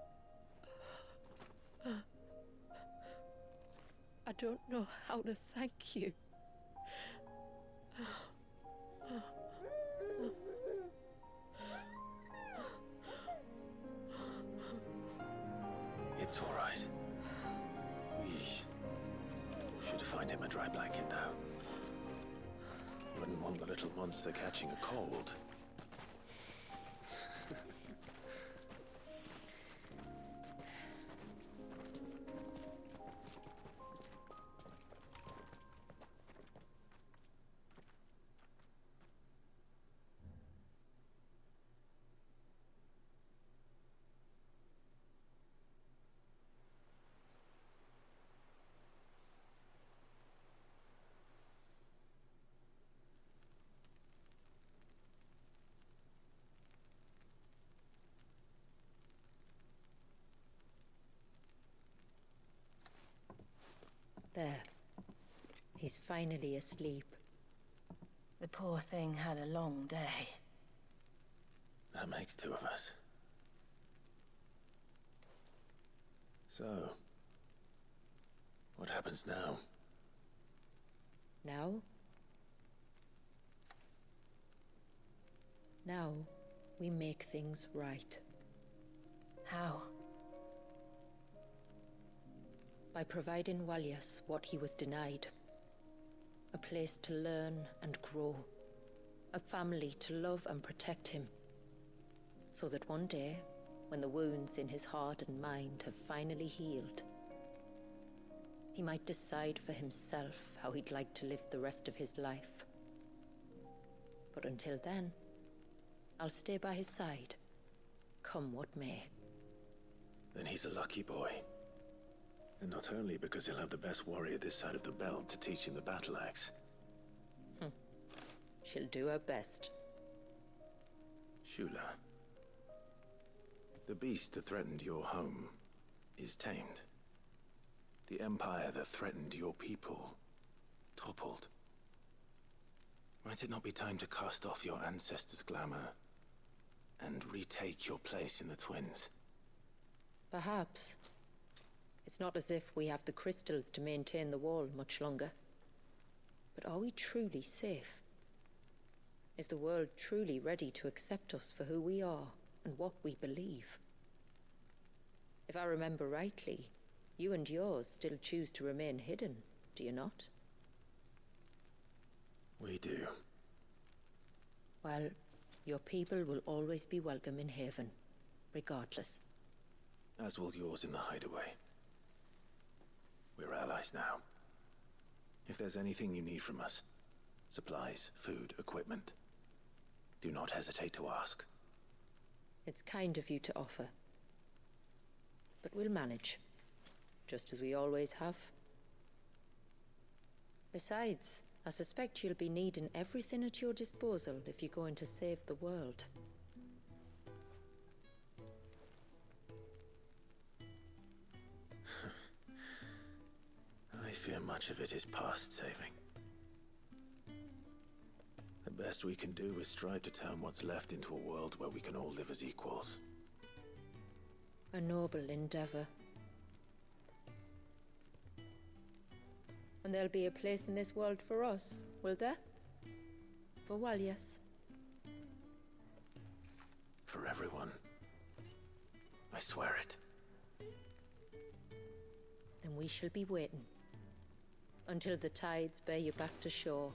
don't know how to thank you. It's all right. We should find him a dry blanket, though. Wouldn't want the little monster catching a cold. There. He's finally asleep. The poor thing had a long day. That makes two of us. So, what happens now? Now? Now, we make things right. How? By providing Walyas what he was denied. A place to learn and grow. A family to love and protect him. So that one day, when the wounds in his heart and mind have finally healed, he might decide for himself how he'd like to live the rest of his life. But until then, I'll stay by his side, come what may. Then he's a lucky boy. And not only because he'll have the best warrior this side of the belt to teach him the battle axe. She'll do her best. Shula, the beast that threatened your home is tamed. The empire that threatened your people toppled. Might it not be time to cast off your ancestors' glamour and retake your place in the Twins? Perhaps. It's not as if we have the crystals to maintain the wall much longer. But are we truly safe? Is the world truly ready to accept us for who we are and what we believe? If I remember rightly, you and yours still choose to remain hidden, do you not? We do. Well, your people will always be welcome in Haven, regardless. As will yours in the hideaway. We're allies now. If there's anything you need from us, supplies, food, equipment, do not hesitate to ask. It's kind of you to offer. But we'll manage, just as we always have. Besides, I suspect you'll be needing everything at your disposal if you're going to save the world. I fear much of it is past saving. The best we can do is strive to turn what's left into a world where we can all live as equals. A noble endeavor. And there'll be a place in this world for us, will there? For Walyas. For everyone. I swear it. Then we shall be waiting. Until the tides bear you back to shore.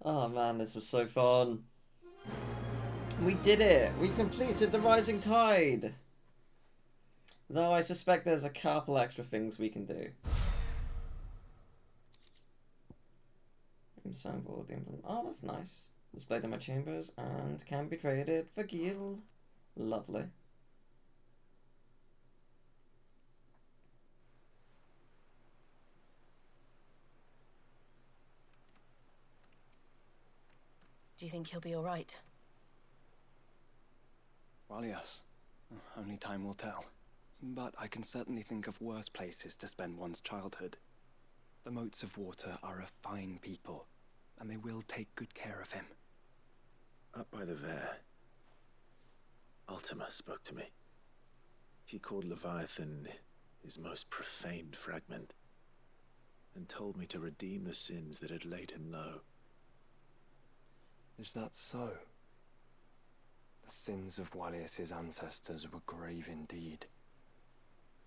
Oh man, this was so fun. We did it! We completed the Rising Tide! Though I suspect there's a couple extra things we can do. Ensemble the implement. Oh, that's nice. Displayed in my chambers and can be traded for gil. Lovely. Do you think he'll be alright? Well, yes. Only time will tell. But I can certainly think of worse places to spend one's childhood. The Moats of Water are a fine people, and they will take good care of him. Up by the Vare, Ultima spoke to me. He called Leviathan his most profaned fragment, and told me to redeem the sins that had laid him low. Is that so? The sins of Wallius's ancestors were grave indeed.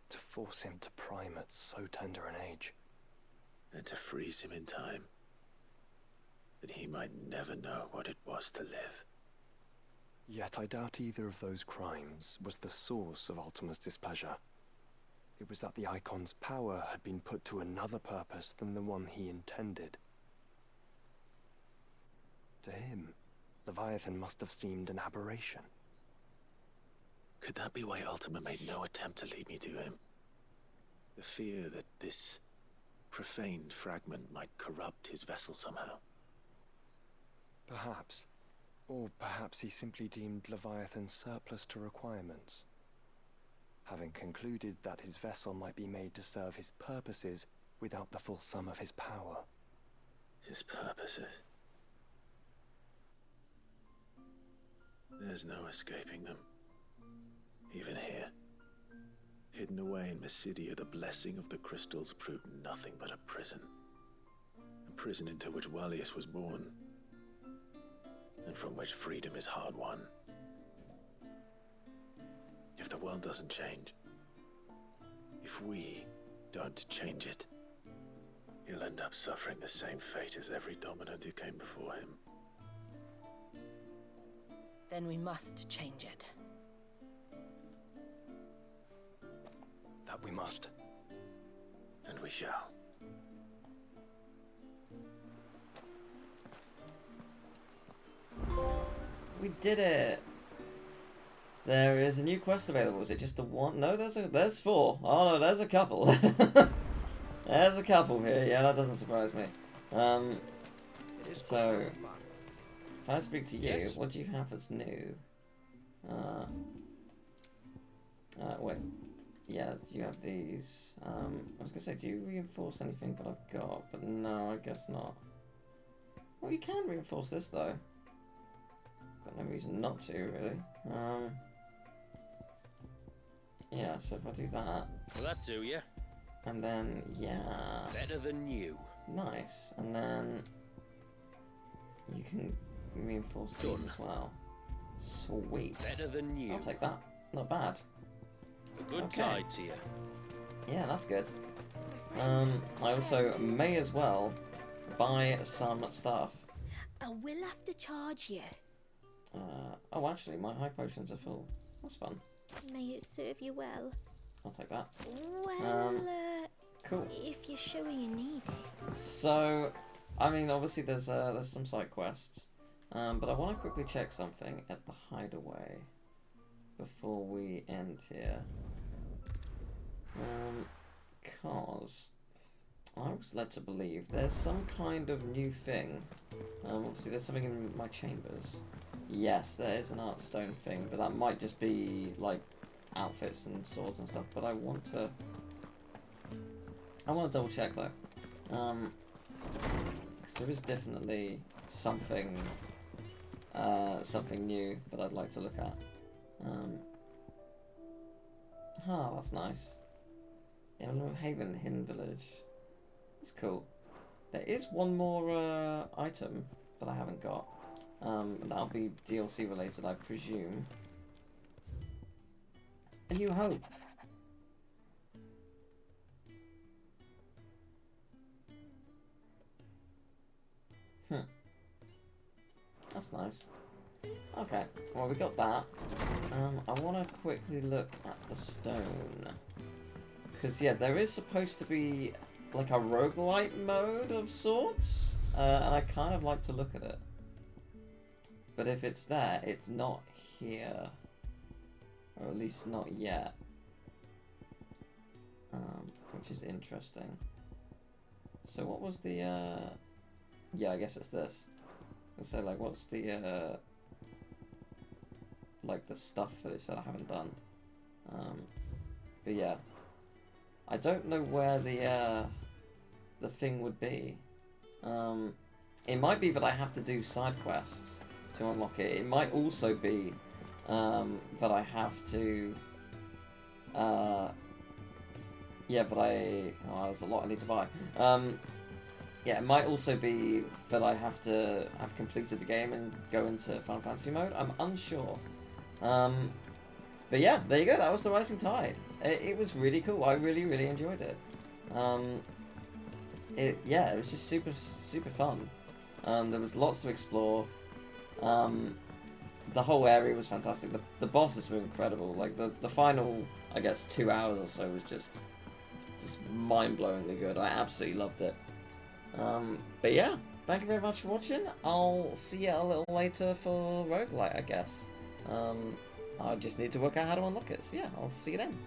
To force him to prime at so tender an age. And to freeze him in time, that he might never know what it was to live. Yet I doubt either of those crimes was the source of Ultima's displeasure. It was that the Eikon's power had been put to another purpose than the one he intended. To him, Leviathan must have seemed an aberration. Could that be why Ultima made no attempt to lead me to him? The fear that this profaned fragment might corrupt his vessel somehow. Perhaps. Or perhaps he simply deemed Leviathan surplus to requirements. Having concluded that his vessel might be made to serve his purposes without the full sum of his power. His purposes? There's no escaping them. Even here. Hidden away in Mysidia, the blessing of the crystals proved nothing but a prison. A prison into which Wallius was born, and from which freedom is hard won. If the world doesn't change, if we don't change it, he'll end up suffering the same fate as every dominant who came before him. Then we must change it. That we must. And we shall. We did it! There is a new quest available. Is it just the one? No, there's 4. Oh no, there's a couple. There's a couple here. Yeah, that doesn't surprise me. So, if I speak to you, yes. What do you have that's new? Wait. Yeah, you have these. I was gonna say, do you reinforce anything that I've got? But no, I guess not. Well, you can reinforce this though. Got no reason not to, really. Yeah, so if I do that. Will that do, yeah? And then, yeah. Better than you. Nice. And then you can reinforce these as well. Sweet. Better than you. I'll take that. Not bad. A good tide to you. Yeah, that's good. I also may as well buy some stuff. I will have to charge you. Oh, actually, my high potions are full. That's fun. May it serve you well. I'll take that. Well, cool. If you're showing you need it. So, I mean, obviously there's some side quests, but I want to quickly check something at the hideaway before we end here. Cause I was led to believe there's some kind of new thing. Obviously there's something in my chambers. Yes, there is an art stone thing, but that might just be like outfits and swords and stuff. But I want to double check though. 'Cause there is definitely something new that I'd like to look at. That's nice. Emblem Haven, Hidden Village. That's cool. There is one more item that I haven't got. That'll be DLC related, I presume. A New Hope. That's nice. Okay, well we got that. I want to quickly look at the stone. Because, yeah, there is supposed to be like a roguelite mode of sorts. And I kind of like to look at it. But if it's there, it's not here. Or at least not yet. Which is interesting. So what was the, yeah, I guess it's this. So, like, what's the, like, the stuff that it said I haven't done? But yeah. I don't know where the thing would be. It might be that I have to do side quests to unlock it. It might also be that I have to... yeah, but oh, there's a lot I need to buy. Yeah, it might also be that I have to have completed the game and go into Final Fantasy mode. I'm unsure. But yeah, there you go. That was the Rising Tide. It was really cool. I really, really enjoyed it. Yeah, it was just super, super fun. There was lots to explore. The whole area was fantastic. The bosses were incredible. Like the final, I guess, 2 hours or so was just mind-blowingly good. I absolutely loved it. But yeah, thank you very much for watching. I'll see you a little later for roguelite, I guess. I just need to work out how to unlock it. So yeah, I'll see you then.